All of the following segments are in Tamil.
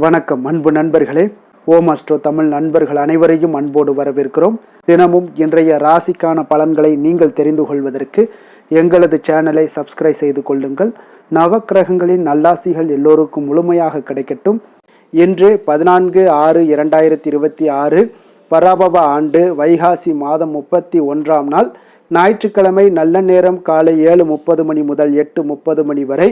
வணக்கம் அன்பு நண்பர்களே. ஓம் அஸ்ட்ரோ தமிழ் நண்பர்கள் அனைவரையும் அன்போடு வரவேற்கிறோம். தினமும் இன்றைய ராசிக்கான பலன்களை நீங்கள் தெரிந்து கொள்வதற்கு எங்களது சேனலை சப்ஸ்கிரைப் செய்து கொள்ளுங்கள். நவக்கிரகங்களின் நல்லாசிகள் எல்லோருக்கும் முழுமையாக கிடைக்கட்டும். இன்று 14/6/2026 பராபவ ஆண்டு வைகாசி மாதம் 31ஆம் நாள் ஞாயிற்றுக்கிழமை. நல்ல நேரம் காலை 7:30 மணி முதல் 8:30 மணி வரை,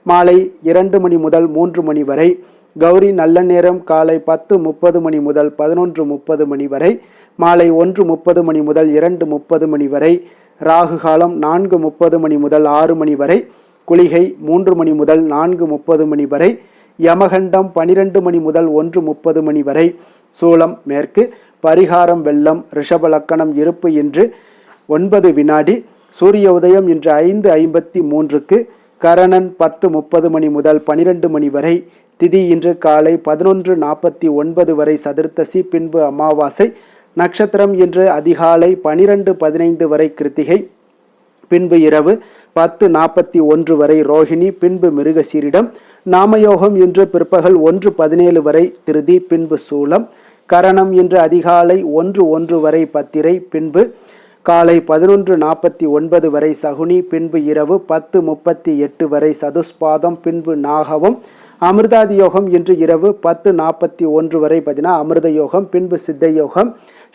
மாலை 2 மணி முதல் 3 மணி வரை. கௌரி நல்ல நேரம் காலை 10:30 மணி முதல் 11:30 மணி வரை, மாலை 1:30 மணி முதல் 2:30 மணி வரை. ராகு காலம் 4:30 மணி முதல் 6 மணி வரை, குளிகை 3 மணி முதல் 4:30 மணி வரை, யமகண்டம் 12 மணி முதல் 1:30 மணி வரை. சூலம் மேற்கு. பரிகாரம் வெள்ளம். ரிஷப லக்கணம். இருப்பு இன்று 9 வினாடி. சூரிய உதயம் இன்று 5:53க்கு. கரணன் 10:30 மணி முதல் 12 மணி வரை. திதி இன்று காலை 11:49 வரை சதுர்த்தசி, பின்பு அமாவாசை. நட்சத்திரம் இன்று அதிகாலை 12:15 வரை கிருத்திகை, பின்பு இரவு 10:41 வரை ரோஹிணி, பின்பு மிருகசீரிடம். நாமயோகம் இன்று பிற்பகல் 1:17 வரை திருதி, பின்பு சூலம். கரணம் இன்று அதிகாலை 1:01 வரை பத்திரை, பின்பு காலை 11:49 வரை சகுனி, பின்பு இரவு 10:38 வரை சதுஸ்பாதம், பின்பு நாகவம். அமிர்தாதி யோகம் இன்று இரவு 10:41 வரை அமிர்த யோகம், பின்பு சித்த யோகம்.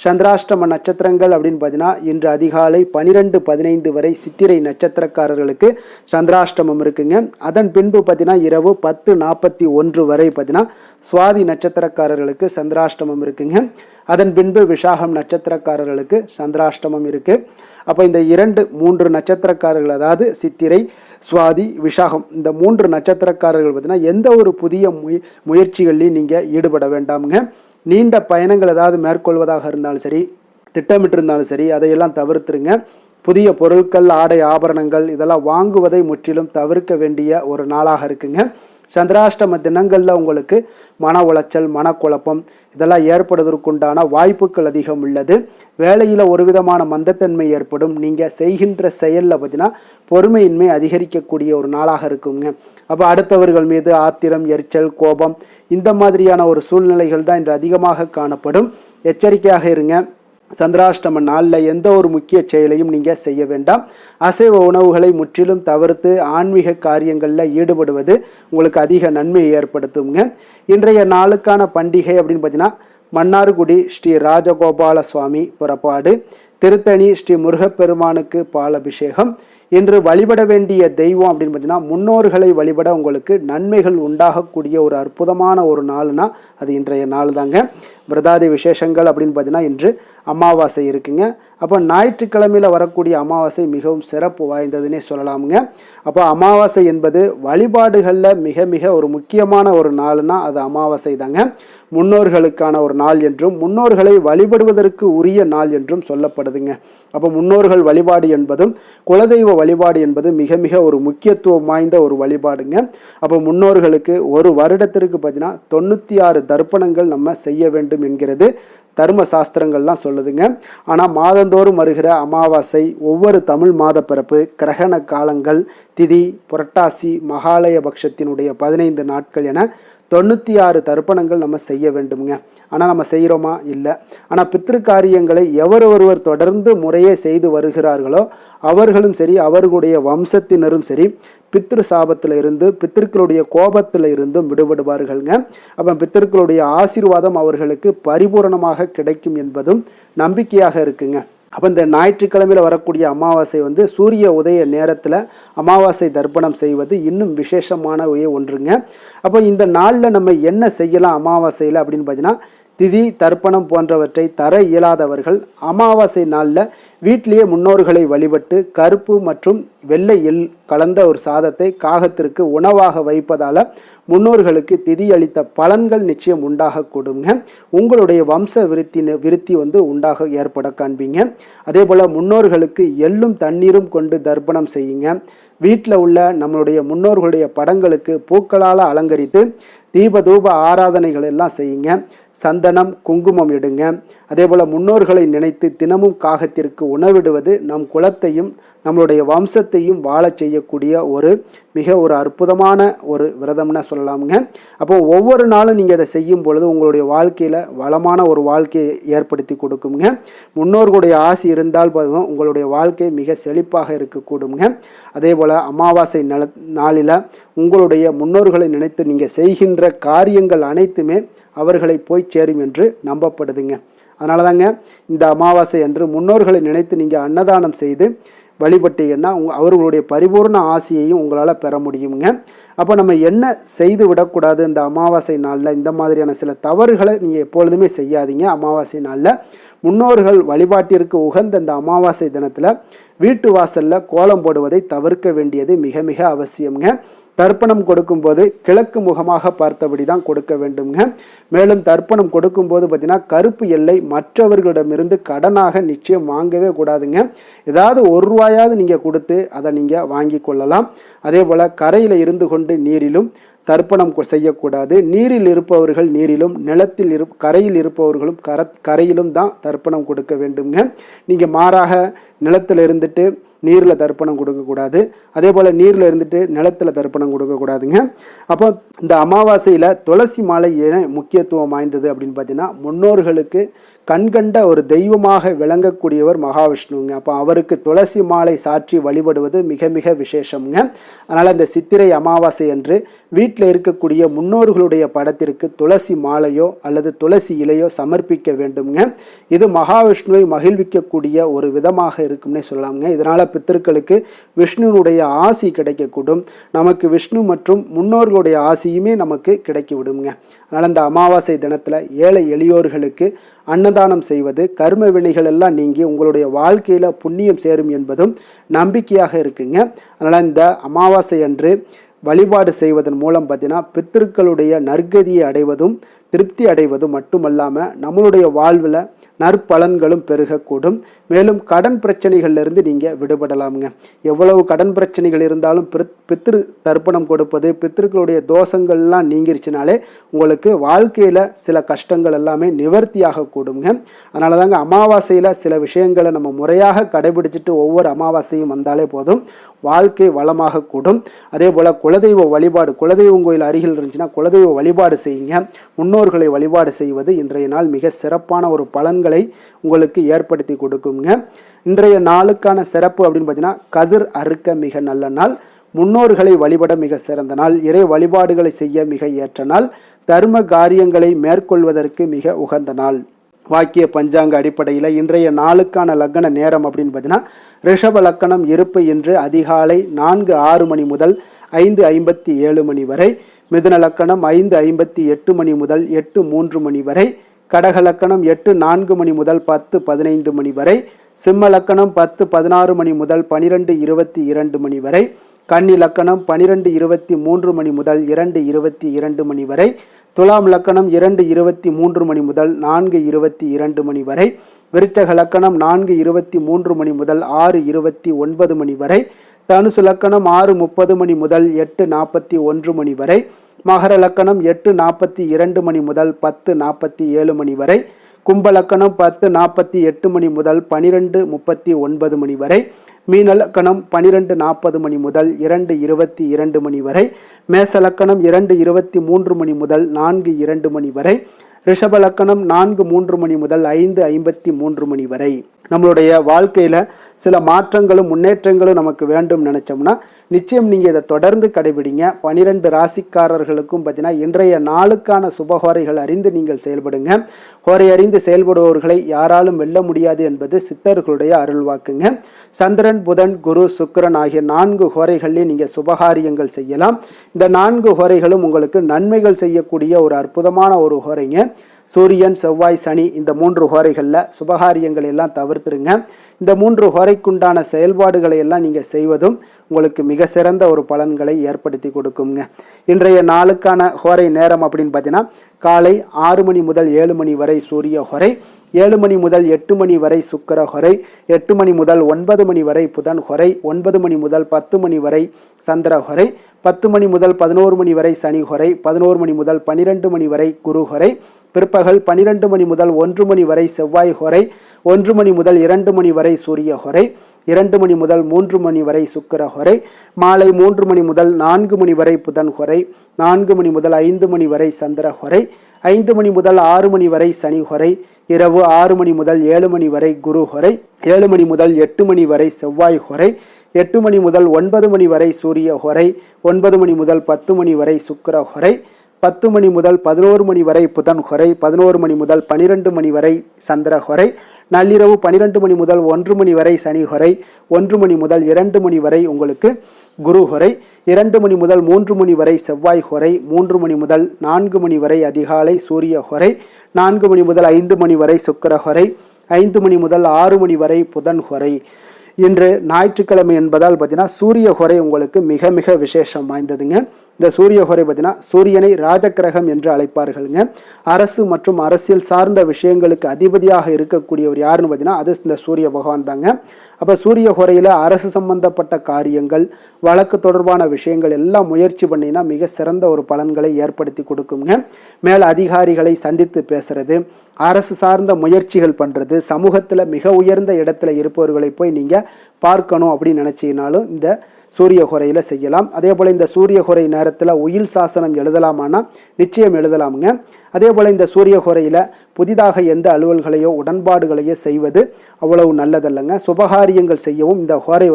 சந்திராஷ்டம நட்சத்திரங்கள் அப்படின்னு பார்த்தீங்கன்னா இன்று அதிகாலை 12:15 வரை சித்திரை நட்சத்திரக்காரர்களுக்கு சந்திராஷ்டமம் இருக்குங்க. அதன் பின்பு இரவு 10:41 வரை சுவாதி நட்சத்திரக்காரர்களுக்கு சந்திராஷ்டமம் இருக்குங்க. அதன் பின்பு விசாகம் நட்சத்திரக்காரர்களுக்கு சந்திராஷ்டமம் இருக்கு. அப்போ இந்த 2-3 நட்சத்திரக்காரர்கள், அதாவது சித்திரை, சுவாதி, விசாகம், இந்த 3 நட்சத்திரக்காரர்கள் எந்த ஒரு புதிய முயற்சிகள்லையும் நீங்கள் ஈடுபட வேண்டாமுங்க. நீண்ட பயணங்கள் ஏதாவது மேற்கொள்வதாக இருந்தாலும் சரி, திட்டமிட்டிருந்தாலும் சரி, அதையெல்லாம் தவிர்த்துருங்க. புதிய பொருட்கள், ஆடை, ஆபரணங்கள் இதெல்லாம் வாங்குவதை முற்றிலும் தவிர்க்க வேண்டிய ஒரு நாளாக இருக்குங்க. சந்திராஷ்டம தினங்களில் உங்களுக்கு மன உளைச்சல், மனக்குழப்பம் இதெல்லாம் ஏற்படுவதற்குண்டான வாய்ப்புகள் அதிகம் உள்ளது. வேலையில் ஒரு விதமான மந்தத்தன்மை ஏற்படும். நீங்கள் செய்கின்ற செயலில் பொறுமையின்மை அதிகரிக்கக்கூடிய ஒரு நாளாக இருக்குங்க. அப்போ அடுத்தவர்கள் மீது ஆத்திரம், எரிச்சல், கோபம் இந்த மாதிரியான ஒரு சூழ்நிலைகள் தான் இன்று அதிகமாக காணப்படும். எச்சரிக்கையாக இருங்க. சந்திராஷ்டம நாளில் எந்த ஒரு முக்கிய செயலையும் நீங்கள் செய்ய வேண்டாம். அசைவ உணவுகளை முற்றிலும் தவிர்த்து ஆன்மீக காரியங்களில் ஈடுபடுவது உங்களுக்கு அதிக நன்மையை ஏற்படுத்துங்க. இன்றைய நாளுக்கான பண்டிகை அப்படின்னு பார்த்தீங்கன்னா மன்னார்குடி ஸ்ரீ ராஜகோபால சுவாமி புறப்பாடு, திருத்தணி ஸ்ரீ முருகப்பெருமானுக்கு பாலபிஷேகம். இன்று வழிபட வேண்டிய தெய்வம் அப்படின்னு பார்த்தீங்கன்னா முன்னோர்களை வழிபட உங்களுக்கு நன்மைகள் உண்டாகக்கூடிய ஒரு அற்புதமான ஒரு நாள்னா அது இன்றைய நாள் தாங்க. விரதாதி விசேஷங்கள் அப்படின்னு பார்த்தீங்கன்னா இன்று அமாவாசை இருக்குங்க. அப்போ ஞாயிற்றுக்கிழமையில் வரக்கூடிய அமாவாசை மிகவும் சிறப்பு வாய்ந்ததுன்னே சொல்லலாமுங்க. அப்போ அமாவாசை என்பது வழிபாடுகளில் மிக மிக ஒரு முக்கியமான ஒரு நாள்னா அது அமாவாசை தாங்க. முன்னோர்களுக்கான ஒரு நாள் என்றும் முன்னோர்களை வழிபடுவதற்கு உரிய நாள் என்றும் சொல்லப்படுதுங்க. அப்போ முன்னோர்கள் வழிபாடு என்பதும் குலதெய்வ வழிபாடு என்பது மிக மிக ஒரு முக்கியத்துவம் வாய்ந்த ஒரு வழிபாடுங்க. அப்போ முன்னோர்களுக்கு ஒரு வருடத்திற்கு 96 தர்ப்பணங்கள் நம்ம செய்ய வேண்டும் என்கிறது தர்ம சாஸ்திரங்கள்லாம் சொல்லுதுங்க. ஆனால் மாதந்தோறும் வருகிற அமாவாசை, ஒவ்வொரு தமிழ் மாத பிறப்பு, கிரகண காலங்கள், திதி, புரட்டாசி, மகாலய பட்சத்தினுடைய 15 நாட்கள் என 96 தர்ப்பணங்கள் நம்ம செய்ய வேண்டுமுங்க. ஆனால் நம்ம செய்கிறோமா? இல்லை. ஆனால் பித்திருக்காரியங்களை எவர் ஒருவர் தொடர்ந்து முறையே செய்து வருகிறார்களோ அவர்களும் சரி, அவர்களுடைய வம்சத்தினரும் சரி, பித்ரு சாபத்தில் இருந்து, பித்திருக்களுடைய கோபத்தில் இருந்தும் விடுபடுவார்கள்ங்க. அப்போ பித்திருக்களுடைய ஆசீர்வாதம் அவர்களுக்கு பரிபூரணமாக கிடைக்கும் என்பதும் நம்பிக்கையாக இருக்குங்க. அப்போ இந்த ஞாயிற்றுக்கிழமையில் வரக்கூடிய அமாவாசை சூரிய உதய நேரத்தில் அமாவாசை தர்ப்பணம் செய்வது இன்னும் விசேஷமான ஒன்றுங்க. அப்போ இந்த நாளில் நம்ம என்ன செய்யலாம் அமாவாசையில் அப்படின்னு பார்த்தீங்கன்னா, திதி, தர்ப்பணம் போன்றவற்றை தர இயலாதவர்கள் அமாவாசை நாளில் வீட்டிலேயே முன்னோர்களை வழிபட்டு கருப்பு மற்றும் வெள்ளை எள் கலந்த ஒரு சாதத்தை காகத்திற்கு உணவாக வைப்பதால் முன்னோர்களுக்கு திதி அளித்த பலன்கள் நிச்சயம் உண்டாக கூடுங்க. உங்களுடைய வம்ச விருத்தி உண்டாக ஏற்பட காண்பீங்க. அதே போல் முன்னோர்களுக்கு எள்ளும் தண்ணீரும் கொண்டு தர்ப்பணம் செய்யுங்க. வீட்டில் உள்ள நம்மளுடைய முன்னோர்களுடைய படங்களுக்கு பூக்களால் அலங்கரித்து தீப தூப ஆராதனைகள் எல்லாம் செய்யுங்க. சந்தனம், குங்குமம் இடுங்க. அதேபோல் முன்னோர்களை நினைத்து தினமும் காகத்திற்கு உணவிடுவது நம் குலத்தையும் நம்மளுடைய வம்சத்தையும் வாழச் செய்யக்கூடிய ஒரு அற்புதமான ஒரு விரதம்னு சொல்லலாமுங்க. அப்போ ஒவ்வொரு நாளும் நீங்கள் அதை செய்யும் பொழுது உங்களுடைய வாழ்க்கையில் வளமான ஒரு வாழ்க்கையை ஏற்படுத்தி கொடுக்குங்க. முன்னோர்களுடைய ஆசி இருந்தால் போதும் உங்களுடைய வாழ்க்கை மிக செழிப்பாக இருக்கக்கூடுங்க. அதே போல் அமாவாசை நாளில் உங்களுடைய முன்னோர்களை நினைத்து நீங்கள் செய்கின்ற காரியங்கள் அனைத்துமே அவர்களை போய் சேரும் என்று நம்பப்படுதுங்க. அதனால தாங்க இந்த அமாவாசை அன்று முன்னோர்களை நினைத்து நீங்கள் அன்னதானம் செய்து வழிபட்டீங்கன்னா அவர்களுடைய பரிபூர்ண ஆசியையும் உங்களால் பெற முடியுங்க. அப்போ நம்ம என்ன செய்து விடக்கூடாது இந்த அமாவாசை நாளில், இந்த மாதிரியான சில தவறுகளை நீங்கள் எப்பொழுதுமே செய்யாதீங்க. அமாவாசை நாளில் முன்னோர்கள் வழிபாட்டிற்கு உகந்த இந்த அமாவாசை தினத்தில் வீட்டு வாசலில் கோலம் போடுவதை தவிர்க்க வேண்டியது மிக மிக அவசியம்ங்க. தர்ப்பணம் கொடுக்கும்போது கிழக்கு முகமாக பார்த்தபடி தான் கொடுக்க வேண்டுங்க. மேலும் தர்ப்பணம் கொடுக்கும்போது பார்த்தீங்கன்னா கருப்பு எல்லை மற்றவர்களிடமிருந்து கடனாக நிச்சயம் வாங்கவே கூடாதுங்க. ஏதாவது ₹1 நீங்கள் கொடுத்து அதை நீங்கள் வாங்கி கொள்ளலாம். அதே போல் கரையில் இருந்து கொண்டு நீரிலும் தர்ப்பணம் செய்யக்கூடாது. நீரில் இருப்பவர்கள் நீரிலும், நிலத்தில் கரையில் இருப்பவர்களும் கரையிலும் தான் தர்ப்பணம் கொடுக்க வேண்டுங்க. நீங்கள் மாறாக நிலத்தில் இருந்துட்டு நீரில் தர்ப்பணம் கொடுக்கக்கூடாது. அதே போல் நீரில் இருந்துட்டு நிலத்தில் தர்ப்பணம் கொடுக்கக்கூடாதுங்க. அப்போ இந்த அமாவாசையில் துளசி மாலை ஏன் முக்கியத்துவம் வாய்ந்தது அப்படின்னு பார்த்தீங்கன்னா, முன்னோர்களுக்கு கண்கண்ட ஒரு தெய்வமாக விளங்கக்கூடியவர் மகாவிஷ்ணுங்க. அப்போ அவருக்கு துளசி மாலை சாற்றி வழிபடுவது மிக மிக விசேஷம்ங்க. அதனால் இந்த சித்திரை அமாவாசை அன்று வீட்டில் இருக்கக்கூடிய முன்னோர்களுடைய படத்திற்கு துளசி மாலையோ அல்லது துளசி இலையோ சமர்ப்பிக்க வேண்டுங்க. இது மகாவிஷ்ணுவை மகிழ்விக்கக்கூடிய ஒரு விதமாக இருக்கும்னே சொல்லலாம்ங்க. இதனால் பித்திருக்களுக்கு விஷ்ணுனுடைய ஆசி கிடைக்கக்கூடும். நமக்கு விஷ்ணு மற்றும் முன்னோர்களுடைய ஆசியுமே நமக்கு கிடைக்கி விடுங்க. அதனால் இந்த அமாவாசை தினத்தில் ஏழை எளியோர்களுக்கு அன்னதானம் செய்வது கர்ம வினைகள் எல்லாம் நீங்கி உங்களுடைய வாழ்க்கையில் புண்ணியம் சேரும் என்பதும் நம்பிக்கையாக இருக்குங்க. அதனால் இந்த அமாவாசை அன்று வழிபாடு செய்வதன் மூலம் பார்த்தீங்கன்னா பித்திருக்களுடைய நற்கதியை அடைவதும் திருப்தி அடைவதும் மட்டுமல்லாமல் நம்மளுடைய வாழ்வில் நற்பலன்களும் பெருகக்கூடும். மேலும் கடன் பிரச்சனைகள்லேருந்து நீங்கள் விடுபடலாமுங்க. எவ்வளவு கடன் பிரச்சனைகள் இருந்தாலும் பித்திரு தர்ப்பணம் கொடுப்பது, பித்திருக்களுடைய தோஷங்கள்லாம் நீங்கிருச்சுனாலே உங்களுக்கு வாழ்க்கையில் சில கஷ்டங்கள் எல்லாமே நிவர்த்தியாக கூடுங்க. அதனால தாங்க அமாவாசையில் சில விஷயங்களை நம்ம முறையாக கடைபிடிச்சிட்டு ஒவ்வொரு அமாவாசையும் வந்தாலே போதும் வாழ்க்கை வளமாக கூடும். அதே போல் குலதெய்வ வழிபாடு, குலதெய்வம் கோயில் அருகில் இருந்துச்சுன்னா குலதெய்வ வழிபாடு செய்யுங்க. முன்னோர்களை வழிபாடு செய்வது இன்றைய நாள் மிக சிறப்பான ஒரு பலன்களை உங்களுக்கு ஏற்படுத்தி கொடுக்குங்க. இன்றைய நாளுக்கான சிறப்பு அப்படின்னு பார்த்தீங்கன்னா, கதிர் அறுக்க மிக நல்ல நாள், முன்னோர்களை வழிபட மிக சிறந்த நாள், இறை வழிபாடுகளை செய்ய மிக ஏற்ற நாள், தர்ம காரியங்களை மேற்கொள்வதற்கு மிக உகந்த நாள். வாக்கிய பஞ்சாங்க அடிப்படையில் இன்றைய நாளுக்கான லக்ன நேரம் அப்படின்னு பார்த்தீங்கன்னா, ரிஷப லக்கணம் இருப்பு இன்று அதிகாலை 4:06 மணி முதல் 5:57 மணி வரை, மிதுன லக்கணம் 5:58 மணி முதல் 8:03 மணி வரை, கடக லக்கணம் 8:04 மணி முதல் 10:15 மணி வரை, சிம்ம லக்கணம் 10:16 மணி முதல் 12:22 மணி வரை, கன்னி லக்கணம் 12:23 மணி முதல் 2:22 மணி வரை, துலாம் லக்கணம் 2:23 மணி முதல் 4:22 மணி வரை, விருச்சக லக்கணம் 4:23 மணி முதல் 6:29 மணி வரை, தனுசு லக்கணம் 6:30 மணி முதல் 8:41 மணி வரை, மகர லக்கணம் 8:42 மணி முதல் 10:47 மணி வரை, கும்ப லக்கணம் 10:48 மணி முதல் 12:39 மணி வரை, மீன லக்கணம் 12:40 மணி முதல் 2:22 மணி வரை, மேச லக்கணம் 2:23 மணி முதல் 4:02 மணி வரை, ரிஷப லக்கணம் 4:03 மணி முதல் 5:53 மணி வரை. நம்மளுடைய வாழ்க்கையில் சில மாற்றங்களும் முன்னேற்றங்களும் நமக்கு வேண்டும் நினைச்சோம்னா நிச்சயம் நீங்கள் இதை தொடர்ந்து கடைபிடிங்க. 12 ராசிக்காரர்களுக்கும் பார்த்தீங்கன்னா இன்றைய நாளுக்கான சுபஹோரைகள் அறிந்து நீங்கள் செயல்படுங்க. ஹோரை அறிந்து செயல்படுபவர்களை யாராலும் வெல்ல முடியாது என்பது சித்தர்களுடைய அருள்வாக்குங்க. சந்திரன், புதன், குரு, சுக்கிரன் ஆகிய 4 ஹோரைகளிலே நீங்கள் சுபகாரியங்கள் செய்யலாம். இந்த 4 ஹோரைகளும் உங்களுக்கு நன்மைகள் செய்யக்கூடிய ஒரு அற்புதமான ஒரு ஹோரைங்க. சூரியன், செவ்வாய், சனி இந்த 3 ஹோரைகளில் சுபகாரியங்கள் எல்லாம் தவிர்த்துருங்க. இந்த 3 ஹோரைக்குண்டான செயல்பாடுகளை எல்லாம் நீங்கள் செய்வதும் உங்களுக்கு மிக சிறந்த ஒரு பலன்களை ஏற்படுத்தி கொடுக்குங்க. இன்றைய நாளுக்கான ஹோரை நேரம் அப்படின்னு பார்த்தீங்கன்னா, காலை 6 மணி முதல் 7 மணி வரை சூரிய ஹோரை, 7 மணி முதல் 8 மணி வரை சுக்கிர ஹோரை, 8 மணி முதல் 9 மணி வரை புதன் ஹோரை, 9 மணி முதல் 10 மணி வரை சந்திர ஹோரை, 10 மணி முதல் 11 மணி வரை சனி ஹொரை, 11 மணி முதல் 12 மணி வரை குரு ஹொரை, பிற்பகல் 12 மணி முதல் 1 மணி வரை செவ்வாய் ஹொரை, 1 மணி முதல் 2 மணி வரை சூரிய ஹொரை, 2 மணி முதல் 3 மணி வரை சுக்கிர ஹொரை, மாலை 3 மணி முதல் 4 மணி வரை புதன் ஹொரை, 4 மணி முதல் 5 மணி வரை சந்திர ஹொரை, 5 மணி முதல் 6 மணி வரை சனி ஹொரை, இரவு 6 மணி முதல் 7 மணி வரை குரு ஹொரை, 7 மணி முதல் 8 மணி வரை செவ்வாய் ஹொரை, 8 மணி முதல் 9 மணி வரை சூரிய ஹொரை, 9 மணி முதல் 10 மணி வரை சுக்கிர ஹொரை, 10 மணி முதல் 11 மணி வரை புதன் ஹொரை, 11 மணி முதல் 12 மணி வரை சந்திர ஹொரை, நள்ளிரவு 12 மணி முதல் 1 மணி வரை சனி ஹொரை, 1 மணி முதல் 2 மணி வரை உங்களுக்கு குரு ஹொரை, 2 மணி முதல் 3 மணி வரை செவ்வாய் ஹொரை, 3 மணி முதல் 4 மணி வரை அதிகாலை சூரிய ஹொரை, 4 மணி முதல் 5 மணி வரை சுக்கிர ஹொரை, 5 மணி முதல் 6 மணி வரை புதன் ஹொரை. இன்று ஞாயிற்றுக்கிழமை என்பதால் பார்த்தீங்கன்னா சூரிய ஹொரை உங்களுக்கு மிக மிக விசேஷம் வாய்ந்ததுங்க. இந்த சூரிய ஹொரை பார்த்தீங்கன்னா சூரியனை ராஜகிரகம் என்று அழைப்பார்களுங்க. அரசு மற்றும் அரசியல் சார்ந்த விஷயங்களுக்கு அதிபதியாக இருக்கக்கூடியவர் யாருன்னு பார்த்தீங்கன்னா அது இந்த சூரிய பகவான் தாங்க. அப்போ சூரிய ஹொரையில் அரசு சம்பந்தப்பட்ட காரியங்கள், வழக்கு தொடர்பான விஷயங்கள் எல்லாம் முயற்சி பண்ணினா மிக சிறந்த ஒரு பலன்களை ஏற்படுத்தி கொடுக்குங்க. மேல் அதிகாரிகளை சந்தித்து பேசுறது, அரசு சார்ந்த முயற்சிகள் பண்ணுறது, சமூகத்தில் மிக உயர்ந்த இடத்துல இருப்பவர்களை போய் நீங்கள் பார்க்கணும் அப்படின்னு நினச்சிங்கனாலும் இந்த சூரிய ஹொரையில் செய்யலாம். அதே போல் இந்த சூரிய ஹொரை நேரத்தில் உயில் சாசனம் எழுதலாமான்னா நிச்சயம் எழுதலாமுங்க. அதே போல் இந்த சூரிய ஹொரையில் புதிதாக எந்த அலுவல்களையோ உடன்பாடுகளையோ செய்வது அவ்வளவு நல்லதல்லங்க. சுபகாரியங்கள் செய்யவும் இந்த ஹொரை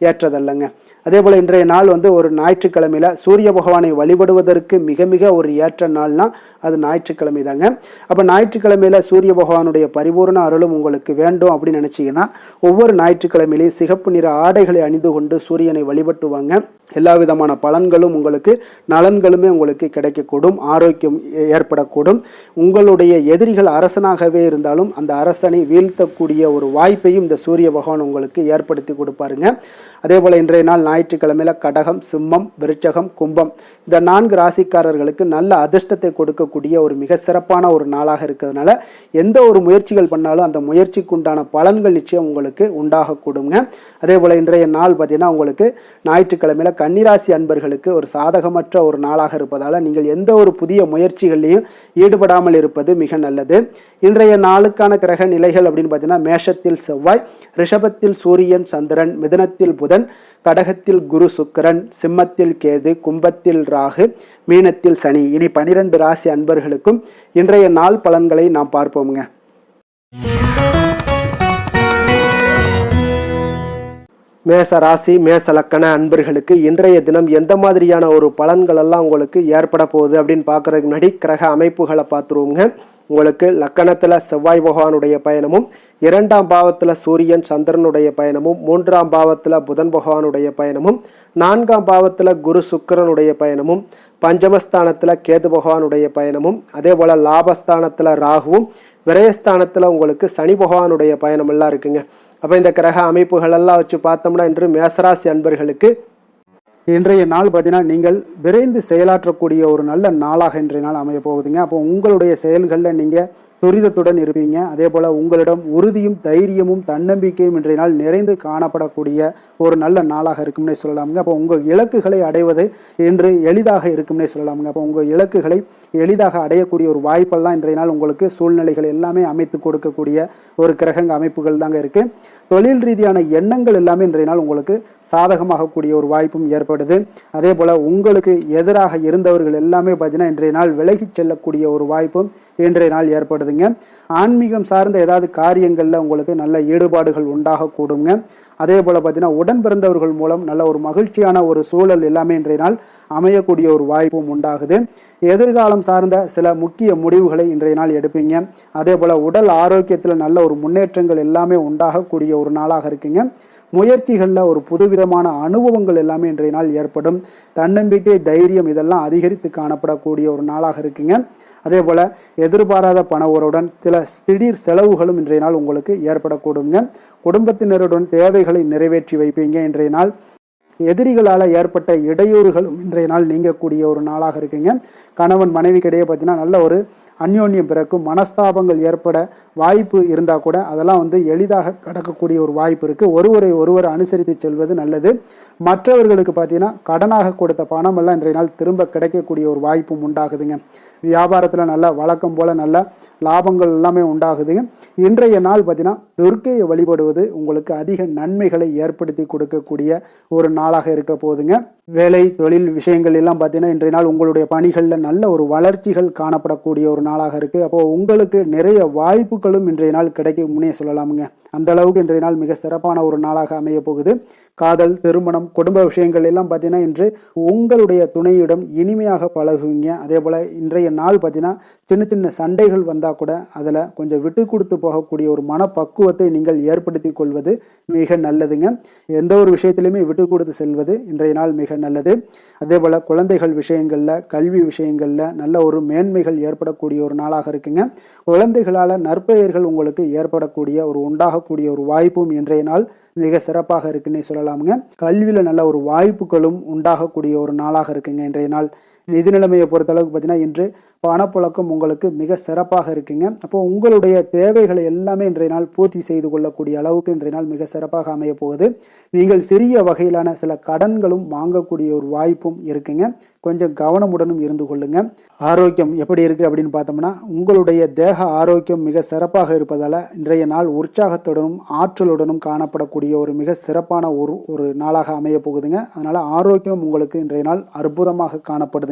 ஏற்றதல்லங்க. அதே போல் இன்றைய நாள் ஒரு ஞாயிற்றுக்கிழமையில் சூரிய பகவானை வழிபடுவதற்கு மிக மிக ஒரு ஏற்ற நாள்னா அது ஞாயிற்றுக்கிழமை தாங்க. அப்போ ஞாயிற்றுக்கிழமையில் சூரிய பகவானுடைய பரிபூர்ண அருளும் உங்களுக்கு வேண்டும் அப்படின்னு நினச்சிங்கன்னா ஒவ்வொரு ஞாயிற்றுக்கிழமையிலையும் சிகப்பு நிற ஆடைகளை அணிந்து கொண்டு சூரியனை வழிபட்டுவாங்க. எல்லா விதமான பலன்களும் உங்களுக்கு, நலன்களுமே உங்களுக்கு கிடைக்கக்கூடும், ஆரோக்கியம் ஏற்படக்கூடும். உங்களுடைய எதிரிகள் அரசனாகவே இருந்தாலும் அந்த அரசனை வீழ்த்தக்கூடிய ஒரு வாய்ப்பையும் இந்த சூரிய பகவான் உங்களுக்கு ஏற்படுத்தி கொடுப்பாருங்க. அதே போல் இன்றைய நாள் ஞாயிற்றுக்கிழமையில் கடகம், சிம்மம், விருச்சகம், கும்பம் இந்த 4 ராசிக்காரர்களுக்கு நல்ல அதிர்ஷ்டத்தை கொடுக்கக்கூடிய ஒரு மிக சிறப்பான ஒரு நாளாக இருக்கிறதுனால எந்த ஒரு முயற்சிகள் பண்ணாலும் அந்த முயற்சிக்கு உண்டான பலன்கள் நிச்சயம் உங்களுக்கு உண்டாகக்கூடுங்க. அதே போல் இன்றைய நாள் பார்த்தீங்கன்னா உங்களுக்கு ஞாயிற்றுக்கிழமையில் கன்னிராசி அன்பர்களுக்கு ஒரு சாதகமற்ற ஒரு நாளாக இருப்பதால் நீங்கள் எந்த ஒரு புதிய முயற்சிகள்லையும் ஈடுபடாமல் இருப்பது மிக நல்லது. இன்றைய நாளுக்கான கிரக நிலைகள் அப்படின்னு பார்த்தீங்கன்னா மேஷத்தில் செவ்வாய், ரிஷபத்தில் சூரியன் சந்திரன், மிதுனத்தில் புதன், கடகத்தில் குரு சுக்கிரன், சிம்மத்தில் கேது, கும்பத்தில் ராகு, மீனத்தில் சனி. இனி 12 ராசி அன்பர்களுக்கும் இன்றைய நாள் பலன்களை நாம் பார்ப்போமுங்க. மேச ராசி மேச லக்கண அன்பர்களுக்கு இன்றைய தினம் எந்த மாதிரியான ஒரு பலன்கள் எல்லாம் உங்களுக்கு ஏற்பட போகுது அப்படின்னு பார்க்கறதுக்கு முன்னாடி கிரக அமைப்புகளை பார்த்துருவோங்க. உங்களுக்கு லக்கணத்தில் செவ்வாய் பகவானுடைய பயணமும், 2ஆம் பாவத்தில் சூரியன் சந்திரனுடைய பயணமும், 3ஆம் பாவத்தில் புதன் பகவானுடைய பயணமும், 4ஆம் பாவத்தில் குரு சுக்கிரனுடைய பயணமும், பஞ்சமஸ்தானத்தில் கேது பகவானுடைய பயணமும், அதே போல் லாபஸ்தானத்தில் ராகுவும், விரயஸ்தானத்தில் உங்களுக்கு சனி பகவானுடைய பயணம் எல்லாம் இருக்குங்க. அப்போ இந்த கிரக அமைப்புகள் எல்லாம் வச்சு பார்த்தோம்னா இன்று மேசராசி அன்பர்களுக்கு இன்றைய நாள் பார்த்தீங்கன்னா நீங்கள் விரைந்து செயலாற்றக்கூடிய ஒரு நல்ல நாளாக இன்றைய நாள் அமைய போகுதுங்க. அப்போ உங்களுடைய செயல்களில் நீங்கள் துரிதத்துடன் இருப்பீங்க. அதே போல் உங்களிடம் உறுதியும் தைரியமும் தன்னம்பிக்கையும் இன்றைய நாள் நிறைந்து காணப்படக்கூடிய ஒரு நல்ல நாளாக இருக்கும்னே சொல்லலாமுங்க. அப்போ உங்கள் இலக்குகளை அடைவது இன்று எளிதாக இருக்கும்னே சொல்லலாமுங்க. அப்போ உங்கள் இலக்குகளை எளிதாக அடையக்கூடிய ஒரு வாய்ப்பெல்லாம் இன்றைய நாள் உங்களுக்கு சூழ்நிலைகள் எல்லாமே அமைத்து கொடுக்கக்கூடிய ஒரு கிரகங்க அமைப்புகள் தாங்க இருக்குது. தொழில் ரீதியான எண்ணங்கள் எல்லாமே இன்றைய நாள் உங்களுக்கு சாதகமாகக்கூடிய ஒரு வாய்ப்பும் ஏற்படுது. அதே போல் உங்களுக்கு எதிராக இருந்தவர்கள் எல்லாமே பார்த்தீங்கன்னா இன்றைய நாள் விலகிச் செல்லக்கூடிய ஒரு வாய்ப்பும் இன்றைய நாள் ஏற்படுதுங்க. ஆன்மீகம் சார்ந்த ஏதாவது காரியங்களில் உங்களுக்கு நல்ல ஈடுபாடுகள் உண்டாகக்கூடுங்க. அதே போல் பார்த்தீங்கன்னா உடன் பிறந்தவர்கள் மூலம் நல்ல ஒரு மகிழ்ச்சியான ஒரு சூழல் எல்லாமே இன்றைய நாள் அமையக்கூடிய ஒரு வாய்ப்பும் உண்டாகுது. எதிர்காலம் சார்ந்த சில முக்கிய முடிவுகளை இன்றைய நாள் எடுப்பீங்க. அதே போல் உடல் ஆரோக்கியத்தில் நல்ல ஒரு முன்னேற்றங்கள் எல்லாமே உண்டாகக்கூடிய ஒரு நாளாக இருக்குங்க. முயற்சிகளில் ஒரு புதுவிதமான அனுபவங்கள் எல்லாமே இன்றைய நாள் ஏற்படும். தன்னம்பிக்கை, தைரியம் இதெல்லாம் அதிகரித்து காணப்படக்கூடிய ஒரு நாளாக இருக்குங்க. அதே போல் எதிர்பாராத பண உறவுடன் சில திடீர் செலவுகளும் இன்றைய நாள் உங்களுக்கு ஏற்படக்கூடுங்க. குடும்பத்தினருடன் தேவைகளை நிறைவேற்றி வைப்பீங்க இன்றைய நாள். எதிரிகளால் ஏற்பட்ட இடையூறுகளும் இன்றைய நாள் நீங்கக்கூடிய ஒரு நாளாக இருக்குங்க. கணவன் மனைவிக்கிடையே பார்த்தீங்கன்னா நல்ல ஒரு அந்யோன்யம் பிறக்கும். மனஸ்தாபங்கள் ஏற்பட வாய்ப்பு இருந்தால் கூட அதெல்லாம் எளிதாக கடக்கக்கூடிய ஒரு வாய்ப்பு இருக்குது. ஒருவர் அனுசரித்து செல்வது நல்லது. மற்றவர்களுக்கு பார்த்தீங்கன்னா கடனாக கொடுத்த பணம் எல்லாம் இன்றைய நாள் திரும்ப கிடைக்கக்கூடிய ஒரு வாய்ப்பும் உண்டாகுதுங்க. வியாபாரத்தில் நல்ல வழக்கம் போல் நல்ல லாபங்கள் எல்லாமே உண்டாகுதுங்க. இன்றைய நாள் பார்த்தீங்கன்னா துர்க்கையை வழிபடுவது உங்களுக்கு அதிக நன்மைகளை ஏற்படுத்தி கொடுக்கக்கூடிய ஒரு நாளாக இருக்க போகுதுங்க. வேலை தொழில் விஷயங்கள் எல்லாம் பார்த்தீங்கன்னா இன்றைய நாள் உங்களுடைய பணிகளில் நல்ல ஒரு வளர்ச்சிகள் காணப்படக்கூடிய ஒரு நாளாக இருக்குது. அப்போது உங்களுக்கு நிறைய வாய்ப்புகளும் இன்றைய நாள் கிடைக்கும்னே சொல்லலாமுங்க. அந்த அளவுக்கு இன்றைய நாள் மிக சிறப்பான ஒரு நாளாக அமைய போகுது. காதல், திருமணம், குடும்ப விஷயங்கள் எல்லாம் பார்த்தீங்கன்னா இன்று உங்களுடைய துணையிடம் இனிமையாக பழகுவீங்க. அதே போல் இன்றைய நாள் பார்த்தீங்கன்னா சின்ன சின்ன சண்டைகள் வந்தால் கூட அதில் கொஞ்சம் விட்டு கொடுத்து போகக்கூடிய ஒரு மனப்பக்குவத்தை நீங்கள் ஏற்படுத்தி கொள்வது மிக நல்லதுங்க. எந்த ஒரு விஷயத்திலையுமே விட்டு கொடுத்து செல்வது இன்றைய நாள் மிக நல்லது. அதே போல் குழந்தைகள் விஷயங்களில், கல்வி விஷயங்களில் நல்ல ஒரு மேன்மைகள் ஏற்படக்கூடிய ஒரு நாளாக இருக்குங்க. குழந்தைகளால் நற்பெயர்கள் உங்களுக்கு ஏற்படக்கூடிய உண்டாகக்கூடிய ஒரு வாய்ப்பும் இன்றைய நாள் மிக சிறப்பாக இருக்குன்னே சொல்லலாமுங்க. கல்வியில் நல்ல ஒரு வாய்ப்புகளும் உண்டாகக்கூடிய ஒரு நாளாக இருக்குங்க இன்றைய நாள். நிதி நிலைமையை பொறுத்தளவுக்கு பார்த்தீங்கன்னா இன்று பணப்புழக்கம் உங்களுக்கு மிக சிறப்பாக இருக்குங்க. அப்போ உங்களுடைய தேவைகளை எல்லாமே இன்றைய நாள் பூர்த்தி செய்து கொள்ளக்கூடிய அளவுக்கு இன்றைய நாள் மிக சிறப்பாக அமைய போகுது. நீங்கள் சிறிய வகையிலான சில கடன்களும் வாங்கக்கூடிய ஒரு வாய்ப்பும் இருக்குங்க. கொஞ்சம் கவனமுடனும் இருந்து கொள்ளுங்க. ஆரோக்கியம் எப்படி இருக்குது அப்படின்னு பார்த்தோம்னா உங்களுடைய தேக ஆரோக்கியம் மிக சிறப்பாக இருப்பதால் இன்றைய நாள் உற்சாகத்துடனும் ஆற்றலுடனும் காணப்படக்கூடிய ஒரு மிக சிறப்பான ஒரு நாளாக அமைய போகுதுங்க. அதனால் ஆரோக்கியம் உங்களுக்கு இன்றைய நாள் அற்புதமாக காணப்படுதுங்க.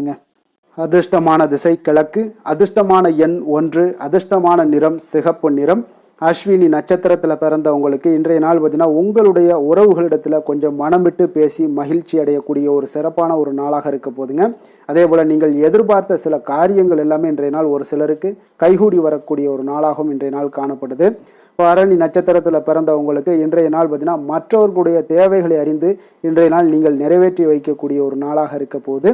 அதிர்ஷ்டமான திசை கிழக்கு, அதிர்ஷ்டமான எண் 1, அதிர்ஷ்டமான நிறம் சிகப்பு நிறம். அஸ்வினி நட்சத்திரத்தில் பிறந்தவங்களுக்கு இன்றைய நாள் பார்த்தீங்கன்னா உங்களுடைய உறவுகளிடத்தில் கொஞ்சம் மனம் விட்டு பேசி மகிழ்ச்சி அடையக்கூடிய ஒரு சிறப்பான ஒரு நாளாக இருக்க போதுங்க. அதே போல் நீங்கள் எதிர்பார்த்த சில காரியங்கள் எல்லாமே இன்றைய நாள் ஒரு சிலருக்கு கைகூடி வரக்கூடிய ஒரு நாளாகவும் இன்றைய நாள் காணப்படுது. பரணி நட்சத்திரத்தில் பிறந்தவங்களுக்கு இன்றைய நாள் பார்த்தீங்கன்னா மற்றவர்களுடைய தேவைகளை அறிந்து இன்றைய நாள் நீங்கள் நிறைவேற்றி வைக்கக்கூடிய ஒரு நாளாக இருக்க போகுது.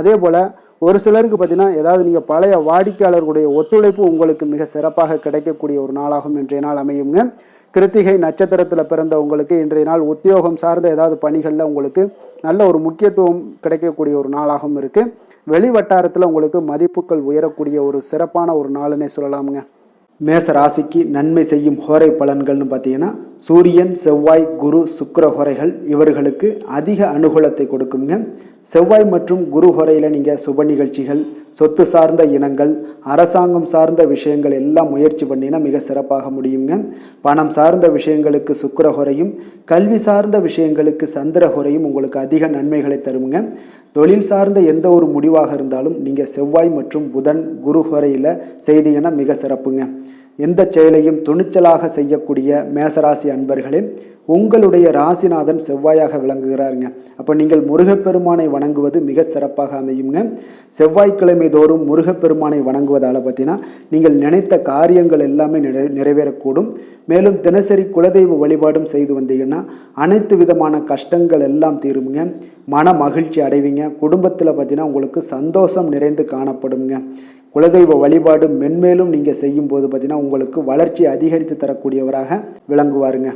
அதே போல் ஒரு சிலருக்கு பார்த்தீங்கன்னா ஏதாவது நீங்கள் பழைய வாடிக்கையாளர்களுடைய ஒத்துழைப்பு உங்களுக்கு மிக சிறப்பாக கிடைக்கக்கூடிய ஒரு நாளாகவும் இன்றைய நாள் அமையுங்க. கிருத்திகை நட்சத்திரத்தில் பிறந்தவங்களுக்கு இன்றைய நாள் உத்தியோகம் சார்ந்த ஏதாவது பணிகளில் உங்களுக்கு நல்ல ஒரு முக்கியத்துவம் கிடைக்கக்கூடிய ஒரு நாளாகவும் இருக்குது. வெளி வட்டாரத்தில் உங்களுக்கு மதிப்புகள் உயரக்கூடிய ஒரு சிறப்பான ஒரு நாளுன்னே சொல்லலாமுங்க. மேச ராசிக்கு நன்மை செய்யும் ஹோரை பலன்கள்னு பார்த்தீங்கன்னா சூரியன், செவ்வாய், குரு, சுக்கிர ஹோரைகள் இவர்களுக்கு அதிக அனுகூலத்தை கொடுக்குங்க. செவ்வாய் மற்றும் குரு ஹோரையில் நீங்கள் சுப நிகழ்ச்சிகள், சொத்து சார்ந்த இனங்கள், அரசாங்கம் சார்ந்த விஷயங்கள் எல்லாம் முயற்சி பண்ணினா மிக சிறப்பாக முடியுங்க. பணம் சார்ந்த விஷயங்களுக்கு சுக்கிர ஹோரையும், கல்வி சார்ந்த விஷயங்களுக்கு சந்திர ஹோரையும் உங்களுக்கு அதிக நன்மைகளை தருங்க. தொழில் சார்ந்த எந்த ஒரு முடிவாக இருந்தாலும் நீங்கள் செவ்வாய் மற்றும் புதன், குரு ஹோரையில் செய்தீங்கன்னா மிக சிறப்புங்க. எந்த செயலையும் துணிச்சலாக செய்யக்கூடிய மேசராசி அன்பர்களே, உங்களுடைய ராசிநாதன் செவ்வாயாக விளங்குகிறாருங்க. அப்போ நீங்கள் முருகப்பெருமானை வணங்குவது மிக சிறப்பாக அமையுங்க. செவ்வாய்க்கிழமை தோறும் முருகப்பெருமானை வணங்குவதால் பார்த்தீங்கன்னா நீங்கள் நினைத்த காரியங்கள் எல்லாமே நிறைவேறக்கூடும். மேலும் தினசரி குலதெய்வ வழிபாடும் செய்து வந்தீங்கன்னா அனைத்து விதமான கஷ்டங்கள் எல்லாம் தீருங்க. மன மகிழ்ச்சி அடைவீங்க. குடும்பத்தில் பார்த்தீங்கன்னா உங்களுக்கு சந்தோஷம் நிறைந்து காணப்படுங்க. குலதெய்வ வழிபாடு மென்மேலும் நீங்கள் செய்யும்போது பார்த்தீங்கன்னா உங்களுக்கு வளர்ச்சி அதிகரித்து தரக்கூடியவராக விளங்குவாருங்க.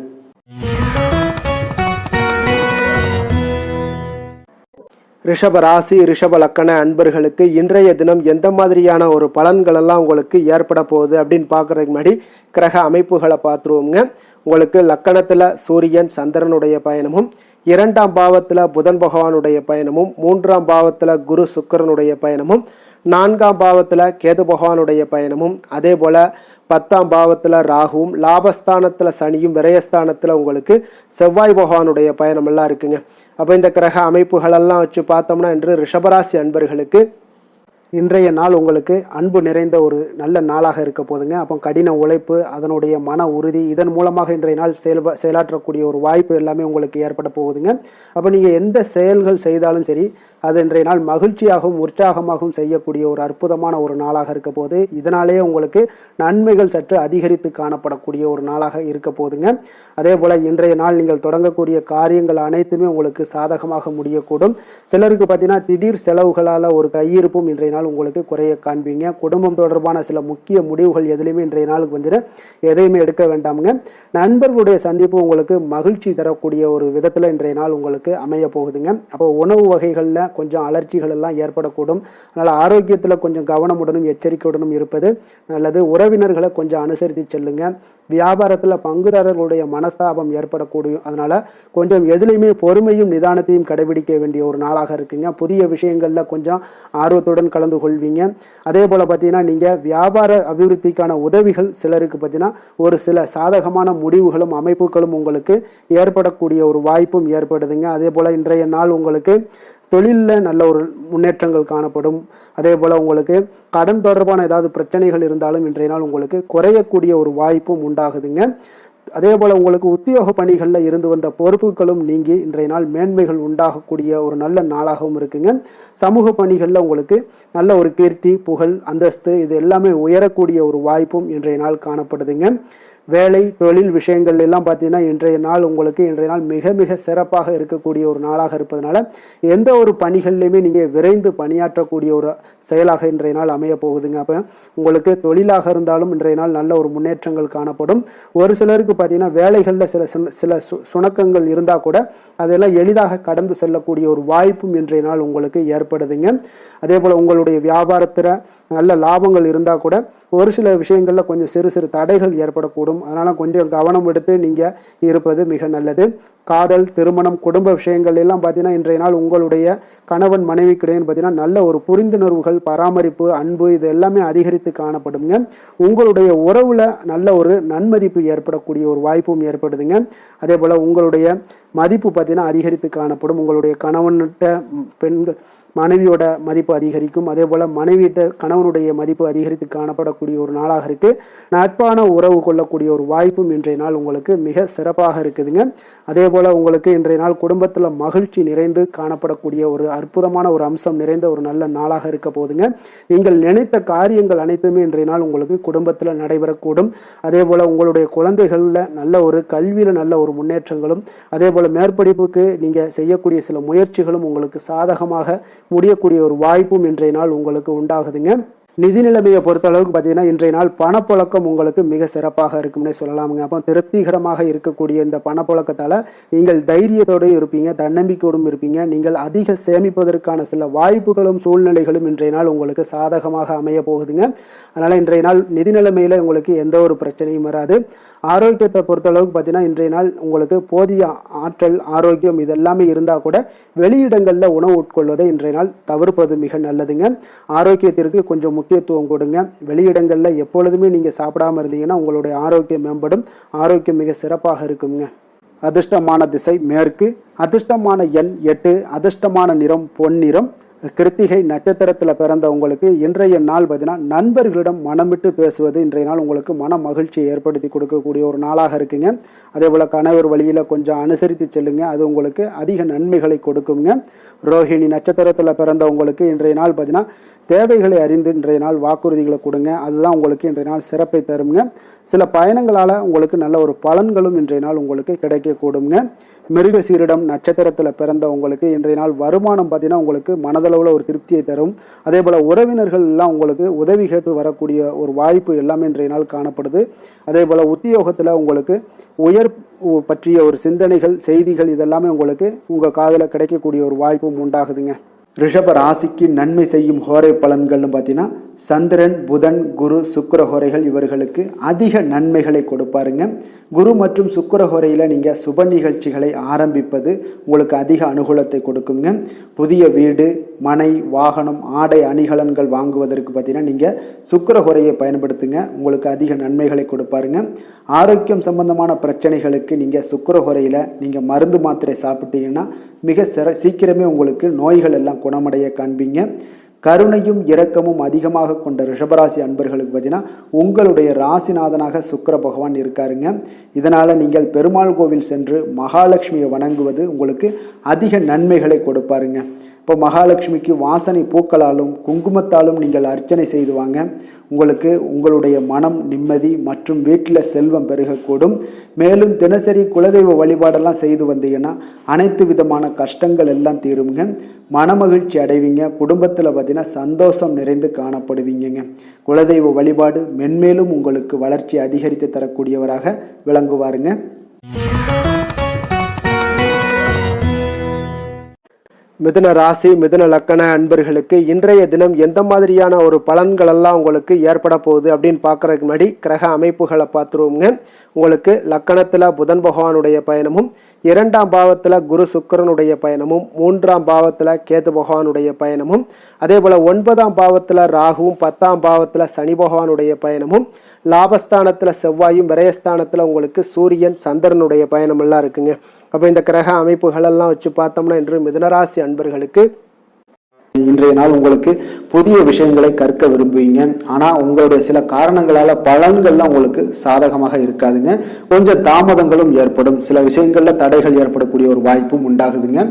ரிஷப ராசி, ரிஷப லக்கண அன்பர்களுக்கு இன்றைய தினம் எந்த மாதிரியான ஒரு பலன்கள் எல்லாம் உங்களுக்கு ஏற்பட போகுது அப்படின்னு பார்க்கறதுக்கு முன்னாடி கிரக அமைப்புகளை பார்த்துருவோங்க. உங்களுக்கு லக்கணத்தில் சூரியன் சந்திரனுடைய பயணமும், 2ஆம் பாவத்தில் புதன் பகவானுடைய பயணமும், 3ஆம் பாவத்தில் குரு சுக்கிரனுடைய பயணமும், 4ஆம் பாவத்தில் கேது பகவானுடைய பயணமும், அதே போல் 10ஆம் பாவத்தில் ராகுவும், லாபஸ்தானத்தில் சனியும், விரயஸ்தானத்தில் உங்களுக்கு செவ்வாய் பகவானுடைய பயணமெல்லாம் இருக்குங்க. அப்போ இந்த கிரக அமைப்புகளெல்லாம் வச்சு பார்த்தோம்னா இன்று ரிஷபராசி அன்பர்களுக்கு இன்றைய நாள் உங்களுக்கு அன்பு நிறைந்த ஒரு நல்ல நாளாக இருக்க போதுங்க. அப்போ கடின உழைப்பு, அதனுடைய மன உறுதி, இதன் மூலமாக இன்றைய நாள் செயலாற்றக்கூடிய ஒரு வாய்ப்பு எல்லாமே உங்களுக்கு ஏற்பட போகுதுங்க. அப்போ நீங்கள் எந்த செயல்கள் செய்தாலும் சரி அது இன்றைய நாள் மகிழ்ச்சியாகவும் உற்சாகமாகவும் செய்யக்கூடிய ஒரு அற்புதமான ஒரு நாளாக இருக்க போது. இதனாலேயே உங்களுக்கு நன்மைகள் சற்று அதிகரித்து காணப்படக்கூடிய ஒரு நாளாக இருக்க போதுங்க. அதே போல் இன்றைய நாள் நீங்கள் தொடங்கக்கூடிய காரியங்கள் அனைத்துமே உங்களுக்கு சாதகமாக முடியக்கூடும். சிலருக்கு பார்த்தீங்கன்னா திடீர் செலவுகளால் ஒரு கையிருப்பும் இன்றைய நாள் உங்களுக்கு குறைய காண்பீங்க. குடும்பம் தொடர்பான சில முக்கிய முடிவுகள் எதுலையுமே இன்றைய நாளுக்கு வந்துட்டு எதையுமே எடுக்க வேண்டாமுங்க. நண்பர்களுடைய சந்திப்பு உங்களுக்கு மகிழ்ச்சி தரக்கூடிய ஒரு விதத்தில் இன்றைய நாள் உங்களுக்கு அமைய போகுதுங்க. அப்போ உணவு வகைகளில் கொஞ்சம் அலர்ச்சிகள் எல்லாம் ஏற்படக்கூடும். அதனால் ஆரோக்கியத்தில் கொஞ்சம் கவனமுடனும் எச்சரிக்கையுடனும் இருப்பது நல்லது. உறவினர்களை கொஞ்சம் அனுசரித்து செல்லுங்க. வியாபாரத்தில் பங்குதாரர்களுடைய மனஸ்தாபம் ஏற்படக்கூடிய, அதனால கொஞ்சம் எதுலையுமே பொறுமையும் நிதானத்தையும் கடைபிடிக்க வேண்டிய ஒரு நாளாக இருக்குங்க. புதிய விஷயங்கள்ல கொஞ்சம் ஆர்வத்துடன் கலந்து கொள்வீங்க. அதே போல பார்த்தீங்கன்னா நீங்கள் வியாபார அபிவிருத்திக்கான உதவிகள் சிலருக்கு பார்த்தீங்கன்னா ஒரு சில சாதகமான முடிவுகளும் அமைப்புகளும் உங்களுக்கு ஏற்படக்கூடிய ஒரு வாய்ப்பும் ஏற்படுதுங்க. அதே போல் இன்றைய நாள் உங்களுக்கு தொழிலில் நல்ல ஒரு முன்னேற்றங்கள் காணப்படும். அதே போல் உங்களுக்கு கடன் தொடர்பான ஏதாவது பிரச்சனைகள் இருந்தாலும் இன்றைய நாள் உங்களுக்கு குறையக்கூடிய ஒரு வாய்ப்பும் உண்டாகுதுங்க. அதே போல் உங்களுக்கு உத்தியோக பணிகளில் இருந்து வந்த பொறுப்புகளும் நீங்கி இன்றைய நாள் மேன்மைகள் உண்டாகக்கூடிய ஒரு நல்ல நாளாகவும் இருக்குங்க. சமூக பணிகளில் உங்களுக்கு நல்ல ஒரு கீர்த்தி, புகழ், அந்தஸ்து இது எல்லாமே உயரக்கூடிய ஒரு வாய்ப்பும் இன்றைய நாள் காணப்படுதுங்க. வேலை தொழில் விஷயங்கள் எல்லாம் பார்த்தீங்கன்னா இன்றைய நாள் உங்களுக்கு இன்றைய நாள் மிக மிக சிறப்பாக இருக்கக்கூடிய ஒரு நாளாக இருப்பதனால எந்த ஒரு பணிகள்லையுமே நீங்கள் விரைந்து பணியாற்றக்கூடிய ஒரு செயலாக இன்றைய நாள் அமைய போகுதுங்க. அப்போ உங்களுக்கு தொழிலாக இருந்தாலும் இன்றைய நாள் நல்ல ஒரு முன்னேற்றங்கள் காணப்படும். ஒரு சிலருக்கு பார்த்தீங்கன்னா வேலைகளில் சில சுணக்கங்கள் இருந்தால் கூட அதெல்லாம் எளிதாக கடந்து செல்லக்கூடிய ஒரு வாய்ப்பும் இன்றைய நாள் உங்களுக்கு ஏற்படுதுங்க. அதே போல் உங்களுடைய வியாபாரத்தில் நல்ல லாபங்கள் இருந்தால் கூட ஒரு சில விஷயங்களில் கொஞ்சம் சிறு சிறு தடைகள் ஏற்படக்கூடும். அதனால் கொஞ்சம் கவனம் எடுத்து நீங்கள் இருப்பது மிக நல்லது. காதல், திருமணம், குடும்ப விஷயங்கள் எல்லாம் பார்த்தீங்கன்னா இன்றைய நாள் உங்களுடைய கணவன் மனைவிக்கிடையேன்னு பார்த்தீங்கன்னா நல்ல ஒரு புரிந்துணர்வுகள், பராமரிப்பு, அன்பு இது எல்லாமே அதிகரித்து காணப்படுங்க. உங்களுடைய உறவுல நல்ல ஒரு நன்மதிப்பு ஏற்படக்கூடிய ஒரு வாய்ப்பும் ஏற்படுதுங்க. அதே போல் உங்களுடைய மதிப்பு பார்த்தீங்கன்னா அதிகரித்து காணப்படும். உங்களுடைய கணவன்கிட்ட பெண்கள் மனைவியோட மதிப்பு அதிகரிக்கும். அதே போல் மனைவியிட்ட கணவனுடைய மதிப்பு அதிகரித்து காணப்படக்கூடிய ஒரு நாளாக இருக்குது. நட்பான உறவு கொள்ளக்கூடிய ஒரு வாய்ப்பும் இன்றைய நாள் உங்களுக்கு மிக சிறப்பாக இருக்குதுங்க. அதே போல் உங்களுக்கு இன்றைய நாள் குடும்பத்தில் மகிழ்ச்சி நிறைந்து காணப்படக்கூடிய ஒரு அற்புதமான ஒரு அம்சம் நிறைந்த ஒரு நல்ல நாளாக இருக்க போதுங்க. நீங்கள் நினைத்த காரியங்கள் அனைத்துமே இன்றைய நாள் உங்களுக்கு குடும்பத்தில் நடைபெறக்கூடும். அதே போல் உங்களுடைய குழந்தைகளில் நல்ல ஒரு கல்வியில் நல்ல ஒரு முன்னேற்றங்களும், அதே போல் மேற்படிப்புக்கு நீங்கள் செய்யக்கூடிய சில முயற்சிகளும் உங்களுக்கு சாதகமாக முடியக்கூடிய ஒரு வாய்ப்பும் இன்றைய நாள் உங்களுக்கு உண்டாகுதுங்க. நிதி நிலைமையை பொறுத்த அளவுக்கு பார்த்தீங்கன்னா இன்றைய நாள் பணப்புழக்கம் உங்களுக்கு மிக சிறப்பாக இருக்கும்னே சொல்லலாமுங்க. அப்போ திருப்திகரமாக இருக்கக்கூடிய இந்த பணப்புழக்கத்தால் நீங்கள் தைரியத்தோடும் இருப்பீங்க, தன்னம்பிக்கையோடும் இருப்பீங்க. நீங்கள் அதிக சேமிப்பதற்கான சில வாய்ப்புகளும் சூழ்நிலைகளும் இன்றைய நாள் உங்களுக்கு சாதகமாக அமைய போகுதுங்க. அதனால் இன்றைய நாள் நிதி நிலைமையில் உங்களுக்கு எந்த ஒரு பிரச்சனையும் வராது. ஆரோக்கியத்தை பொறுத்த அளவுக்கு பார்த்தீங்கன்னா இன்றைய நாள் உங்களுக்கு போதிய ஆற்றல், ஆரோக்கியம் இதெல்லாமே இருந்தால் கூட வெளியிடங்களில் உணவு உட்கொள்வதை இன்றைய நாள் தவிர்ப்பது மிக நல்லதுங்க. ஆரோக்கியத்திற்கு கொஞ்சம் முக்கியத்துவம் கொடுங்க. வெளியிடங்களில் எப்பொழுதுமே நீங்கள் சாப்பிடாமல் இருந்தீங்கன்னா உங்களுடைய ஆரோக்கியம் மேம்படும். ஆரோக்கியம் மிக சிறப்பாக இருக்குங்க. அதிர்ஷ்டமான திசை மேற்கு, அதிர்ஷ்டமான எண் 8, அதிர்ஷ்டமான நிறம் பொன்னிறம். கிருத்திகை நட்சத்திரத்தில் பிறந்த உங்களுக்கு இன்றைய நாள் பார்த்தீங்கன்னா நண்பர்களிடம் மனம் விட்டு பேசுவது இன்றைய நாள் உங்களுக்கு மன மகிழ்ச்சியை ஏற்படுத்தி கொடுக்கக்கூடிய ஒரு நாளாக இருக்குங்க. அதே போல் கணவர் வழியில் கொஞ்சம் அனுசரித்து செல்லுங்க, அது உங்களுக்கு அதிக நன்மைகளை கொடுக்குங்க. ரோஹிணி நட்சத்திரத்தில் பிறந்த உங்களுக்கு இன்றைய நாள் பார்த்தீங்கன்னா தேவைகளை அறிந்து இன்றைய நாள் வாக்குறுதிகளை கொடுங்க, அதுதான் உங்களுக்கு இன்றைய நாள் சிறப்பை தருங்க. சில பயணங்களால் உங்களுக்கு நல்ல ஒரு பலன்களும் இன்றைய நாள் உங்களுக்கு கிடைக்கக்கூடுங்க. மிருகசீரிடம் நட்சத்திரத்தில் பிறந்த உங்களுக்கு இன்றைய நாள் வருமானம் பார்த்தீங்கன்னா உங்களுக்கு மனதளவில் ஒரு திருப்தியை தரும். அதே போல் உறவினர்கள் எல்லாம் உங்களுக்கு உதவி கேட்டு வரக்கூடிய ஒரு வாய்ப்பு எல்லாமே இன்றைய நாள் காணப்படுது. அதே போல் உத்தியோகத்தில் உங்களுக்கு உயர் பற்றிய ஒரு சிந்தனைகள், செய்திகள் இதெல்லாமே உங்களுக்கு உங்கள் காதில் கிடைக்கக்கூடிய ஒரு வாய்ப்பும் உண்டாகுதுங்க. ரிஷப ராசிக்கு நன்மை செய்யும் ஹோரை பலன்கள்னு பார்த்தீங்கன்னா சந்திரன், புதன், குரு, சுக்கிர ஹோரைகள் இவர்களுக்கு அதிக நன்மைகளை கொடுப்பாருங்க. குரு மற்றும் சுக்கிர ஹோரையில் நீங்கள் சுப நிகழ்ச்சிகளை ஆரம்பிப்பது உங்களுக்கு அதிக அனுகூலத்தை கொடுக்குங்க. புதிய வீடு, மனை, வாகனம், ஆடை அணிகலன்கள் வாங்குவதற்கு பார்த்தீங்கன்னா நீங்கள் சுக்கிர ஹோரையை பயன்படுத்துங்க, உங்களுக்கு அதிக நன்மைகளை கொடுப்பாருங்க. ஆரோக்கியம் சம்பந்தமான பிரச்சனைகளுக்கு நீங்கள் சுக்கிர ஹோரையில் நீங்கள் மருந்து மாத்திரை சாப்பிட்டீங்கன்னா மிக சீக்கிரமே உங்களுக்கு நோய்கள் எல்லாம் குணமடைய காண்பீங்க. கருணையும் இரக்கமும் அதிகமாக கொண்ட ரிஷபராசி அன்பர்களுக்கு பார்த்தீங்கன்னா உங்களுடைய ராசிநாதனாக சுக்கிர பகவான் இருக்காருங்க. இதனால் நீங்கள் பெருமாள் கோவில் சென்று மகாலட்சுமியை வணங்குவது உங்களுக்கு அதிக நன்மைகளை கொடுப்பாருங்க. இப்போ மகாலட்சுமிக்கு வாசனை பூக்களாலும் குங்குமத்தாலும் நீங்கள் அர்ச்சனை செய்து வாங்க. உங்களுக்கு உங்களுடைய மனம் நிம்மதி மற்றும் வீட்டில் செல்வம் பெருகக்கூடும். மேலும் தினசரி குலதெய்வ வழிபாடெல்லாம் செய்து வந்தீங்கன்னா அனைத்து விதமான கஷ்டங்கள் எல்லாம் தீருங்க, மனமகிழ்ச்சி அடைவீங்க. குடும்பத்தில் பார்த்தீங்கன்னா பார்த்தீங்கன்னா சந்தோஷம் நிறைந்து காணப்படுவீங்க. குலதெய்வ வழிபாடு மென்மேலும் உங்களுக்கு வளர்ச்சி அதிகரித்து தரக்கூடியவராக விளங்குவாருங்க. மிதுன ராசி மிதுன லக்கண அன்பர்களுக்கு இன்றைய தினம் எந்த மாதிரியான ஒரு பலன்கள் எல்லாம் உங்களுக்கு ஏற்பட போகுது அப்படின்னு பார்க்கறதுக்கு முன்னாடி கிரக அமைப்புகளை பார்த்துருவோங்க. உங்களுக்கு லக்கணத்தில் புதன் பகவானுடைய பயணமும், 2ஆம் பாவத்தில் குரு சுக்கிரனுடைய பயணமும், 3ஆம் பாவத்தில் கேது பகவானுடைய பயணமும், அதே போல் 9ஆம் பாவத்தில் ராகுவும், 10ஆம் பாவத்தில் சனி பகவானுடைய பயணமும், லாபஸ்தானத்தில் செவ்வாயும், விரயஸ்தானத்தில் உங்களுக்கு சூரியன் சந்திரனுடைய பயணம் எல்லாம் இருக்குங்க. அப்போ இந்த கிரக அமைப்புகளெல்லாம் வச்சு பார்த்தோம்னா இன்று மிதுனராசி அன்பர்களுக்கு இன்றைய நாள் உங்களுக்கு புதிய விஷயங்களை கற்க விரும்புவீங்க. ஆனால் உங்களுடைய சில காரணங்களால் பலன்கள்லாம் உங்களுக்கு சாதகமாக இருக்காதுங்க. கொஞ்சம் தாமதங்களும் ஏற்படும். சில விஷயங்களில் தடைகள் ஏற்படக்கூடிய ஒரு வாய்ப்பும் உண்டாகுதுங்க.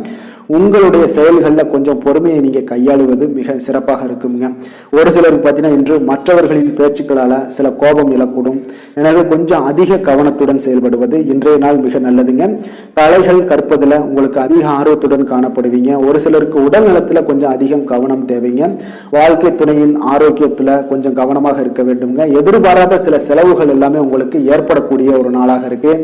உங்களுடைய செயல்களில் கொஞ்சம் பொறுமையை நீங்கள் கையாளுவது மிக சிறப்பாக இருக்குங்க. ஒரு சிலருக்கு பார்த்தீங்கன்னா இன்று மற்றவர்களின் பேச்சுக்களால் சில கோபம் இழக்கூடும். எனவே கொஞ்சம் அதிக கவனத்துடன் செயல்படுவது இன்றைய நாள் மிக நல்லதுங்க. கலைகள் கற்பதில் உங்களுக்கு அதிக ஆர்வத்துடன் காணப்படுவீங்க. ஒரு சிலருக்கு உடல் நலத்தில் கொஞ்சம் அதிகம் கவனம் தேவைங்க. வாழ்க்கை துணையின் ஆரோக்கியத்தில் கொஞ்சம் கவனமாக இருக்க வேண்டுங்க. எதிர்பாராத சில செலவுகள் எல்லாமே உங்களுக்கு ஏற்படக்கூடிய ஒரு நாளாக இருக்கு.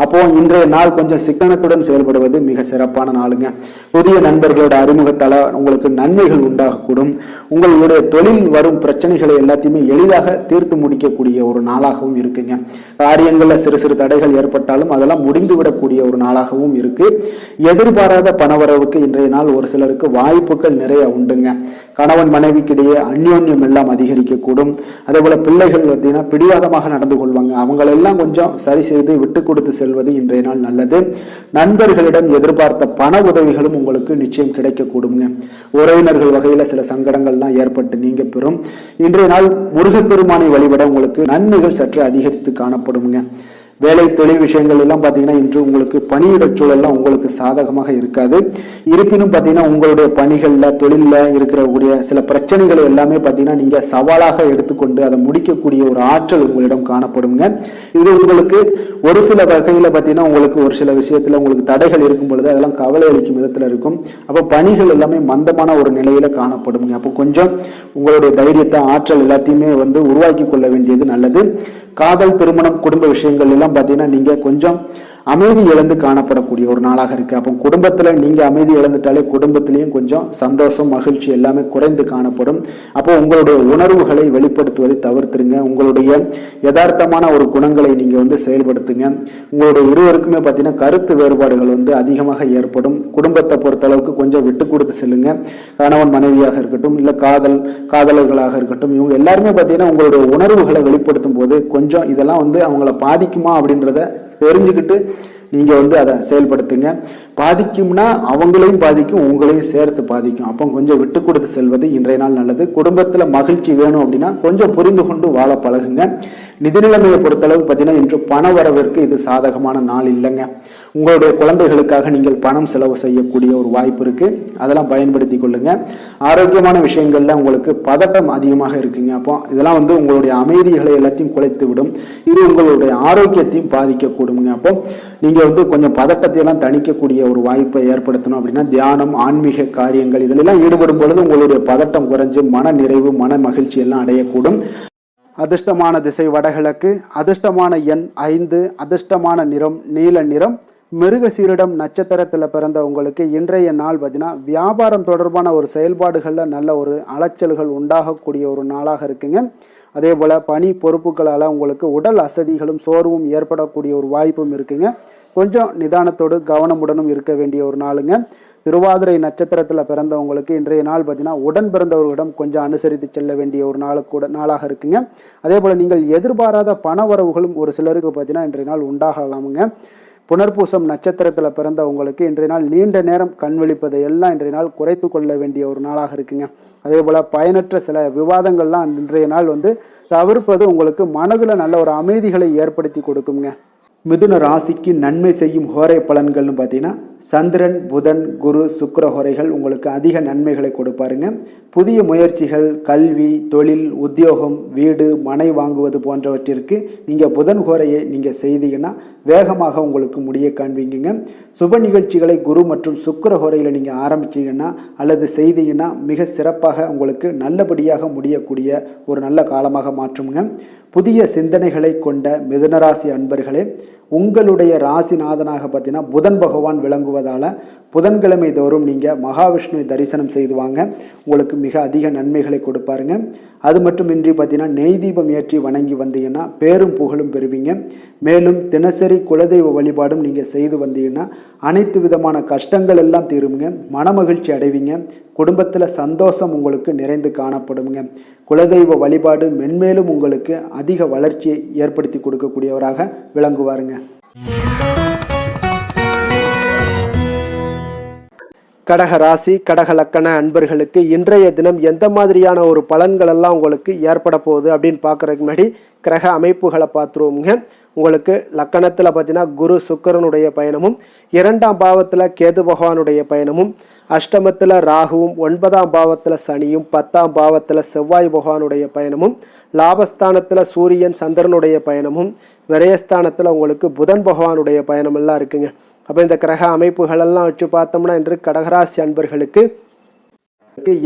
அப்போ இன்றைய நாள் கொஞ்சம் சிக்கனத்துடன் செயல்படுவது மிக சிறப்பான நாளுங்க. புதிய நண்பர்களோட அறிமுகத்தால உங்களுக்கு நன்மைகள் உண்டாகக்கூடும். உங்களுடைய தொழில் வரும் பிரச்சனைகளை எல்லாத்தையுமே எளிதாக தீர்த்து முடிக்கக்கூடிய ஒரு நாளாகவும் இருக்குங்க. காரியங்கள்ல சிறு சிறு தடைகள் ஏற்பட்டாலும் அதெல்லாம் முடிந்து விடக்கூடிய ஒரு நாளாகவும் இருக்கு. எதிர்பாராத பணவரவுக்கு இன்றைய நாள் ஒரு சிலருக்கு வாய்ப்புகள் நிறைய உண்டுங்க. கணவன் மனைவிக்கிடையே அந்யோன்யம் எல்லாம் அதிகரிக்கக்கூடும். அதே போல பிள்ளைகள் பார்த்தீங்கன்னா பிடிவாதமாக நடந்து கொள்வாங்க. அவங்களெல்லாம் கொஞ்சம் சரி செய்து விட்டு கொடுத்து செல்வது இன்றைய நாள் நல்லது. நண்பர்களிடம் எதிர்பார்த்த பண உதவிகளும் உங்களுக்கு நிச்சயம் கிடைக்கக்கூடுங்க. உறவினர்கள் வகையில சில சங்கடங்கள்லாம் ஏற்பட்டு நீங்க பெறும். இன்றைய நாள் முருகப்பெருமானை வழிபட உங்களுக்கு நன்மைகள் சற்று அதிகரித்து காணப்படுங்க. வேலை தொழில் விஷயங்கள் எல்லாம் பார்த்தீங்கன்னா இன்று உங்களுக்கு பணியிட சூழல்லாம் உங்களுக்கு சாதகமாக இருக்காது. இருப்பினும் பார்த்தீங்கன்னா உங்களுடைய பணிகளில் தொழிலில் இருக்கக்கூடிய சில பிரச்சனைகளை எல்லாமே பார்த்தீங்கன்னா நீங்கள் சவாலாக எடுத்துக்கொண்டு அதை முடிக்கக்கூடிய ஒரு ஆற்றல் உங்களிடம் காணப்படுங்க. இது உங்களுக்கு ஒரு சில வகையில் பார்த்தீங்கன்னா உங்களுக்கு ஒரு சில விஷயத்தில் உங்களுக்கு தடைகள் இருக்கும் பொழுது அதெல்லாம் கவலை அளிக்கும் விதத்தில் இருக்கும். அப்போ பணிகள் எல்லாமே மந்தமான ஒரு நிலையில காணப்படுங்க. அப்போ கொஞ்சம் உங்களுடைய தைரியத்தை ஆற்றல் எல்லாத்தையுமே உருவாக்கி கொள்ள வேண்டியது நல்லது. காதல், திருமணம், குடும்ப விஷயங்கள் எல்லாம் பார்த்தீங்கன்னா நீங்க கொஞ்சம் அமைதி இழந்து காணப்படக்கூடிய ஒரு நாளாக இருக்கு. அப்போ குடும்பத்துல நீங்க அமைதி இழந்துட்டாலே குடும்பத்திலையும் கொஞ்சம் சந்தோஷம், மகிழ்ச்சி எல்லாமே குறைந்து காணப்படும். அப்போ உங்களுடைய உணர்வுகளை வெளிப்படுத்துவதை தவிர்த்துருங்க. உங்களுடைய யதார்த்தமான ஒரு குணங்களை நீங்க செயல்படுத்துங்க. உங்களுடைய இருவருக்குமே பார்த்தீங்கன்னா கருத்து வேறுபாடுகள் அதிகமாக ஏற்படும். குடும்பத்தை பொறுத்த அளவுக்கு கொஞ்சம் விட்டு கொடுத்து செல்லுங்க. கணவன் மனைவியாக இருக்கட்டும், இல்ல காதலர்களாக இருக்கட்டும், இவங்க எல்லாருமே பார்த்தீங்கன்னா உங்களுடைய உணர்வுகளை வெளிப்படுத்தும் போது கொஞ்சம் இதெல்லாம் அவங்கள பாதிக்குமா அப்படின்றத தெரிஞ்சுக்கிட்டு நீங்க அதை செயல்படுத்துங்க. பாதிக்கும்னா அவங்களையும் பாதிக்கும், உங்களையும் சேர்த்து பாதிக்கும். அப்போ கொஞ்சம் விட்டு கொடுத்து செல்வது இன்றைய நாள் நல்லது. குடும்பத்துல மகிழ்ச்சி வேணும் அப்படின்னா கொஞ்சம் புரிந்து கொண்டு வாழ பழகுங்க. நிதி நிலைமையை பொறுத்தளவு பார்த்தீங்கன்னா இன்று பண வரவிற்கு இது சாதகமான நாள் இல்லைங்க. உங்களுடைய குழந்தைகளுக்காக நீங்கள் பணம் செலவு செய்யக்கூடிய ஒரு வாய்ப்பு இருக்கு. அதெல்லாம் பயன்படுத்தி கொள்ளுங்க. ஆரோக்கியமான விஷயங்கள்ல உங்களுக்கு பதட்டம் அதிகமாக இருக்குங்க. அப்போ இதெல்லாம் உங்களுடைய அமைதிகளை எல்லாத்தையும் குலைத்து விடும். இது உங்களுடைய ஆரோக்கியத்தையும் பாதிக்கக்கூடுங்க. அப்போ நீங்க கொஞ்சம் பதட்டத்தை எல்லாம் தணிக்கக்கூடிய ஒரு வாய்ப்பை ஏற்படுத்தணும் அப்படின்னா தியானம், ஆன்மீக காரியங்கள் இதிலெல்லாம் ஈடுபடும் பொழுது உங்களுடைய பதட்டம் குறைஞ்சு மன நிறைவு, மன மகிழ்ச்சி எல்லாம் அடையக்கூடும். அதிர்ஷ்டமான திசை வடகிழக்கு, அதிர்ஷ்டமான எண் 5, அதிர்ஷ்டமான நிறம் நீல நிறம். மிருகசீரிடம் நட்சத்திரத்தில் பிறந்த உங்களுக்கு இன்றைய நாள் பார்த்தீங்கன்னா வியாபாரம் தொடர்பான ஒரு செயல்பாடுகளில் நல்ல ஒரு அலைச்சல்கள் உண்டாகக்கூடிய ஒரு நாளாக இருக்குங்க. அதே போல் பணி பொறுப்புகளால் உங்களுக்கு உடல் அசதிகளும் சோர்வும் ஏற்படக்கூடிய ஒரு வாய்ப்பும் இருக்குங்க. கொஞ்சம் நிதானத்தோடு கவனமுடனும் இருக்க வேண்டிய ஒரு நாளுங்க. திருவாதிரை நட்சத்திரத்தில் பிறந்தவங்களுக்கு இன்றைய நாள் பார்த்தீங்கன்னா உடன் பிறந்தவர்களிடம் கொஞ்சம் அனுசரித்து செல்ல வேண்டிய ஒரு நாளாக இருக்குங்க. அதே போல் நீங்கள் எதிர்பாராத பண வரவுகளும் ஒரு சிலருக்கு பார்த்தீங்கன்னா இன்றைய நாள் உண்டாகலாமுங்க. புனர்பூசம் நட்சத்திரத்தில் பிறந்தவங்களுக்கு இன்றைய நாள் நீண்ட நேரம் கண் விழிப்பதை எல்லாம் இன்றைய நாள் குறைத்து கொள்ள வேண்டிய ஒரு நாளாக இருக்குங்க. அதே போல் பயனற்ற சில விவாதங்கள்லாம் இன்றைய நாள் தவிர்ப்பது உங்களுக்கு மனதில் நல்ல ஒரு அமைதிகளை ஏற்படுத்தி கொடுக்குங்க. மிதுன ராசிக்கு நன்மை செய்யும் ஹோரை பலன்கள்னு பார்த்தீங்கன்னா சந்திரன், புதன், குரு, சுக்கிர ஹோரைகள் உங்களுக்கு அதிக நன்மைகளை கொடுப்பாருங்க. புதிய முயற்சிகள், கல்வி, தொழில், உத்தியோகம், வீடு, மனை வாங்குவது போன்றவற்றிற்கு நீங்கள் புதன் ஹோரையை நீங்கள் செய்தீங்கன்னா வேகமாக உங்களுக்கு முடிய காண்பீங்க. சுப நிகழ்ச்சிகளை குரு மற்றும் சுக்கிர ஹோரையில் நீங்கள் ஆரம்பிச்சிங்கன்னா அல்லது செய்தீங்கன்னா மிக சிறப்பாக உங்களுக்கு நல்லபடியாக முடியக்கூடிய ஒரு நல்ல காலமாக மாற்றுங்க. புதிய சிந்தனைகளை கொண்ட மிதுனராசி அன்பர்களே, உங்களுடைய ராசிநாதனாக பார்த்தீங்கன்னா புதன் பகவான் விளங்குவதால் புதன்கிழமை தோறும் நீங்கள் மகாவிஷ்ணுவை தரிசனம் செய்து வாங்க, உங்களுக்கு மிக அதிக நன்மைகளை கொடுப்பாருங்க. அது மட்டுமின்றி பார்த்தீங்கன்னா நெய் தீபம் ஏற்றி வணங்கி வந்தீங்கன்னா பேரும் புகழும் பெறுவீங்க. மேலும் தினசரி குலதெய்வ வழிபாடும் நீங்கள் செய்து வந்தீங்கன்னா அனைத்து விதமான கஷ்டங்கள் எல்லாம் தீருங்க, மனமகிழ்ச்சி அடைவீங்க, குடும்பத்தில் சந்தோஷம் உங்களுக்கு நிறைந்து காணப்படுங்க. குலதெய்வ வழிபாடு மென்மேலும் உங்களுக்கு அதிக வளர்ச்சியை ஏற்படுத்தி கொடுக்கக்கூடியவராக விளங்குவாருங்க. கடக ராசி, கடக லக்கண அன்பர்களுக்கு இன்றைய தினம் எந்த மாதிரியான ஒரு பலன்கள் எல்லாம் உங்களுக்கு ஏற்பட போகுது அப்படின்னு பார்க்குறதுக்கு முன்னாடி கிரக அமைப்புகளை பார்த்துருவோங்க. உங்களுக்கு லக்கணத்தில் பார்த்தீங்கன்னா குரு சுக்கிரனுடைய பயணமும், 2ஆம் பாவத்தில் கேது பகவானுடைய பயணமும், அஷ்டமத்தில் ராகுவும், 9ஆம் பாவத்தில் சனியும், 10ஆம் பாவத்தில் செவ்வாய் பகவானுடைய பயணமும், லாபஸ்தானத்தில் சூரியன் சந்திரனுடைய பயணமும், விரயஸ்தானத்தில் உங்களுக்கு புதன் பகவானுடைய பயணமெல்லாம் இருக்குங்க. அப்போ இந்த கிரக அமைப்புகளெல்லாம் வச்சு பார்த்தோம்னா இன்று கடகராசி அன்பர்களுக்கு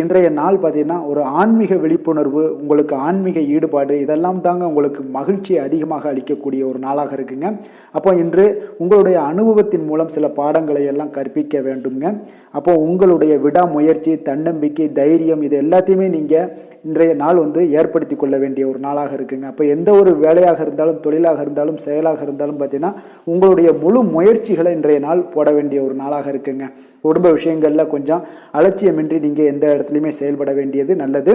இன்றைய நாள் பார்த்தீங்கன்னா ஒரு ஆன்மீக விழிப்புணர்வு, உங்களுக்கு ஆன்மீக ஈடுபாடு, இதெல்லாம் தாங்க உங்களுக்கு மகிழ்ச்சியை அதிகமாக அளிக்கக்கூடிய ஒரு நாளாக இருக்குங்க. அப்போ இன்று உங்களுடைய அனுபவத்தின் மூலம் சில பாடங்களை எல்லாம் கற்பிக்க வேண்டுங்க. அப்போ உங்களுடைய விடாமுயற்சி, தன்னம்பிக்கை, தைரியம் இது எல்லாத்தையுமே நீங்கள் இன்றைய நாள் ஏற்படுத்தி கொள்ள வேண்டிய ஒரு நாளாக இருக்குங்க. அப்போ எந்த ஒரு வேலையாக இருந்தாலும், தொழிலாக இருந்தாலும், செயலாக இருந்தாலும் பார்த்தீங்கன்னா உங்களுடைய முழு முயற்சிகளை இன்றைய நாள் போட வேண்டிய ஒரு நாளாக இருக்குங்க. குடும்ப விஷயங்களில் கொஞ்சம் அலட்சியமின்றி நீங்கள் எந்த இடத்துலையுமே செயல்பட வேண்டியது நல்லது.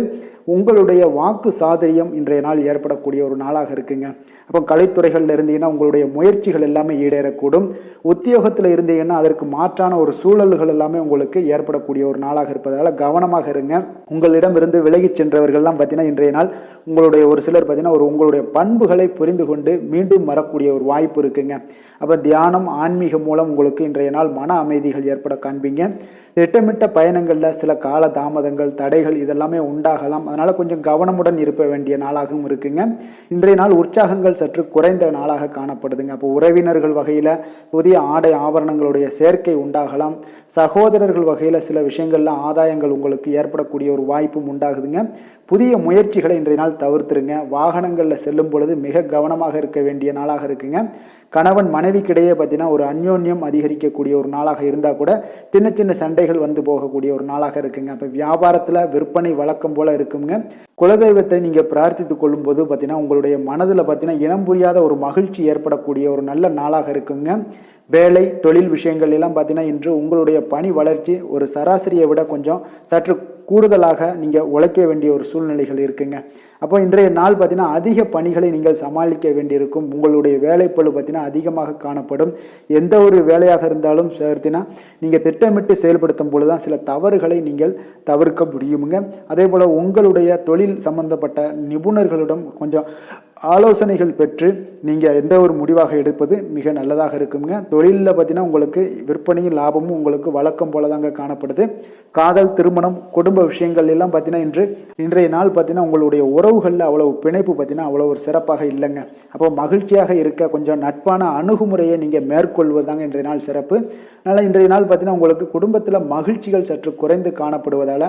உங்களுடைய வாக்கு சாதுரியம் இன்றைய நாள் ஏற்படக்கூடிய ஒரு நாளாக இருக்குங்க. அப்போ கலைத்துறைகளில் இருந்தீங்கன்னா உங்களுடைய முயற்சிகள் எல்லாமே ஈடேறக்கூடும். உத்தியோகத்தில் இருந்தீங்கன்னா அதற்கு மாற்றான ஒரு சூழல்கள் எல்லாமே உங்களுக்கு ஏற்படக்கூடிய ஒரு நாளாக இருப்பதால் கவனமாக இருங்க. உங்களிடம் இருந்து விலகி சென்றவர்கள்லாம் பார்த்தீங்கன்னா இன்றைய நாள் உங்களுடைய ஒரு சிலர் பார்த்தீங்கன்னா உங்களுடைய பண்புகளை புரிந்து கொண்டு மீண்டும் வரக்கூடிய ஒரு வாய்ப்பு இருக்குங்க. அப்போ தியானம், ஆன்மீகம் மூலம் உங்களுக்கு இன்றைய நாள் மன அமைதிகள் ஏற்பட காண்பீங்க. திட்டமிட்ட பயணங்களில் சில கால தாமதங்கள், தடைகள் இதெல்லாமே உண்டாகலாம். அதனால் கொஞ்சம் கவனமுடன் இருக்க வேண்டிய நாளாகவும் இருக்குங்க. இன்றைய நாள் உற்சாகங்கள் சற்று குறைந்த நாளாக காணப்படுதுங்க. அப்போ உறவினர்கள் வகையில் புதிய ஆடை ஆபரணங்களுடைய சேர்க்கை உண்டாகலாம். சகோதரர்கள் வகையில் சில விஷயங்களில் ஆதாயங்கள் உங்களுக்கு ஏற்படக்கூடிய ஒரு வாய்ப்பும் உண்டாகுதுங்க. புதிய முயற்சிகளை இன்றைய நாள் தவிர்த்துருங்க. வாகனங்களில் செல்லும் பொழுது மிக கவனமாக இருக்க வேண்டிய நாளாக இருக்குங்க. கணவன் மனைவிக்கிடையே பார்த்தீங்கன்னா ஒரு அந்யோன்யம் அதிகரிக்கக்கூடிய ஒரு நாளாக இருந்தால் கூட சின்ன சின்ன சண்டைகள் போகக்கூடிய ஒரு நாளாக இருக்குங்க. அப்போ வியாபாரத்தில் விற்பனை வழக்கம் போல இருக்குங்க. குலதெய்வத்தை நீங்கள் பிரார்த்தித்து கொள்ளும் போது பார்த்தீங்கன்னா உங்களுடைய மனதில் பார்த்தீங்கன்னா இனம் புரியாத ஒரு மகிழ்ச்சி ஏற்படக்கூடிய ஒரு நல்ல நாளாக இருக்குங்க. வேலை, தொழில் விஷயங்கள் எல்லாம் பார்த்தீங்கன்னா இன்று உங்களுடைய பணி வளர்ச்சி ஒரு சராசரியை விட கொஞ்சம் சற்று கூடுதலாக நீங்கள் உழைக்க வேண்டிய ஒரு சூழ்நிலைகள் இருக்குங்க. அப்போ இன்றைய நாள் பார்த்தீங்கன்னா அதிக பணிகளை நீங்கள் சமாளிக்க வேண்டியிருக்கும். உங்களுடைய வேலைப்பளு பார்த்தீங்கன்னா அதிகமாக காணப்படும். எந்த ஒரு வேலையாக இருந்தாலும் சேர்த்தினா நீங்கள் திட்டமிட்டு செயல்படுத்தும் பொழுது தான் சில தவறுகளை நீங்கள் தவிர்க்க முடியுங்க. அதே போல் உங்களுடைய தொழில் சம்பந்தப்பட்ட நிபுணர்களிடம் கொஞ்சம் ஆலோசனைகள் பெற்று நீங்கள் எந்த ஒரு முடிவாக எடுப்பது மிக நல்லதாக இருக்குங்க. தொழிலில் பார்த்தீங்கன்னா உங்களுக்கு விற்பனையும் லாபமும் உங்களுக்கு வழக்கம் போல தாங்க காணப்படுது. காதல், திருமணம், குடும்ப விஷயங்கள் எல்லாம் பார்த்தீங்கன்னா இன்றைய நாள் பார்த்தீங்கன்னா உங்களுடைய உறவுகளில் அவ்வளவு பிணைப்பு பார்த்தீங்கன்னா அவ்வளோ ஒரு சிறப்பாக இல்லைங்க. அப்போ மகிழ்ச்சியாக இருக்க கொஞ்சம் நட்பான அணுகுமுறையை நீங்கள் மேற்கொள்வதாங்க இன்றைய நாள் சிறப்பு. அதனால் இன்றைய நாள் பார்த்தீங்கன்னா உங்களுக்கு குடும்பத்தில் மகிழ்ச்சிகள் சற்று குறைந்து காணப்படுவதால்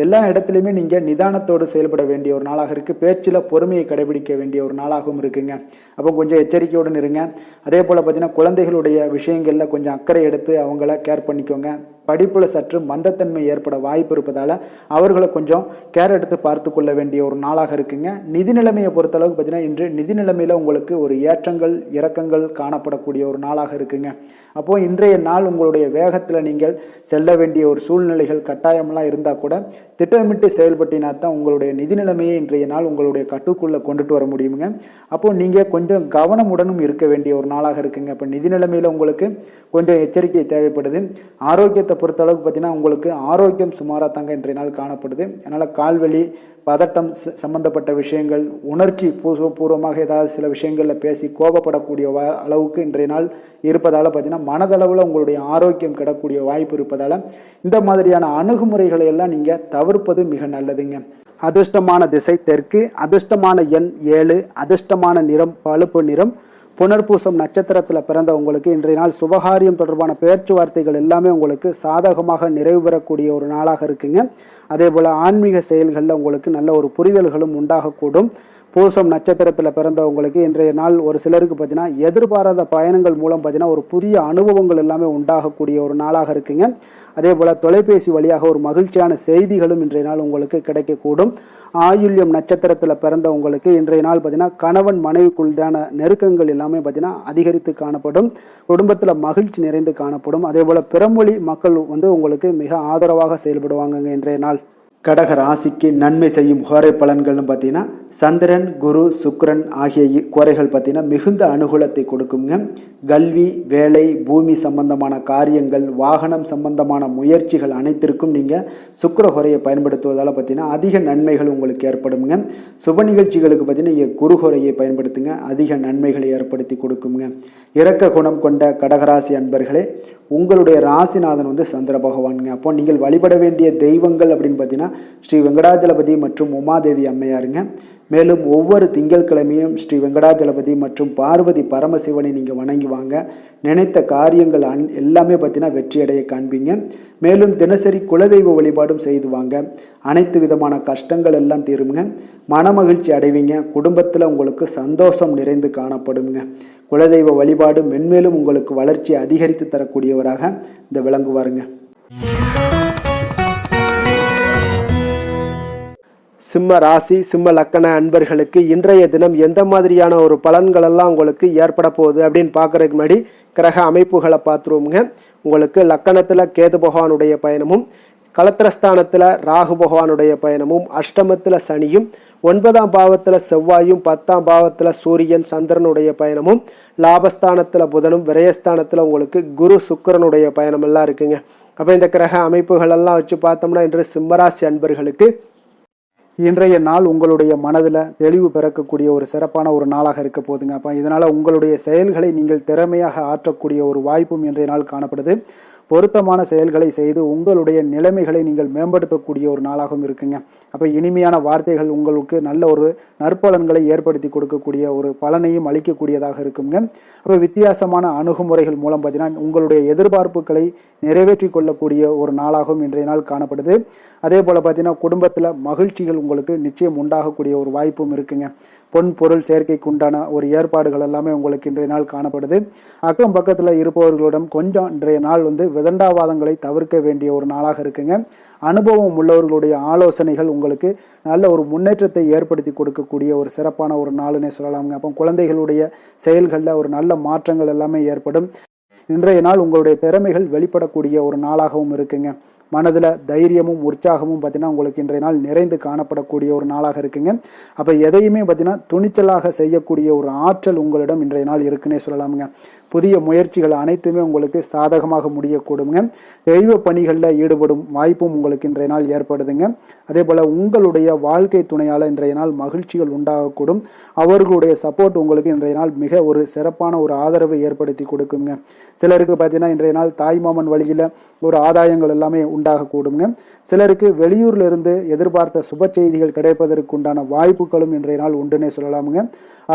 எல்லா இடத்துலையுமே நீங்கள் நிதானத்தோடு செயல்பட வேண்டிய ஒரு நாளாக இருக்குது. பேச்சில் பொறுமையை கடைபிடிக்க வேண்டிய ஒரு நாளாகவும் இருக்குங்க. அப்போ கொஞ்சம் எச்சரிக்கையுடன் இருங்க. அதே போல் பார்த்தீங்கன்னா குழந்தைகளுடைய விஷயங்களில் கொஞ்சம் அக்கறை எடுத்து அவங்கள கேர் பண்ணிக்கோங்க. படிப்பில் சற்று மந்தத்தன்மை ஏற்பட வாய்ப்பு இருப்பதால் அவர்களை கொஞ்சம் கேர் எடுத்து பார்த்து கொள்ள வேண்டிய ஒரு நாளாக இருக்குங்க. நிதி நிலைமையை பொறுத்தளவுக்கு பார்த்தீங்கன்னா இன்று நிதி நிலைமையில் உங்களுக்கு ஒரு ஏற்றங்கள் இறக்கங்கள் காணப்படக்கூடிய ஒரு நாளாக இருக்குங்க. அப்போது இன்றைய நாள் உங்களுடைய வேகத்தில் நீங்கள் செல்ல வேண்டிய ஒரு சூழ்நிலைகள் கட்டாயமெல்லாம் இருந்தால் கூட திட்டமிட்டு செயல்பட்டினா தான் உங்களுடைய நிதி நிலைமையை இன்றைய நாள் உங்களுடைய கட்டுக்குள்ளே கொண்டுட்டு வர முடியுங்க. அப்போது நீங்கள் கொஞ்சம் கவனமுடனும் இருக்க வேண்டிய ஒரு நாளாக இருக்குங்க. இப்போ நிதி நிலைமையில் உங்களுக்கு கொஞ்சம் எச்சரிக்கை தேவைப்படுது. ஆரோக்கியத்தை பொறுத்தளவுக்கு பார்த்தீங்கன்னா உங்களுக்கு ஆரோக்கியம் சுமாராக தாங்க இன்றைய நாள் காணப்படுது. அதனால் கால்வலி, பதட்டம் சம்பந்தப்பட்ட விஷயங்கள், உணர்ச்சி பூர்வமாக ஏதாவது சில விஷயங்களில் பேசி கோபப்படக்கூடிய அளவுக்கு இன்றைய நாள் இருப்பதால் பார்த்தீங்கன்னா மனதளவில் உங்களுடைய ஆரோக்கியம் கிடக்கூடிய வாய்ப்பு இருப்பதால் இந்த மாதிரியான அணுகுமுறைகளை எல்லாம் நீங்கள் தவிர்ப்பது மிக நல்லதுங்க. அதிர்ஷ்டமான திசை தெற்கு, அதிர்ஷ்டமான எண் 7, அதிர்ஷ்டமான நிறம் பழுப்பு நிறம். புனர்பூசம் நட்சத்திரத்தில் பிறந்த உங்களுக்கு இன்றைய நாள் சுபகாரியம் தொடர்பான பேச்சுவார்த்தைகள் எல்லாமே உங்களுக்கு சாதகமாக நிறைவு பெறக்கூடிய ஒரு நாளாக இருக்குங்க. அதே போல் ஆன்மீக செயல்களில் உங்களுக்கு நல்ல ஒரு புரிதல்களும் உண்டாகக்கூடும். பூசம் நட்சத்திரத்தில் பிறந்தவங்களுக்கு இன்றைய நாள் ஒரு சிலருக்கு பார்த்தீங்கன்னா எதிர்பாராத பயணங்கள் மூலம் பார்த்தீங்கன்னா ஒரு புதிய அனுபவங்கள் எல்லாமே உண்டாகக்கூடிய ஒரு நாளாக இருக்குங்க. அதே போல் தொலைபேசி வழியாக ஒரு மகிழ்ச்சியான செய்திகளும் இன்றைய நாள் உங்களுக்கு கிடைக்கக்கூடும். ஆயுள்யம் நட்சத்திரத்தில் பிறந்தவங்களுக்கு இன்றைய நாள் பார்த்தீங்கன்னா கணவன் மனைவிக்குள்ளான நெருக்கங்கள் எல்லாமே பார்த்தீங்கன்னா அதிகரித்து காணப்படும். குடும்பத்தில் மகிழ்ச்சி நிறைந்து காணப்படும். அதே போல் பிறமொழி மக்கள் உங்களுக்கு மிக ஆதரவாக செயல்படுவாங்க இன்றைய நாள். கடக ராசிக்கு நன்மை செய்யும் ஹோரை பலன்கள்னு பார்த்தீங்கன்னா சந்திரன், குரு, சுக்கிரன் ஆகிய கோரைகள் பார்த்தீங்கன்னா மிகுந்த அனுகூலத்தை கொடுக்குங்க. கல்வி, வேலை, பூமி சம்பந்தமான காரியங்கள், வாகனம் சம்பந்தமான முயற்சிகள் அனைத்திற்கும் நீங்கள் சுக்கிர ஹோரையை பயன்படுத்துவதால் பார்த்தீங்கன்னா அதிக நன்மைகள் உங்களுக்கு ஏற்படுங்க. சுப நிகழ்ச்சிகளுக்கு பார்த்தீங்கன்னா நீங்கள் குரு ஹோரையை பயன்படுத்துங்க, அதிக நன்மைகளை ஏற்படுத்தி கொடுக்குங்க. இரக்க குணம் கொண்ட கடகராசி அன்பர்களே, உங்களுடைய ராசிநாதன் சந்திர பகவானுங்க. அப்போ நீங்கள் வழிபட வேண்டிய தெய்வங்கள் அப்படின்னு பார்த்தீங்கன்னா ஸ்ரீ வெங்கடாஜலபதி மற்றும் உமாதேவி அம்மையாருங்க. மேலும் ஒவ்வொரு திங்கட்கிழமையும் ஸ்ரீ வெங்கடாஜலபதி மற்றும் பார்வதி பரமசிவனை நீங்கள் வணங்கி வாங்க. நினைத்த காரியங்கள் எல்லாமே பார்த்தீங்கன்னா வெற்றியடைய காண்பீங்க. மேலும் தினசரி குலதெய்வ வழிபாடும் செய்து வாங்க. அனைத்து விதமான கஷ்டங்கள் எல்லாம் தீருங்க. மனமகிழ்ச்சி அடைவீங்க. குடும்பத்தில் உங்களுக்கு சந்தோஷம் நிறைந்து காணப்படுங்க. குலதெய்வ வழிபாடு மென்மேலும் உங்களுக்கு வளர்ச்சி அதிகரித்து தரக்கூடியவராக இந்த விளங்குவாருங்க. சிம்ம ராசி, சிம்ம லக்கண அன்பர்களுக்கு இன்றைய தினம் எந்த மாதிரியான ஒரு பலன்களெல்லாம் உங்களுக்கு ஏற்பட போகுது அப்படின்னு பார்க்குறதுக்கு முன்னாடி கிரக அமைப்புகளை பார்த்துருவோமுங்க. உங்களுக்கு லக்கணத்தில் கேது பகவானுடைய பயணமும், கலத்திரஸ்தானத்தில் ராகு பகவானுடைய பயணமும், அஷ்டமத்தில் சனியும், 9ஆம் பாவத்தில் செவ்வாயும், 10ஆம் பாவத்தில் சூரியன் சந்திரனுடைய பயணமும், லாபஸ்தானத்தில் புதனும், விரயஸ்தானத்தில் உங்களுக்கு குரு சுக்கிரனுடைய பயணம் எல்லாம் இருக்குங்க. அப்போ இந்த கிரக அமைப்புகளெல்லாம் வச்சு பார்த்தோம்னா இன்று சிம்மராசி அன்பர்களுக்கு இன்றைய நாள் உங்களுடைய மனதில் தெளிவு பிறக்கக்கூடிய ஒரு சிறப்பான ஒரு நாளாக இருக்க போதுங்க. அப்போ இதனால் உங்களுடைய செயல்களை நீங்கள் திறமையாக ஆற்றக்கூடிய ஒரு வாய்ப்பும் இன்றைய நாள் காணப்படுது. பொருத்தமான செயல்களை செய்து உங்களுடைய நிலைமைகளை நீங்கள் மேம்படுத்தக்கூடிய ஒரு நாளாகவும் இருக்குங்க. அப்போ இனிமையான வார்த்தைகள் உங்களுக்கு நல்ல ஒரு நற்பலன்களை ஏற்படுத்தி கொடுக்கக்கூடிய ஒரு பலனையும் அளிக்கக்கூடியதாக இருக்குங்க. அப்போ வித்தியாசமான அணுகுமுறைகள் மூலம் பார்த்தீங்கன்னா உங்களுடைய எதிர்பார்ப்புகளை நிறைவேற்றி கொள்ளக்கூடிய ஒரு நாளாகவும் இன்றைய நாள் காணப்படுது. அதே போல் பார்த்தீங்கன்னா குடும்பத்தில் மகிழ்ச்சிகள் உங்களுக்கு நிச்சயம் உண்டாகக்கூடிய ஒரு வாய்ப்பும் இருக்குங்க. பொன் பொருள் சேர்க்கைக்கு உண்டான ஒரு ஏற்பாடுகள் எல்லாமே உங்களுக்கு இன்றைய நாள் காணப்படுது. அக்கம் பக்கத்தில் இருப்பவர்களிடம் கொஞ்சம் இன்றைய நாள் விதண்டாவாதங்களை தவிர்க்க வேண்டிய ஒரு நாளாக இருக்குங்க. அனுபவம் உள்ளவர்களுடைய ஆலோசனைகள் உங்களுக்கு நல்ல ஒரு முன்னேற்றத்தை ஏற்படுத்தி கொடுக்கக்கூடிய ஒரு சிறப்பான ஒரு நாளுன்னே சொல்லலாமுங்க. அப்போ குழந்தைகளுடைய செயல்களில் ஒரு நல்ல மாற்றங்கள் எல்லாமே ஏற்படும். இன்றைய நாள் உங்களுடைய திறமைகள் வெளிப்படக்கூடிய ஒரு நாளாகவும் இருக்குங்க. மனதில் தைரியமும் உற்சாகமும் பார்த்தீங்கன்னா உங்களுக்கு இன்றைய நாள் நிறைந்து காணப்படக்கூடிய ஒரு நாளாக இருக்குங்க. அப்போ எதையுமே பார்த்தீங்கன்னா துணிச்சலாக செய்யக்கூடிய ஒரு ஆற்றல் உங்களிடம் இன்றைய நாள் இருக்குன்னே சொல்லலாமுங்க. புதிய முயற்சிகள் அனைத்துமே உங்களுக்கு சாதகமாக முடியக்கூடுங்க. தெய்வ பணிகளில் ஈடுபடும் வாய்ப்பும் உங்களுக்கு இன்றைய நாள் ஏற்படுதுங்க. அதே போல் உங்களுடைய வாழ்க்கை துணையால் இன்றைய நாள் மகிழ்ச்சிகள் உண்டாகக்கூடும். அவர்களுடைய சப்போர்ட் உங்களுக்கு இன்றைய நாள் மிக ஒரு சிறப்பான ஒரு ஆதரவை ஏற்படுத்தி கொடுக்குங்க. சிலருக்கு பார்த்தீங்கன்னா இன்றைய நாள் தாய்மாமன் வழியில் ஒரு ஆதாயங்கள் எல்லாமே உண்டாகக்கூடுங்க. சிலருக்கு வெளியூர்ல இருந்து எதிர்பார்த்த சுப செய்திகள் கிடைப்பதற்கு உண்டான வாய்ப்புகளும் இன்றைய நாள் உண்டுன்னே சொல்லலாமுங்க.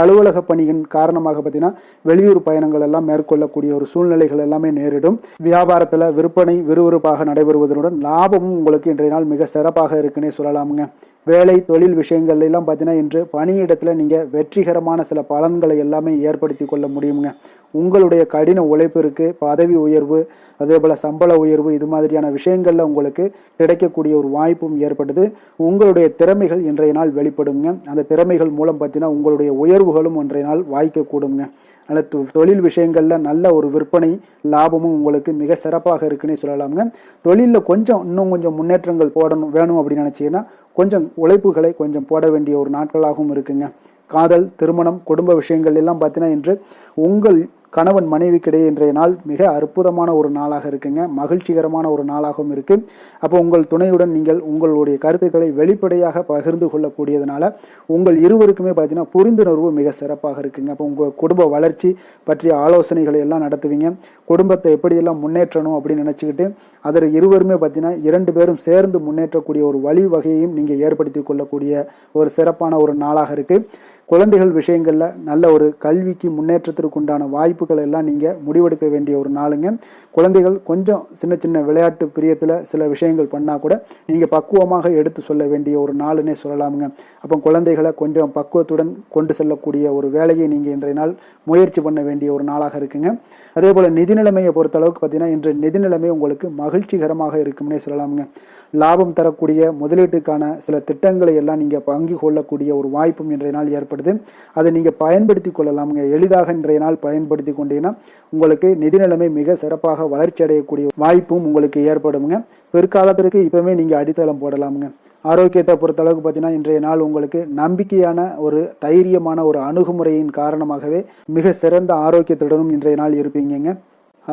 அலுவலக பணியின் காரணமாக பார்த்தீங்கன்னா வெளியூர் பயணங்கள் எல்லாம் மேற்கொள்ளக்கூடிய ஒரு சூழ்நிலைகள் எல்லாமே நேரிடும். வியாபாரத்தில் விற்பனை விறுவிறுப்பாக நடைபெறுவதனுடன் லாபமும் உங்களுக்கு இன்றைய நாள் மிக சிறப்பாக இருக்குன்னே சொல்லலாமுங்க. வேலை தொழில் விஷயங்கள் எல்லாம் பார்த்தீங்கன்னா இன்று பணியிடத்தில் நீங்கள் வெற்றிகரமான சில பலன்களை எல்லாமே ஏற்படுத்தி கொள்ள முடியுங்க. உங்களுடைய கடின உழைப்பிற்கு பதவி உயர்வு, அதே போல் சம்பள உயர்வு, இது மாதிரியான விஷயங்கள் விஷயங்களில் உங்களுக்கு கிடைக்கக்கூடிய ஒரு வாய்ப்பும் ஏற்படுது. உங்களுடைய திறமைகள் இன்றைய நாள் வெளிப்படுங்க. அந்த திறமைகள் மூலம் பார்த்தீங்கன்னா உங்களுடைய உயர்வுகளும் இன்றைய நாள் வாய்க்கக்கூடுங்க. அல்ல தொழில் விஷயங்களில் நல்ல ஒரு விற்பனை லாபமும் உங்களுக்கு மிக சிறப்பாக இருக்குன்னே சொல்லலாமுங்க. தொழிலில் இன்னும் கொஞ்சம் முன்னேற்றங்கள் வேணும் அப்படின்னு நினச்சிங்கன்னா கொஞ்சம் உழைப்புகளை கொஞ்சம் போட வேண்டிய ஒரு நாட்களாகவும் இருக்குங்க. காதல், திருமணம், குடும்ப விஷயங்கள் எல்லாம் பார்த்தீங்கன்னா இன்று உங்கள் கணவன் மனைவிக்கிடையே இன்றைய நாள் மிக அற்புதமான ஒரு நாளாக இருக்குங்க. மகிழ்ச்சிகரமான ஒரு நாளாகவும் இருக்கு. அப்போ உங்கள் துணையுடன் நீங்கள் உங்களுடைய கருத்துக்களை வெளிப்படையாக பகிர்ந்து கொள்ளக்கூடியதுனால உங்கள் இருவருக்குமே பார்த்தீங்கன்னா புரிந்துணர்வு மிக சிறப்பாக இருக்குங்க. அப்போ உங்கள் குடும்ப வளர்ச்சி பற்றிய ஆலோசனைகளை எல்லாம் நடத்துவீங்க. குடும்பத்தை எப்படியெல்லாம் முன்னேற்றணும் அப்படின்னு நினச்சிக்கிட்டு அதில் இருவருமே பார்த்தீங்கன்னா 2 பேரும் சேர்ந்து முன்னேற்றக்கூடிய ஒரு வழிவகையையும் நீங்கள் ஏற்படுத்தி கொள்ளக்கூடிய ஒரு சிறப்பான ஒரு நாளாக இருக்குது. குழந்தைகள் விஷயங்களில் நல்ல ஒரு கல்விக்கு முன்னேற்றத்திற்கு உண்டான வாய்ப்புகள் எல்லாம் நீங்கள் முடிவெடுக்க வேண்டிய ஒரு நாளுங்க. குழந்தைகள் கொஞ்சம் சின்ன சின்ன விளையாட்டு பிரியத்தில் சில விஷயங்கள் பண்ணால் கூட நீங்கள் பக்குவமாக எடுத்து சொல்ல வேண்டிய ஒரு நாளுன்னே சொல்லலாமுங்க. அப்போ குழந்தைகளை கொஞ்சம் பக்குவத்துடன் கொண்டு செல்லக்கூடிய ஒரு வேலையை நீங்கள் இன்றைய நாள் முயற்சி பண்ண வேண்டிய ஒரு நாளாக இருக்குங்க. அதே போல் நிதி நிலைமையை பொறுத்தளவுக்கு பார்த்தீங்கன்னா இன்று நிதி நிலைமை உங்களுக்கு மகிழ்ச்சிகரமாக இருக்கும்னே சொல்லலாமுங்க. லாபம் தரக்கூடிய முதலீட்டுக்கான சில திட்டங்களை எல்லாம் நீங்கள் பங்கு கொள்ளக்கூடிய ஒரு வாய்ப்பும் இன்றைய நாள் ஏற்படுது. அதை நீங்கள் பயன்படுத்தி கொள்ளலாமுங்க. எளிதாக இன்றைய நாள் பயன்படுத்தி கொண்டீங்கன்னா உங்களுக்கு நிதி நிலைமை மிக சிறப்பாக வளர்ச்சி அடையக்கூடிய வாய்ப்பும் உங்களுக்கு ஏற்படுங்க. பிற்காலத்திற்கு இப்பவுமே நீங்கள் அடித்தளம் போடலாமுங்க. ஆரோக்கியத்தை பொறுத்தளவுக்கு பார்த்தீங்கன்னா இன்றைய நாள் உங்களுக்கு நம்பிக்கையான ஒரு தைரியமான ஒரு அணுகுமுறையின் காரணமாகவே மிக சிறந்த ஆரோக்கியத்துடனும் இன்றைய நாள் இருப்பீங்க.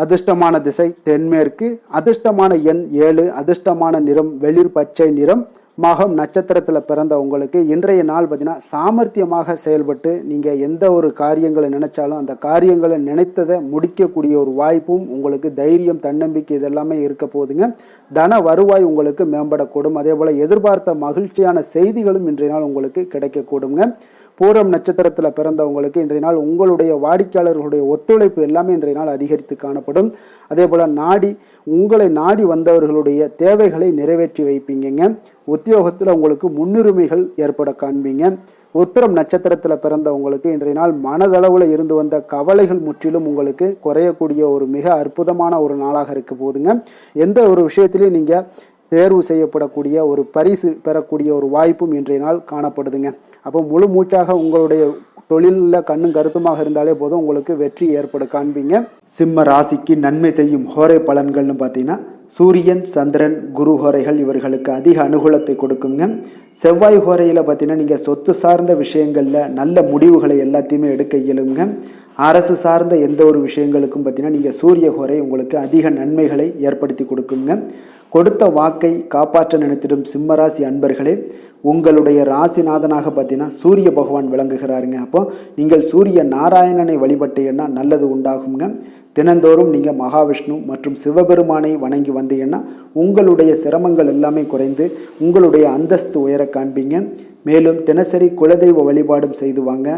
அதிர்ஷ்டமான திசை தென்மேற்கு, அதிர்ஷ்டமான எண் 7, அதிர்ஷ்டமான நிறம் வெளிர் பச்சை நிறம். மகம் நட்சத்திரத்தில் பிறந்த உங்களுக்கு இன்றைய நாள் பார்த்தீங்கன்னா சாமர்த்தியமாக செயல்பட்டு நீங்கள் எந்த ஒரு காரியங்களை நினைச்சாலும் அந்த காரியங்களை நினைத்ததை முடிக்கக்கூடிய ஒரு வாய்ப்பும் உங்களுக்கு தைரியம், தன்னம்பிக்கை இதெல்லாமே இருக்க போகுதுங்க. தன வருவாய் உங்களுக்கு மேம்படக்கூடும். அதே போல் எதிர்பார்த்த மகிழ்ச்சியான செய்திகளும் இன்றைய நாள் உங்களுக்கு கிடைக்கக்கூடுங்க. பூரம் நட்சத்திரத்தில் பிறந்தவங்களுக்கு இன்றைய நாள் உங்களுடைய வாடிக்கையாளர்களுடைய ஒத்துழைப்பு எல்லாமே இன்றைய நாள் அதிகரித்து காணப்படும். அதே போல் உங்களை நாடி வந்தவர்களுடைய தேவைகளை நிறைவேற்றி வைப்பீங்க. உத்தியோகத்தில் உங்களுக்கு முன்னுரிமைகள் ஏற்பட காண்பீங்க. உத்திரம் நட்சத்திரத்தில் பிறந்தவங்களுக்கு இன்றைய நாள் மனதளவில் இருந்து வந்த கவலைகள் முற்றிலும் உங்களுக்கு குறையக்கூடிய ஒரு மிக அற்புதமான ஒரு நாளாக இருக்க போதுங்க. எந்த ஒரு விஷயத்திலையும் நீங்கள் தேர்வு செய்யப்படக்கூடிய ஒரு பரிசு பெறக்கூடிய ஒரு வாய்ப்பும் இன்றைய நாள் காணப்படுதுங்க. அப்போ முழு மூச்சாக உங்களுடைய தொழிலில் கண்ணும் கருத்துமாக இருந்தாலே போதும் உங்களுக்கு வெற்றி ஏற்பட காண்பீங்க. சிம்ம ராசிக்கு நன்மை செய்யும் ஹோரை பலன்கள்னு பார்த்தீங்கன்னா சூரியன், சந்திரன், குரு ஹோரைகள் இவர்களுக்கு அதிக அனுகூலத்தை கொடுக்குங்க. செவ்வாய் ஹோரையில் பார்த்தீங்கன்னா நீங்கள் சொத்து சார்ந்த விஷயங்களில் நல்ல முடிவுகளை எல்லாத்தையுமே எடுக்க இயலுங்க. அரசு சார்ந்த எந்த ஒரு விஷயங்களுக்கும் பார்த்தீங்கன்னா நீங்கள் சூரிய ஹோரை உங்களுக்கு அதிக நன்மைகளை ஏற்படுத்தி கொடுக்குங்க. கொடுத்த வாக்கை காப்பாற்ற நினைத்திடும் சிம்மராசி அன்பர்களே, உங்களுடைய ராசிநாதனாக பார்த்தீங்கன்னா சூரிய பகவான் விளங்குகிறாருங்க. அப்போ நீங்கள் சூரிய நாராயணனை வழிபட்டீங்கன்னா நல்லது உண்டாகுங்க. தினந்தோறும் நீங்கள் மகாவிஷ்ணு மற்றும் சிவபெருமானை வணங்கி வந்தீங்கன்னா உங்களுடைய சிரமங்கள் எல்லாமே குறைந்து உங்களுடைய அந்தஸ்து உயர காண்பீங்க. மேலும் தினசரி குலதெய்வ வழிபாடும் செய்து வாங்க.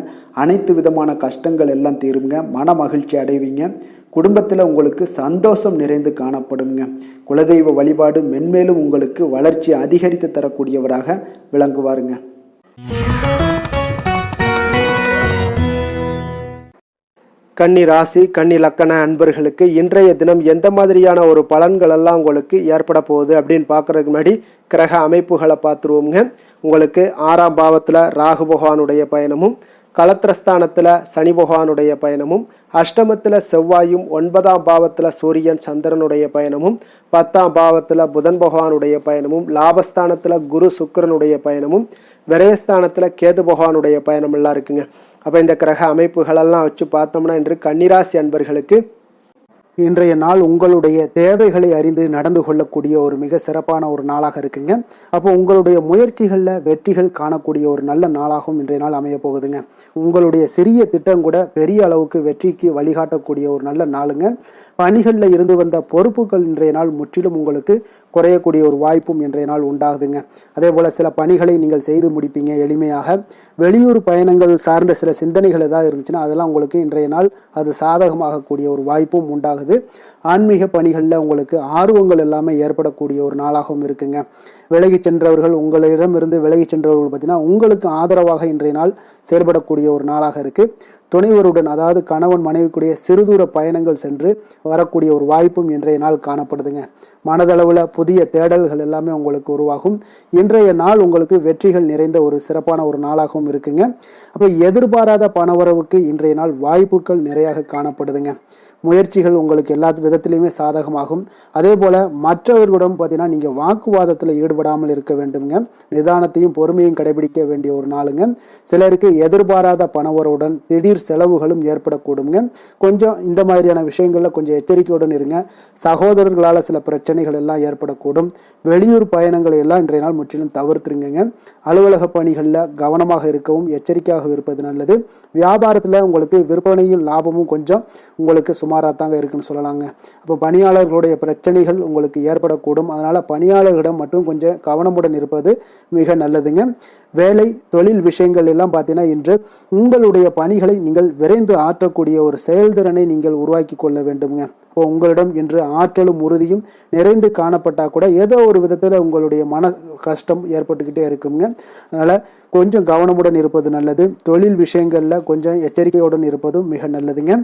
அனைத்து விதமான கஷ்டங்கள் எல்லாம் தீருங்க. மன மகிழ்ச்சி அடைவீங்க. குடும்பத்தில் உங்களுக்கு சந்தோஷம் நிறைந்து காணப்படுங்க. குலதெய்வ வழிபாடு மென்மேலும் உங்களுக்கு வளர்ச்சி அதிகரித்து தரக்கூடியவராக விளங்குவாருங்க. கன்னி ராசி, கன்னி லக்கண அன்பர்களுக்கு இன்றைய தினம் எந்த மாதிரியான ஒரு பலன்கள் எல்லாம் உங்களுக்கு ஏற்பட போகுது அப்படின்னு பார்க்கறதுக்கு முன்னாடி கிரக அமைப்புகளை பார்த்துருவோங்க. உங்களுக்கு 6ஆம் பாவத்தில் ராகு பகவானுடைய பயணமும், களத்திரஸ்தானத்தில் சனி பகவானுடைய பயணமும், அஷ்டமத்தில் செவ்வாயும், 9ஆம் பாவத்தில் சூரியன் சந்திரனுடைய பயணமும், 10ஆம் பாவத்தில் புதன் பகவானுடைய பயணமும், லாபஸ்தானத்தில் குரு சுக்கிரனுடைய பயணமும், விரயஸ்தானத்தில் கேது பகவானுடைய பயணம் எல்லாம் இருக்குங்க. அப்போ இந்த கிரக அமைப்புகளெல்லாம் வச்சு பார்த்தோம்னா இன்று கன்னிராசி அன்பர்களுக்கு இன்றைய நாள் உங்களுடைய தேவைகளை அறிந்து நடந்து கொள்ளக்கூடிய ஒரு மிக சிறப்பான ஒரு நாளாக இருக்குங்க. அப்போ உங்களுடைய முயற்சிகளில் வெற்றிகள் காணக்கூடிய ஒரு நல்ல நாளாகவும் இன்றைய நாள் அமைய போகுதுங்க. உங்களுடைய சிறிய திட்டம் கூட பெரிய அளவுக்கு வெற்றிக்கு வழிகாட்டக்கூடிய ஒரு நல்ல நாளுங்க. பணிகளில் இருந்து வந்த பொறுப்புகள் இன்றைய நாள் முற்றிலும் உங்களுக்கு குறையக்கூடிய ஒரு வாய்ப்பும் இன்றைய நாள் உண்டாகுதுங்க. அதே போல் சில பணிகளை நீங்கள் செய்து முடிப்பீங்க எளிமையாக. வெளியூர் பயணங்கள் சார்ந்த சில சிந்தனைகள் ஏதாவது இருந்துச்சுன்னா அதெல்லாம் உங்களுக்கு இன்றைய நாள் அது சாதகமாகக்கூடிய ஒரு வாய்ப்பும் உண்டாகுது. ஆன்மீக பணிகளில் உங்களுக்கு ஆர்வங்கள் எல்லாமே ஏற்படக்கூடிய ஒரு நாளாகவும் இருக்குங்க. விலகி சென்றவர்கள், உங்களிடமிருந்து விலகி சென்றவர்கள் பார்த்தீங்கன்னா உங்களுக்கு ஆதரவாக இன்றைய நாள் செயல்படக்கூடிய ஒரு நாளாக இருக்குது. துணைவருடன் அதாவது கணவன் மனைவிக்குடைய சிறுதூர பயணங்கள் சென்று வரக்கூடிய ஒரு வாய்ப்பும் இன்றைய நாள் காணப்படுதுங்க. மனதளவில் புதிய தேடல்கள் எல்லாமே உங்களுக்கு உருவாகும். இன்றைய நாள் உங்களுக்கு வெற்றிகள் நிறைந்த ஒரு சிறப்பான ஒரு நாளாகவும் இருக்குங்க. அப்போ எதிர்பாராத பணவரவுக்கு இன்றைய நாள் வாய்ப்புகள் நிறையாக காணப்படுதுங்க. முயற்சிகள் உங்களுக்கு எல்லா விதத்திலையுமே சாதகமாகும். அதே போல் மற்றவர்களிடம் பார்த்தீங்கன்னா நீங்கள் வாக்குவாதத்தில் ஈடுபடாமல் இருக்க வேண்டுங்க. நிதானத்தையும் பொறுமையும் கடைபிடிக்க வேண்டிய ஒரு நாளுங்க. சிலருக்கு எதிர்பாராத பணவரவுடன் திடீர் செலவுகளும் ஏற்படக்கூடுங்க. கொஞ்சம் இந்த மாதிரியான விஷயங்களில் கொஞ்சம் எச்சரிக்கையுடன் இருங்க. சகோதரர்களால் சில பிரச்சனைகள் எல்லாம் ஏற்படக்கூடும். வெளியூர் பயணங்களை எல்லாம் இன்றைய நாள் முற்றிலும் தவிர்த்துருங்க. அலுவலக பணிகளில் கவனமாக இருக்கவும் எச்சரிக்கையாக இருப்பது நல்லது. வியாபாரத்தில் உங்களுக்கு விற்பனையும் லாபமும் கொஞ்சம் உங்களுக்கு சுமாராக தாங்க இருக்குன்னு சொல்லலாங்க. அப்போ பணியாளர்களுடைய பிரச்சனைகள் உங்களுக்கு ஏற்படக்கூடும். அதனால் பணியாளர்களிடம் மட்டும் கொஞ்சம் கவனமுடன் இருப்பது மிக நல்லதுங்க. வேலை தொழில் விஷயங்கள் எல்லாம் பார்த்தீங்கன்னா இன்று உங்களுடைய பணிகளை நீங்கள் விரைந்து ஆற்றக்கூடிய ஒரு செயல்திறனை நீங்கள் உருவாக்கி கொள்ள வேண்டுங்க. இப்போ உங்களிடம் இன்று ஆற்றலும் உறுதியும் நிறைந்து காணப்பட்டால் கூட ஏதோ ஒரு விதத்தில் உங்களுடைய மன கஷ்டம் ஏற்பட்டுக்கிட்டே இருக்குங்க. அதனால் கொஞ்சம் கவனமுடன் இருப்பது நல்லது. தொழில் விஷயங்களில் கொஞ்சம் எச்சரிக்கையுடன் இருப்பதும் மிக நல்லதுங்க.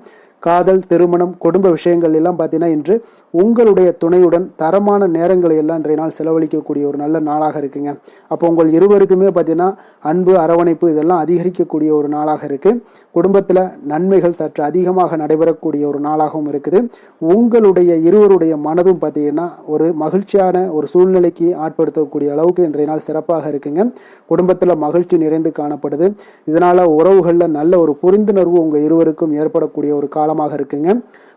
காதல், திருமணம், குடும்ப விஷயங்கள் எல்லாம் பார்த்தீங்கன்னா இன்று உங்களுடைய துணையுடன் தரமான நேரங்களை எல்லாம் இன்றைய நாள் செலவழிக்கக்கூடிய ஒரு நல்ல நாளாக இருக்குங்க. அப்போ உங்கள் இருவருக்குமே பார்த்தீங்கன்னா அன்பு, அரவணைப்பு இதெல்லாம் அதிகரிக்கக்கூடிய ஒரு நாளாக இருக்கு. குடும்பத்தில் நன்மைகள் சற்று அதிகமாக நடைபெறக்கூடிய ஒரு நாளாகவும் இருக்குது. உங்களுடைய இருவருடைய மனதும் பார்த்தீங்கன்னா ஒரு மகிழ்ச்சியான ஒரு சூழ்நிலைக்கு ஆட்படுத்தக்கூடிய அளவுக்கு இன்றைய நாள் சிறப்பாக இருக்குங்க. குடும்பத்தில் மகிழ்ச்சி நிறைந்து காணப்படுது. இதனால உறவுகளில் நல்ல ஒரு புரிந்துணர்வு உங்கள் இருவருக்கும் ஏற்படக்கூடிய ஒரு காலமாக இருக்குங்க.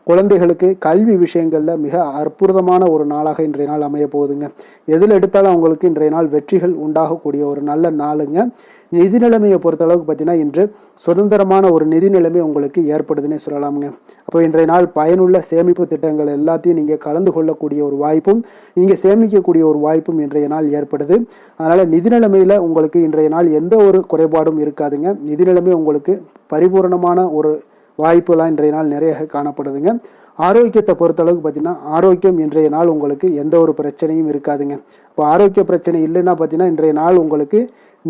குழந்தைகளுக்கு கல்வி விஷயங்கள்ல மிக அற்புதமான ஒரு நாளாக இன்றைய நாள் அமைய போகுதுங்க. எதில் எடுத்தாலும் அவங்களுக்கு இன்றைய நாள் வெற்றிகள் உண்டாகக்கூடிய ஒரு நல்ல நாளுங்க. நிதி நிலைமையை பொறுத்தளவுக்கு பார்த்தீங்கன்னா இன்று சுதந்திரமான ஒரு நிதி நிலைமை உங்களுக்கு ஏற்படுதுன்னே சொல்லலாமுங்க. அப்போ இன்றைய நாள் பயனுள்ள சேமிப்பு திட்டங்கள் எல்லாத்தையும் நீங்கள் கலந்து கொள்ளக்கூடிய ஒரு வாய்ப்பும் நீங்கள் சேமிக்கக்கூடிய ஒரு வாய்ப்பும் இன்றைய நாள் ஏற்படுது. அதனால் நிதி நிலைமையில் உங்களுக்கு இன்றைய நாள் எந்த ஒரு குறைபாடும் இருக்காதுங்க. நிதி நிலைமை உங்களுக்கு பரிபூர்ணமான ஒரு வாய்ப்புலாம் இன்றைய நாள் நிறைய காணப்படுதுங்க. ஆரோக்கியத்தை பொறுத்தளவுக்கு பார்த்தீங்கன்னா ஆரோக்கியம் இன்றைய நாள் உங்களுக்கு எந்த ஒரு பிரச்சனையும் இருக்காதுங்க. இப்போ ஆரோக்கிய பிரச்சனை இல்லைன்னா பார்த்தீங்கன்னா இன்றைய நாள் உங்களுக்கு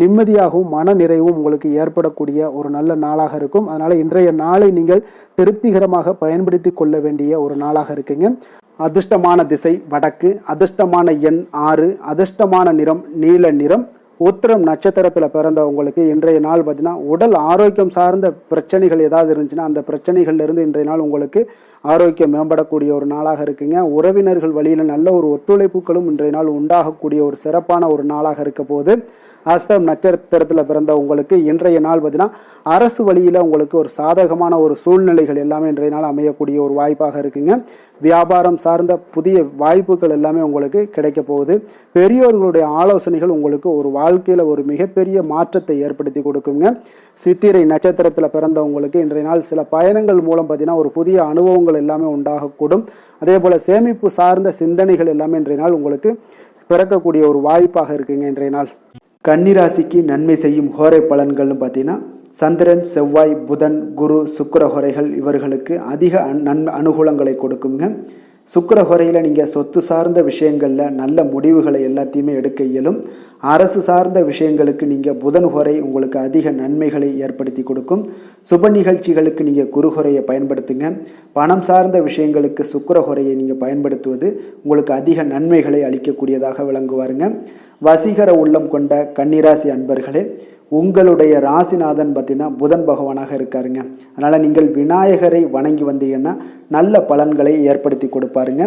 நிம்மதியாகவும் மன நிறைவும் உங்களுக்கு ஏற்படக்கூடிய ஒரு நல்ல நாளாக இருக்கும். அதனால் இன்றைய நாளை நீங்கள் திருப்திகரமாக பயன்படுத்தி கொள்ள வேண்டிய ஒரு நாளாக இருக்குங்க. அதிர்ஷ்டமான திசை வடக்கு, அதிர்ஷ்டமான எண் 6, அதிர்ஷ்டமான நிறம் நீல நிறம். உத்திரம் நட்சத்திரத்தில் பிறந்தவங்களுக்கு இன்றைய நாள் பார்த்தீங்கன்னா உடல் ஆரோக்கியம் சார்ந்த பிரச்சனைகள் ஏதாவது இருந்துச்சுன்னா அந்த பிரச்சனைகள்லேருந்து இன்றைய நாள் உங்களுக்கு ஆரோக்கியம் மேம்படக்கூடிய ஒரு நாளாக இருக்குங்க. உறவினர்கள் வழியில் நல்ல ஒரு ஒத்துழைப்புகளும் இன்றைய நாள் உண்டாகக்கூடிய ஒரு சிறப்பான ஒரு நாளாக இருக்க போது. அஸ்தம் நட்சத்திரத்தில் பிறந்த உங்களுக்கு இன்றைய நாள் பார்த்தீங்கன்னா அரசு வழியில் உங்களுக்கு ஒரு சாதகமான ஒரு சூழ்நிலைகள் எல்லாமே இன்றைய நாள் அமையக்கூடிய ஒரு வாய்ப்பாக இருக்குங்க. வியாபாரம் சார்ந்த புதிய வாய்ப்புகள் எல்லாமே உங்களுக்கு கிடைக்க போகுது. பெரியோர்களுடைய ஆலோசனைகள் உங்களுக்கு ஒரு வாழ்க்கையில் ஒரு மிகப்பெரிய மாற்றத்தை ஏற்படுத்தி கொடுக்குங்க. சித்திரை நட்சத்திரத்தில் பிறந்தவங்களுக்கு இன்றைய நாள் சில பயணங்கள் மூலம் பார்த்தீங்கன்னா ஒரு புதிய அனுபவங்கள் எல்லாமே உண்டாகக்கூடும். அதே போல் சேமிப்பு சார்ந்த சிந்தனைகள் எல்லாமே இன்றைய நாள் உங்களுக்கு பிறக்கக்கூடிய ஒரு வாய்ப்பாக இருக்குங்க. இன்றைய நாள் கன்னிராசிக்கு நன்மை செய்யும் ஹோரை பலன்கள்னு பார்த்தீங்கன்னா சந்திரன், செவ்வாய், புதன், குரு, சுக்கிர ஹோரைகள் இவர்களுக்கு அதிக அனுகூலங்களை கொடுக்குங்க. சுக்கிர ஹோரையில் நீங்கள் சொத்து சார்ந்த விஷயங்களில் நல்ல முடிவுகளை எல்லாத்தையுமே எடுக்க இயலும். அரசு சார்ந்த விஷயங்களுக்கு நீங்கள் புதன் ஹோரை உங்களுக்கு அதிக நன்மைகளை ஏற்படுத்தி கொடுக்கும். சுப நிகழ்ச்சிகளுக்கு நீங்கள் குரு ஹோரையை பயன்படுத்துங்க. பணம் சார்ந்த விஷயங்களுக்கு சுக்கிர ஹோரையை நீங்கள் பயன்படுத்துவது உங்களுக்கு அதிக நன்மைகளை அளிக்கக்கூடியதாக விளங்குவாருங்க. வசீகர உள்ளம் கொண்ட கன்னிராசி அன்பர்களே, உங்களுடைய ராசிநாதன் பார்த்தீங்கன்னா புதன் பகவானாக இருக்காருங்க. அதனால் நீங்கள் விநாயகரை வணங்கி வந்தீங்கன்னா நல்ல பலன்களை ஏற்படுத்தி கொடுப்பாருங்க.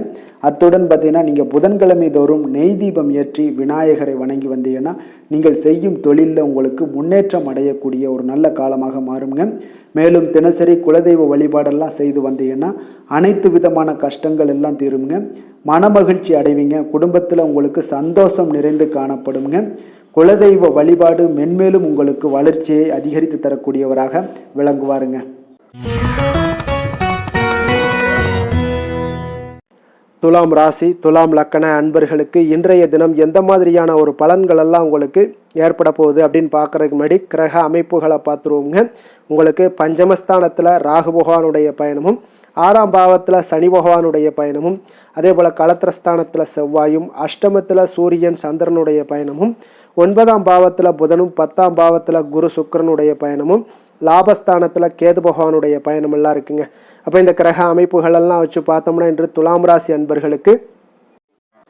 அத்துடன் பார்த்தீங்கன்னா நீங்கள் புதன்கிழமை தோறும் நெய் தீபம் ஏற்றி விநாயகரை வணங்கி வந்தீங்கன்னா நீங்கள் செய்யும் தொழிலில் உங்களுக்கு முன்னேற்றம் அடையக்கூடிய ஒரு நல்ல காலமாக மாறுங்க. மேலும் தினசரி குலதெய்வ வழிபாடெல்லாம் செய்து வந்தீங்கன்னா அனைத்து விதமான கஷ்டங்கள் எல்லாம் தீருங்க. மனமகிழ்ச்சி அடைவீங்க. குடும்பத்தில் உங்களுக்கு சந்தோஷம் நிறைந்து காணப்படுங்க. குலதெய்வ வழிபாடு மென்மேலும் உங்களுக்கு வளர்ச்சியை அதிகரித்து தரக்கூடியவராக விளங்குவாருங்க. துலாம் ராசி, துலாம் லக்கண அன்பர்களுக்கு இன்றைய தினம் எந்த மாதிரியான ஒரு பலன்கள் எல்லாம் உங்களுக்கு ஏற்பட போகுது அப்படின்னு பார்க்கறதுக்கு முன்னாடி கிரக அமைப்புகளை பார்த்துருவோங்க. உங்களுக்கு பஞ்சமஸ்தானத்தில் ராகு பகவானுடைய பயணமும், 6ஆம் பாவத்தில் சனி பகவானுடைய பயணமும், அதே போல் களத்திரஸ்தானத்தில் செவ்வாயும், அஷ்டமத்தில் சூரியன் சந்திரனுடைய பயணமும், 9ஆம் பாவத்தில் புதனும், 10ஆம் பாவத்தில் குரு சுக்கிரனுடைய பயணமும், லாபஸ்தானத்தில் கேது பகவானுடைய பயணமெல்லாம் இருக்குங்க. அப்போ இந்த கிரக அமைப்புகளெல்லாம் வச்சு பார்த்தோம்னா இன்று துலாம் ராசி அன்பர்களுக்கு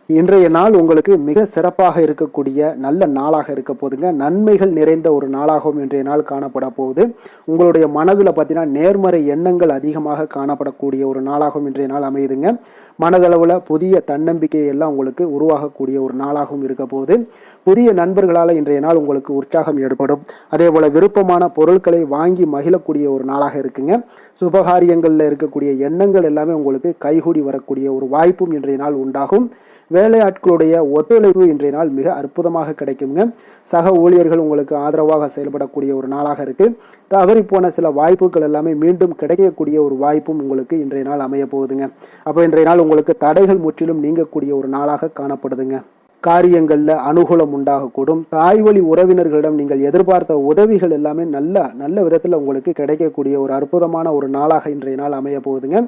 இன்றைய நாள் உங்களுக்கு மிக சிறப்பாக இருக்கக்கூடிய நல்ல நாளாக இருக்க போதுங்க. நன்மைகள் நிறைந்த ஒரு நாளாகவும் இன்றைய நாள் காணப்பட போகுது. உங்களுடைய மனதில் பார்த்தீங்கன்னா நேர்மறை எண்ணங்கள் அதிகமாக காணப்படக்கூடிய ஒரு நாளாகவும் இன்றைய நாள் அமையுதுங்க. மனதளவில் புதிய தன்னம்பிக்கையை எல்லாம் உங்களுக்கு உருவாகக்கூடிய ஒரு நாளாகவும் இருக்க போகுது. புதிய நண்பர்களால் இன்றைய நாள் உங்களுக்கு உற்சாகம் ஏற்படும். அதே போல் விருப்பமான பொருட்களை வாங்கி மகிழக்கூடிய ஒரு நாளாக இருக்குங்க. சுபகாரியங்களில் இருக்கக்கூடிய எண்ணங்கள் எல்லாமே உங்களுக்கு கைகூடி வரக்கூடிய ஒரு வாய்ப்பும் இன்றைய நாள் உண்டாகும். வேலையாட்களுடைய ஒத்துழைப்பு இன்றைய நாள் மிக அற்புதமாக கிடைக்குங்க. சக ஊழியர்கள் உங்களுக்கு ஆதரவாக செயல்படக்கூடிய ஒரு நாளாக இருக்கு. தவறி போன சில வாய்ப்புகள் எல்லாமே மீண்டும் கிடைக்கக்கூடிய ஒரு வாய்ப்பும் உங்களுக்கு இன்றைய நாள் அமைய போகுதுங்க. அப்போ இன்றைய நாள் உங்களுக்கு தடைகள் முற்றிலும் நீங்கக்கூடிய ஒரு நாளாக காணப்படுதுங்க. காரியங்களில் அனுகூலம் உண்டாகக்கூடும். தாய் வழி உறவினர்களிடம் நீங்கள் எதிர்பார்த்த உதவிகள் எல்லாமே நல்ல விதத்தில் உங்களுக்கு கிடைக்கக்கூடிய ஒரு அற்புதமான ஒரு நாளாக இன்றைய நாள் அமைய போகுதுங்க.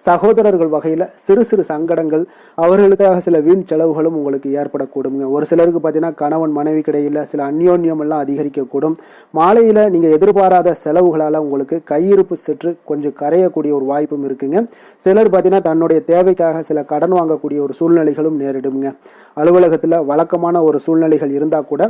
சகோதரர்கள் வகையில் சிறு சிறு சங்கடங்கள், அவர்களுக்காக சில வீண் செலவுகளும் உங்களுக்கு ஏற்படக்கூடுங்க. ஒரு சிலருக்கு பார்த்தீங்கன்னா கணவன் மனைவி கிடையில் சில அந்யோன்யம் எல்லாம் அதிகரிக்கக்கூடும். மாலையில் நீங்கள் எதிர்பாராத செலவுகளால் உங்களுக்கு கையிருப்பு சற்று கொஞ்சம் கரையக்கூடிய ஒரு வாய்ப்பும் இருக்குங்க. சிலர் பார்த்தீங்கன்னா தன்னுடைய தேவைக்காக சில கடன் வாங்கக்கூடிய ஒரு சூழ்நிலைகளும் நேரிடுங்க. அலுவலகத்தில் வழக்கமான ஒரு சூழ்நிலைகள் இருந்தால் கூட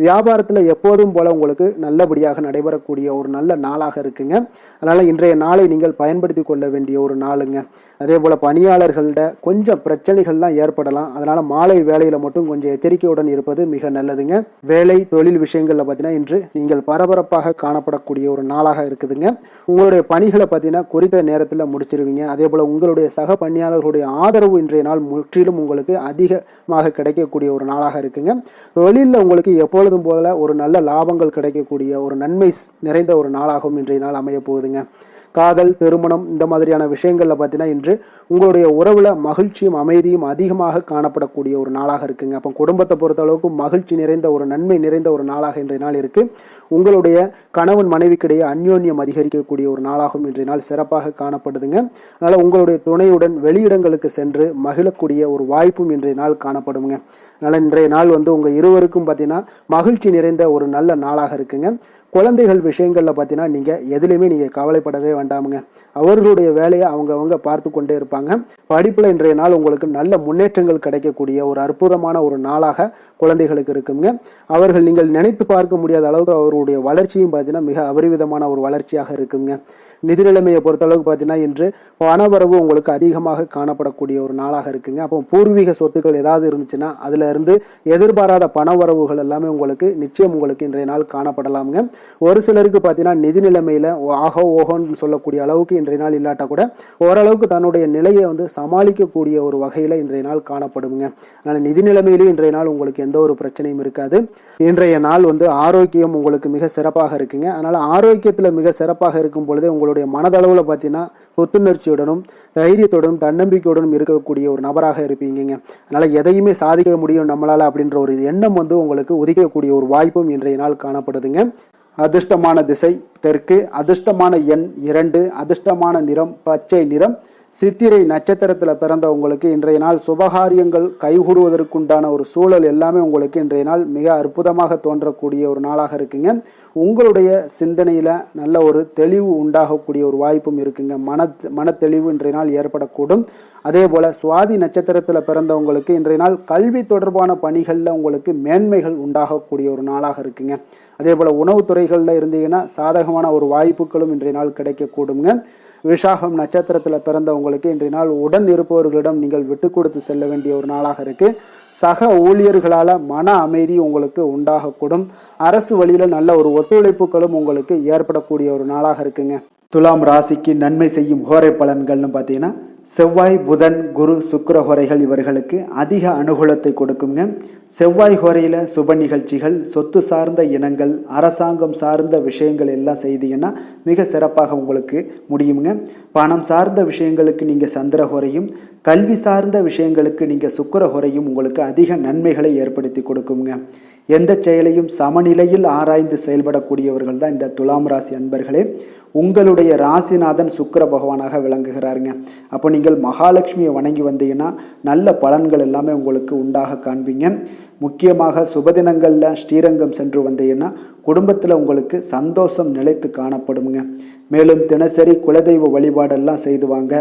வியாபாரத்தில் எப்போதும் போல உங்களுக்கு நல்லபடியாக நடைபெறக்கூடிய ஒரு நல்ல நாளாக இருக்குங்க. அதனால் இன்றைய நாளை நீங்கள் பயன்படுத்தி கொள்ள வேண்டிய ஒரு நாளுங்க. அதே போல் பணியாளர்கள்ட கொஞ்சம் பிரச்சனைகள்லாம் ஏற்படலாம். அதனால் மாலை வேலையில் மட்டும் கொஞ்சம் எச்சரிக்கையுடன் இருப்பது மிக நல்லதுங்க. வேலை தொழில் விஷயங்களில் பார்த்தீங்கன்னா இன்று நீங்கள் பரபரப்பாக காணப்படக்கூடிய ஒரு நாளாக இருக்குதுங்க. உங்களுடைய பணிகளை பார்த்தீங்கன்னா குறித்த நேரத்தில் முடிச்சிருவீங்க. அதே போல் உங்களுடைய சக பணியாளர்களுடைய ஆதரவு இன்றைய நாள் முற்றிலும் உங்களுக்கு அதிகமாக கிடைக்கக்கூடிய ஒரு நாளாக இருக்குங்க. தொழிலில் உங்களுக்கு எப்பொழுதும் போல ஒரு நல்ல லாபங்கள் கிடைக்கக்கூடிய ஒரு நன்மை நிறைந்த ஒரு நாளாகவும் இன்றைய நாள் அமைய போகுதுங்க. காதல், திருமணம் இந்த மாதிரியான விஷயங்களில் பார்த்தீங்கன்னா இன்று உங்களுடைய உறவில் மகிழ்ச்சியும் அமைதியும் அதிகமாக காணப்படக்கூடிய ஒரு நாளாக இருக்குங்க. அப்போ குடும்பத்தை பொறுத்த அளவுக்கு மகிழ்ச்சி நிறைந்த ஒரு நன்மை நிறைந்த ஒரு நாளாக இன்றைய நாள் இருக்குது. உங்களுடைய கணவன் மனைவிக்கிடையே அந்யோன்யம் அதிகரிக்கக்கூடிய ஒரு நாளாகவும் இன்றைய நாள் சிறப்பாக காணப்படுதுங்க. அதனால் உங்களுடைய துணையுடன் வெளியிடங்களுக்கு சென்று மகிழக்கூடிய ஒரு வாய்ப்பும் இன்றைய நாள் காணப்படுங்க. அதனால் இன்றைய நாள் உங்கள் இருவருக்கும் பார்த்தீங்கன்னா மகிழ்ச்சி நிறைந்த ஒரு நல்ல நாளாக இருக்குங்க. குழந்தைகள் விஷயங்களில் பார்த்தீங்கன்னா நீங்கள் எதுலேயுமே நீங்கள் கவலைப்படவே வேண்டாமுங்க. அவர்களுடைய வேலையை அவங்க பார்த்து கொண்டே இருப்பாங்க. படிப்பில் இன்றைய நாள் உங்களுக்கு நல்ல முன்னேற்றங்கள் கிடைக்கக்கூடிய ஒரு அற்புதமான ஒரு நாளாக குழந்தைகளுக்கு இருக்குங்க. அவர்கள் நீங்கள் நினைத்து பார்க்க முடியாத அளவுக்கு அவருடைய வளர்ச்சியும் பார்த்தீங்கன்னா மிக அபரிவிதமான ஒரு வளர்ச்சியாக இருக்குங்க. நிதி நிலைமையை பொறுத்தளவுக்கு பார்த்தீங்கன்னா இன்று பணவரவு உங்களுக்கு அதிகமாக காணப்படக்கூடிய ஒரு நாளாக இருக்குங்க. அப்போ பூர்வீக சொத்துக்கள் ஏதாவது இருந்துச்சுன்னா அதில் இருந்து எதிர்பாராத பணவரவுகள் எல்லாமே உங்களுக்கு நிச்சயம் உங்களுக்கு இன்றைய நாள் காணப்படலாமுங்க. ஒரு சிலருக்கு பார்த்தீங்கன்னா நிதி நிலைமையில் ஓஹோன்னு சொல்லக்கூடிய அளவுக்கு இன்றைய நாள் இல்லாட்டா கூட ஓரளவுக்கு தன்னுடைய நிலையை சமாளிக்கக்கூடிய ஒரு வகையில் இன்றைய நாள் காணப்படுங்க. அதனால் நிதி நிலைமையிலும் இன்றைய நாள் உங்களுக்கு எந்த ஒரு பிரச்சனையும் இருக்காது. இன்றைய நாள் ஆரோக்கியம் உங்களுக்கு மிக சிறப்பாக இருக்குங்க. அதனால் ஆரோக்கியத்தில் மிக சிறப்பாக இருக்கும் பொழுதே உங்களுடைய மனதளவில் பார்த்தீங்கன்னா புத்துணர்ச்சியுடனும் தைரியத்துடனும் தன்னம்பிக்கையுடனும் இருக்கக்கூடிய ஒரு நபராக இருப்பீங்க. அதனால் எதையுமே சாதிக்க முடியும் நம்மளால் அப்படின்ற ஒரு எண்ணம் உங்களுக்கு உதிக்கக்கூடிய ஒரு வாய்ப்பும் இன்றைய நாள் காணப்படுதுங்க. அதிர்ஷ்டமான திசை தெற்கு, அதிர்ஷ்டமான எண் 2, அதிர்ஷ்டமான நிறம் பச்சை நிறம். சித்திரை நட்சத்திரத்தில் பிறந்த உங்களுக்கு இன்றைய நாள் சுபகாரியங்கள் கைகூடுவதற்குண்டான ஒரு சூழல் எல்லாமே உங்களுக்கு இன்றைய நாள் மிக அற்புதமாக தோன்றக்கூடிய ஒரு நாளாக இருக்குங்க. உங்களுடைய சிந்தனையில் நல்ல ஒரு தெளிவு உண்டாகக்கூடிய ஒரு வாய்ப்பும் இருக்குங்க. மன தெளிவு இன்றைய நாள் ஏற்படக்கூடும். அதே போல் சுவாதி நட்சத்திரத்தில் பிறந்தவங்களுக்கு இன்றைய நாள் கல்வி தொடர்பான பணிகளில் உங்களுக்கு மேன்மைகள் உண்டாகக்கூடிய ஒரு நாளாக இருக்குங்க. அதே போல் உணவுத்துறைகளில் இருந்தீங்கன்னா சாதகமான ஒரு வாய்ப்புகளும் இன்றைய நாள் கிடைக்கக்கூடுங்க. விசாகம் நட்சத்திரத்தில் பிறந்தவங்களுக்கு இன்றைய நாள் உடன் இருப்பவர்களிடம் நீங்கள் விட்டு கொடுத்து செல்ல வேண்டிய ஒரு நாளாக இருக்குது. சக ஊழியர்களால் மன அமைதி உங்களுக்கு உண்டாகக்கூடும். அரசு வழியில் நல்ல ஒரு ஒத்துழைப்புகளும் உங்களுக்கு ஏற்படக்கூடிய ஒரு நாளாக இருக்குங்க. துலாம் ராசிக்கு நன்மை செய்யும் ஹோரை பலன்கள்னு பார்த்தீங்கன்னா செவ்வாய், புதன், குரு, சுக்கிர ஹோரைகள் இவர்களுக்கு அதிக அனுகூலத்தை கொடுக்குங்க. செவ்வாய் ஹோரையில் சுப நிகழ்ச்சிகள், சொத்து சார்ந்த இனங்கள், அரசாங்கம் சார்ந்த விஷயங்கள் எல்லாம் செய்தீங்கன்னா மிக சிறப்பாக உங்களுக்கு முடியுங்க. பணம் சார்ந்த விஷயங்களுக்கு நீங்கள் சந்திர ஹோரையும், கல்வி சார்ந்த விஷயங்களுக்கு நீங்கள் சுக்கிர ஹோரையும் உங்களுக்கு அதிக நன்மைகளை ஏற்படுத்தி கொடுக்குங்க. எந்த செயலையும் சமநிலையில் ஆராய்ந்து செயல்படக்கூடியவர்கள் தான் இந்த துலாம் ராசி அன்பர்களே. உங்களுடைய ராசிநாதன் சுக்கிர பகவானாக விளங்குகிறாருங்க. அப்போ நீங்கள் மகாலட்சுமியை வணங்கி வந்தீங்கன்னா நல்ல பலன்கள் எல்லாமே உங்களுக்கு உண்டாக காண்பீங்க. முக்கியமாக சுபதினங்களில் ஸ்ரீரங்கம் சென்று வந்தீங்கன்னா குடும்பத்தில் உங்களுக்கு சந்தோஷம் நிலைத்து காணப்படுங்க. மேலும் தினசரி குலதெய்வ வழிபாடெல்லாம் செய்து வாங்க,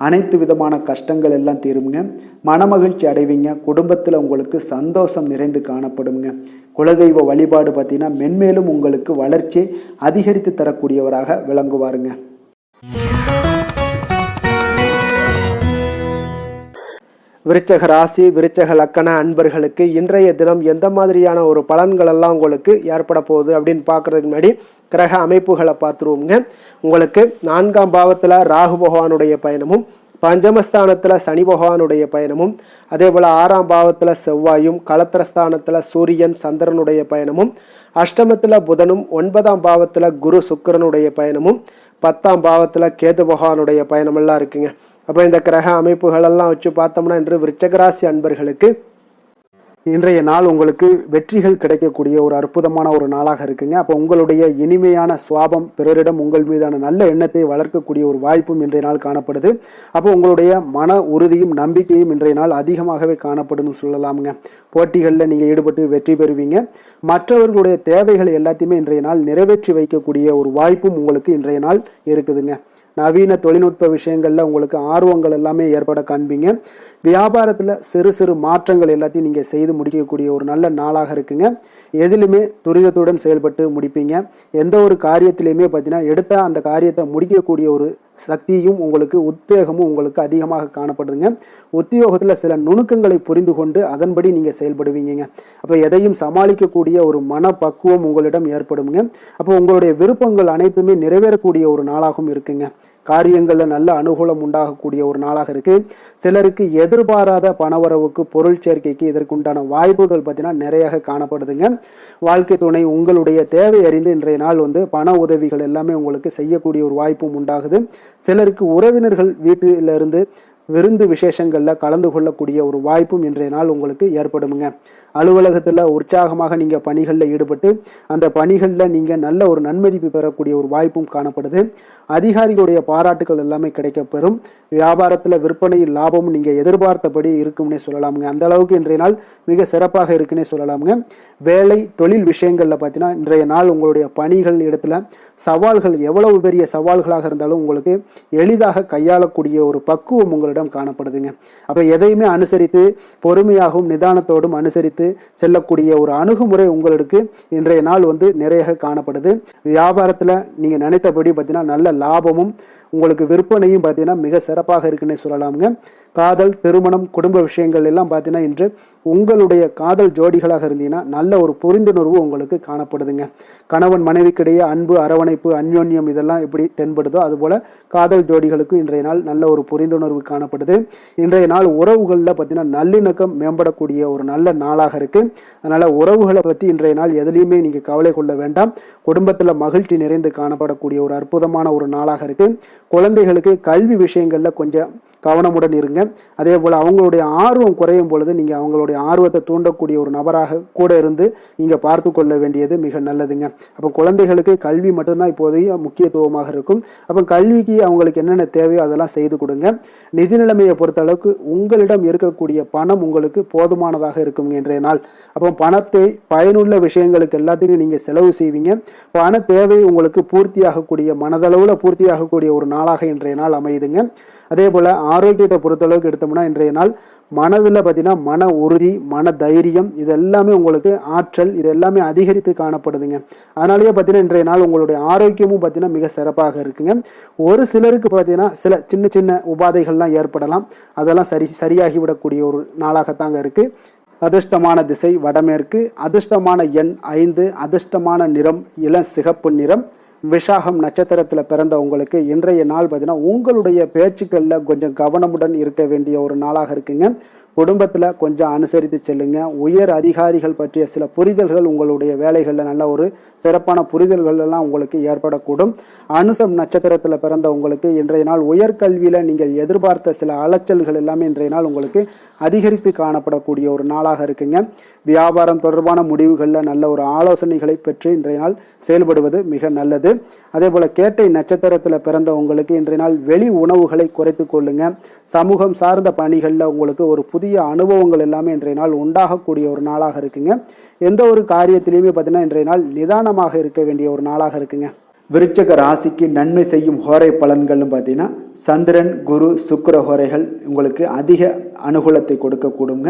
அனைத்து விதமான கஷ்டங்கள் எல்லாம் தீருங்க, மனமகிழ்ச்சி அடைவீங்க, குடும்பத்தில் உங்களுக்கு சந்தோஷம் நிறைந்து காணப்படுங்க. குலதெய்வ வழிபாடு பார்த்தீங்கன்னா மென்மேலும் உங்களுக்கு வளர்ச்சியை அதிகரித்து தரக்கூடியவராக விளங்குவாருங்க. விருச்சக ராசி விருச்சக லக்கண அன்பர்களுக்கு இன்றைய தினம் எந்த மாதிரியான ஒரு பலன்கள் எல்லாம் உங்களுக்கு ஏற்பட போகுது அப்படின்னு பார்க்கறதுக்கு முன்னாடி கிரக அமைப்புகளை பார்த்துருவோங்க. உங்களுக்கு 4ஆம் பாவத்தில் ராகு பகவானுடைய பயணமும், பஞ்சமஸ்தானத்தில் சனி பகவானுடைய பயணமும், அதே போல் 6ஆம் பாவத்தில் செவ்வாயும், களத்திரஸ்தானத்தில் சூரியன் சந்திரனுடைய பயணமும், அஷ்டமத்தில் புதனும், 9ஆம் பாவத்தில் குரு சுக்கிரனுடைய பயணமும், 10ஆம் பாவத்தில் கேது பகவானுடைய பயணமெல்லாம் இருக்குங்க. அப்போ இந்த கிரக அமைப்புகளெல்லாம் வச்சு பார்த்தோம்னா இன்று விருச்சகராசி அன்பர்களுக்கு இன்றைய நாள் உங்களுக்கு வெற்றிகள் கிடைக்கக்கூடிய ஒரு அற்புதமான ஒரு நாளாக இருக்குங்க. அப்போ உங்களுடைய இனிமையான சுவாபம், பிறரிடம் உங்கள் மீதான நல்ல எண்ணத்தை வளர்க்கக்கூடிய ஒரு வாய்ப்பும் இன்றைய நாள் காணப்படுது. அப்போ உங்களுடைய மன உறுதியும் நம்பிக்கையும் இன்றைய நாள் அதிகமாகவே காணப்படும்னு சொல்லலாமுங்க. போட்டிகளில் நீங்கள் ஈடுபட்டு வெற்றி பெறுவீங்க. மற்றவர்களுடைய தேவைகளை எல்லாத்தையுமே இன்றைய நாள் நிறைவேற்றி வைக்கக்கூடிய ஒரு வாய்ப்பும் உங்களுக்கு இன்றைய நாள் இருக்குதுங்க. நவீன தொழில்நுட்ப விஷயங்களில் உங்களுக்கு ஆர்வங்கள் எல்லாமே ஏற்பட காண்பீங்க. வியாபாரத்தில் சிறு சிறு மாற்றங்கள் எல்லாத்தையும் நீங்கள் செய்து முடிக்கக்கூடிய ஒரு நல்ல நாளாக இருக்குங்க. எதிலுமே துரிதத்துடன் செயல்பட்டு முடிப்பீங்க. எந்த ஒரு காரியத்திலையுமே பார்த்தீங்கன்னா எடுத்த அந்த காரியத்தை முடிக்கக்கூடிய ஒரு சக்தியும் உங்களுக்கு உத்வேகமும் உங்களுக்கு அதிகமாக காணப்படுதுங்க. உத்தியோகத்தில் சில நுணுக்கங்களை புரிந்து கொண்டு அதன்படி நீங்கள் செயல்படுவீங்க. அப்போ எதையும் சமாளிக்கக்கூடிய ஒரு மனப்பக்குவம் உங்களிடம் ஏற்படுங்க. அப்போ உங்களுடைய விருப்பங்கள் அனைத்துமே நிறைவேறக்கூடிய ஒரு நாளாகவும் இருக்குங்க. காரியங்களில் நல்ல அனுகூலம் உண்டாகக்கூடிய ஒரு நாளாக இருக்கு. சிலருக்கு எதிர்பாராத பணவரவுக்கு, பொருள் சேர்க்கைக்கு இதற்குண்டான வாய்ப்புகள் பார்த்தீங்கன்னா நிறைய காணப்படுதுங்க. வாழ்க்கை துணை உங்களுடைய தேவை அறிந்து இன்றைய நாள் பண உதவிகள் எல்லாமே உங்களுக்கு செய்யக்கூடிய ஒரு வாய்ப்பும் உண்டாகுது. சிலருக்கு உறவினர்கள் வீட்டிலிருந்து விருந்து விசேஷங்களில் கலந்து கொள்ளக்கூடிய ஒரு வாய்ப்பும் இன்றைய நாள் உங்களுக்கு ஏற்படுமுங்க. அலுவலகத்தில் உற்சாகமாக நீங்கள் பணிகளில் ஈடுபட்டு அந்த பணிகளில் நீங்கள் நல்ல ஒரு நன்மதிப்பு பெறக்கூடிய ஒரு வாய்ப்பும் காணப்படுது. அதிகாரிகளுடைய பாராட்டுகள் எல்லாமே கிடைக்கப்பெறும். வியாபாரத்தில் விற்பனையில் லாபமும் நீங்கள் எதிர்பார்த்தபடி இருக்கும்னே சொல்லலாமுங்க. அந்த அளவுக்கு இன்றைய நாள் மிக சிறப்பாக இருக்குன்னே சொல்லலாமுங்க. வேலை தொழில் விஷயங்களில் பார்த்தீங்கன்னா இன்றைய நாள் உங்களுடைய பணிகள் இடத்துல சவால்கள் எவ்வளவு பெரிய சவால்களாக இருந்தாலும் உங்களுக்கு எளிதாக கையாளக்கூடிய ஒரு பக்குவம் உங்களிடம் காணப்படுதுங்க. அப்போ எதையுமே அனுசரித்து பொறுமையாகவும் நிதானத்தோடும் அனுசரித்து செல்லக்கூடிய ஒரு அணுகுமுறை உங்களுக்கு இன்றைய நாள் நிறைய காணப்படுது. வியாபாரத்தில் நீங்கள் நினைத்தபடி பார்த்தீங்கன்னா நல்ல லாபமும் உங்களுக்கு விற்பனையும் பார்த்தீங்கன்னா மிக சிறப்பாக இருக்குன்னே சொல்லலாமுங்க. காதல், திருமணம், குடும்ப விஷயங்கள் எல்லாம் பார்த்தீங்கன்னா இன்று உங்களுடைய காதல் ஜோடிகளாக இருந்தீங்கன்னா நல்ல ஒரு புரிந்துணர்வு உங்களுக்கு காணப்படுதுங்க. கணவன் மனைவிக்கிடையே அன்பு, அரவணைப்பு, அந்யோன்யம் இதெல்லாம் எப்படி தென்படுதோ அதுபோல் காதல் ஜோடிகளுக்கு இன்றைய நாள் நல்ல ஒரு புரிந்துணர்வு காணப்படுது. இன்றைய நாள் உறவுகளில் பார்த்தீங்கன்னா நல்லிணக்கம் மேம்படக்கூடிய ஒரு நல்ல நாளாக இருக்குது. அதனால் உறவுகளை பற்றி இன்றைய நாள் எதுலேயுமே நீங்கள் கவலை கொள்ள வேண்டாம். குடும்பத்தில் மகிழ்ச்சி நிறைந்து காணப்படக்கூடிய ஒரு அற்புதமான ஒரு நாளாக இருக்குது. குழந்தைகளுக்கு கல்வி விஷயங்களில் கொஞ்சம் கவனமுடன் இருங்க. அதே போல் அவங்களுடைய ஆர்வம் குறையும் பொழுது நீங்கள் அவங்களுடைய ஆர்வத்தை தூண்டக்கூடிய ஒரு நபராக கூட இருந்து நீங்கள் பார்த்து கொள்ள வேண்டியது மிக நல்லதுங்க. அப்போ குழந்தைகளுக்கு கல்வி மட்டும்தான் இப்போதைய முக்கியத்துவமாக இருக்கும். அப்போ கல்விக்கு அவங்களுக்கு என்னென்ன தேவையோ அதெல்லாம் செய்து கொடுங்க. நிதி நிலைமையை பொறுத்த அளவுக்கு உங்களிடம் இருக்கக்கூடிய பணம் உங்களுக்கு போதுமானதாக இருக்குங்க இன்றைய நாள். அப்போ பணத்தை பயனுள்ள விஷயங்களுக்கு எல்லாத்தையும் நீங்கள் செலவு செய்வீங்க. பண தேவை உங்களுக்கு பூர்த்தியாகக்கூடிய, மனதளவில் பூர்த்தியாகக்கூடிய ஒரு நாளாக இன்றைய நாள் அமையுதுங்க. அதே போல் ஆரோக்கியத்தை பொறுத்தளவுக்கு எடுத்தோம்னா இன்றைய நாள் மனதில் பார்த்தீங்கன்னா மன உறுதி, மன தைரியம் இது எல்லாமே உங்களுக்கு ஆற்றல் இது எல்லாமே அதிகரித்து காணப்படுதுங்க. அதனாலேயே பார்த்தீங்கன்னா இன்றைய நாள் உங்களுடைய ஆரோக்கியமும் பார்த்தீங்கன்னா மிக சிறப்பாக இருக்குங்க. ஒரு சிலருக்கு பார்த்தீங்கன்னா சில சின்ன சின்ன உபாதைகள்லாம் ஏற்படலாம். அதெல்லாம் சரியாகிவிடக்கூடிய ஒரு நாளாகத்தாங்க இருக்குது. அதிர்ஷ்டமான திசை வடமேற்கு, அதிர்ஷ்டமான எண் 5, அதிர்ஷ்டமான நிறம் இளம் சிகப்பு நிறம். விஷாகம் நட்சத்திரத்தில் பிறந்த உங்களுக்கு இன்றைய நாள் பார்த்தீங்கன்னா உங்களுடைய பேச்சுக்களில் கொஞ்சம் கவனமுடன் இருக்க வேண்டிய ஒரு நாளாக இருக்குங்க. குடும்பத்தில் கொஞ்சம் அனுசரித்து செல்லுங்க. உயர் அதிகாரிகள் பற்றிய சில புரிதல்கள் உங்களுடைய வேலைகளில் நல்ல ஒரு சிறப்பான புரிதல்கள் எல்லாம் உங்களுக்கு ஏற்படக்கூடும். அனுசம் நட்சத்திரத்தில் பிறந்த உங்களுக்கு இன்றைய நாள் உயர்கல்வியில் நீங்கள் எதிர்பார்த்த சில அலைச்சல்கள் எல்லாமே இன்றைய நாள் உங்களுக்கு அதிகரித்து காணப்படக்கூடிய ஒரு நாளாக இருக்குங்க. வியாபாரம் தொடர்பான முடிவுகளில் நல்ல ஒரு ஆலோசனைகளை பெற்று இன்றைய நாள் செயல்படுவது மிக நல்லது. அதே போல் கேட்டை நட்சத்திரத்தில் பிறந்த உங்களுக்கு இன்றைய நாள் வெளி உணவுகளை குறைத்து கொள்ளுங்க. சமூகம் சார்ந்த பணிகளில் உங்களுக்கு ஒரு புதிய அனுபவங்கள் எல்லாமே இன்றைய நாள் உண்டாகக்கூடிய ஒரு நாளாக இருக்குங்க. எந்த ஒரு காரியத்திலையுமே பார்த்தீங்கன்னா இன்றைய நாள் நிதானமாக இருக்க வேண்டிய ஒரு நாளாக இருக்குங்க. விருச்சக ராசிக்கு நன்மை செய்யும் ஹோரை பலன்கள்னு பார்த்தீங்கன்னா சந்திரன், குரு, சுக்கிர ஹோரைகள் உங்களுக்கு அதிக அனுகூலத்தை கொடுக்கக்கூடுங்க.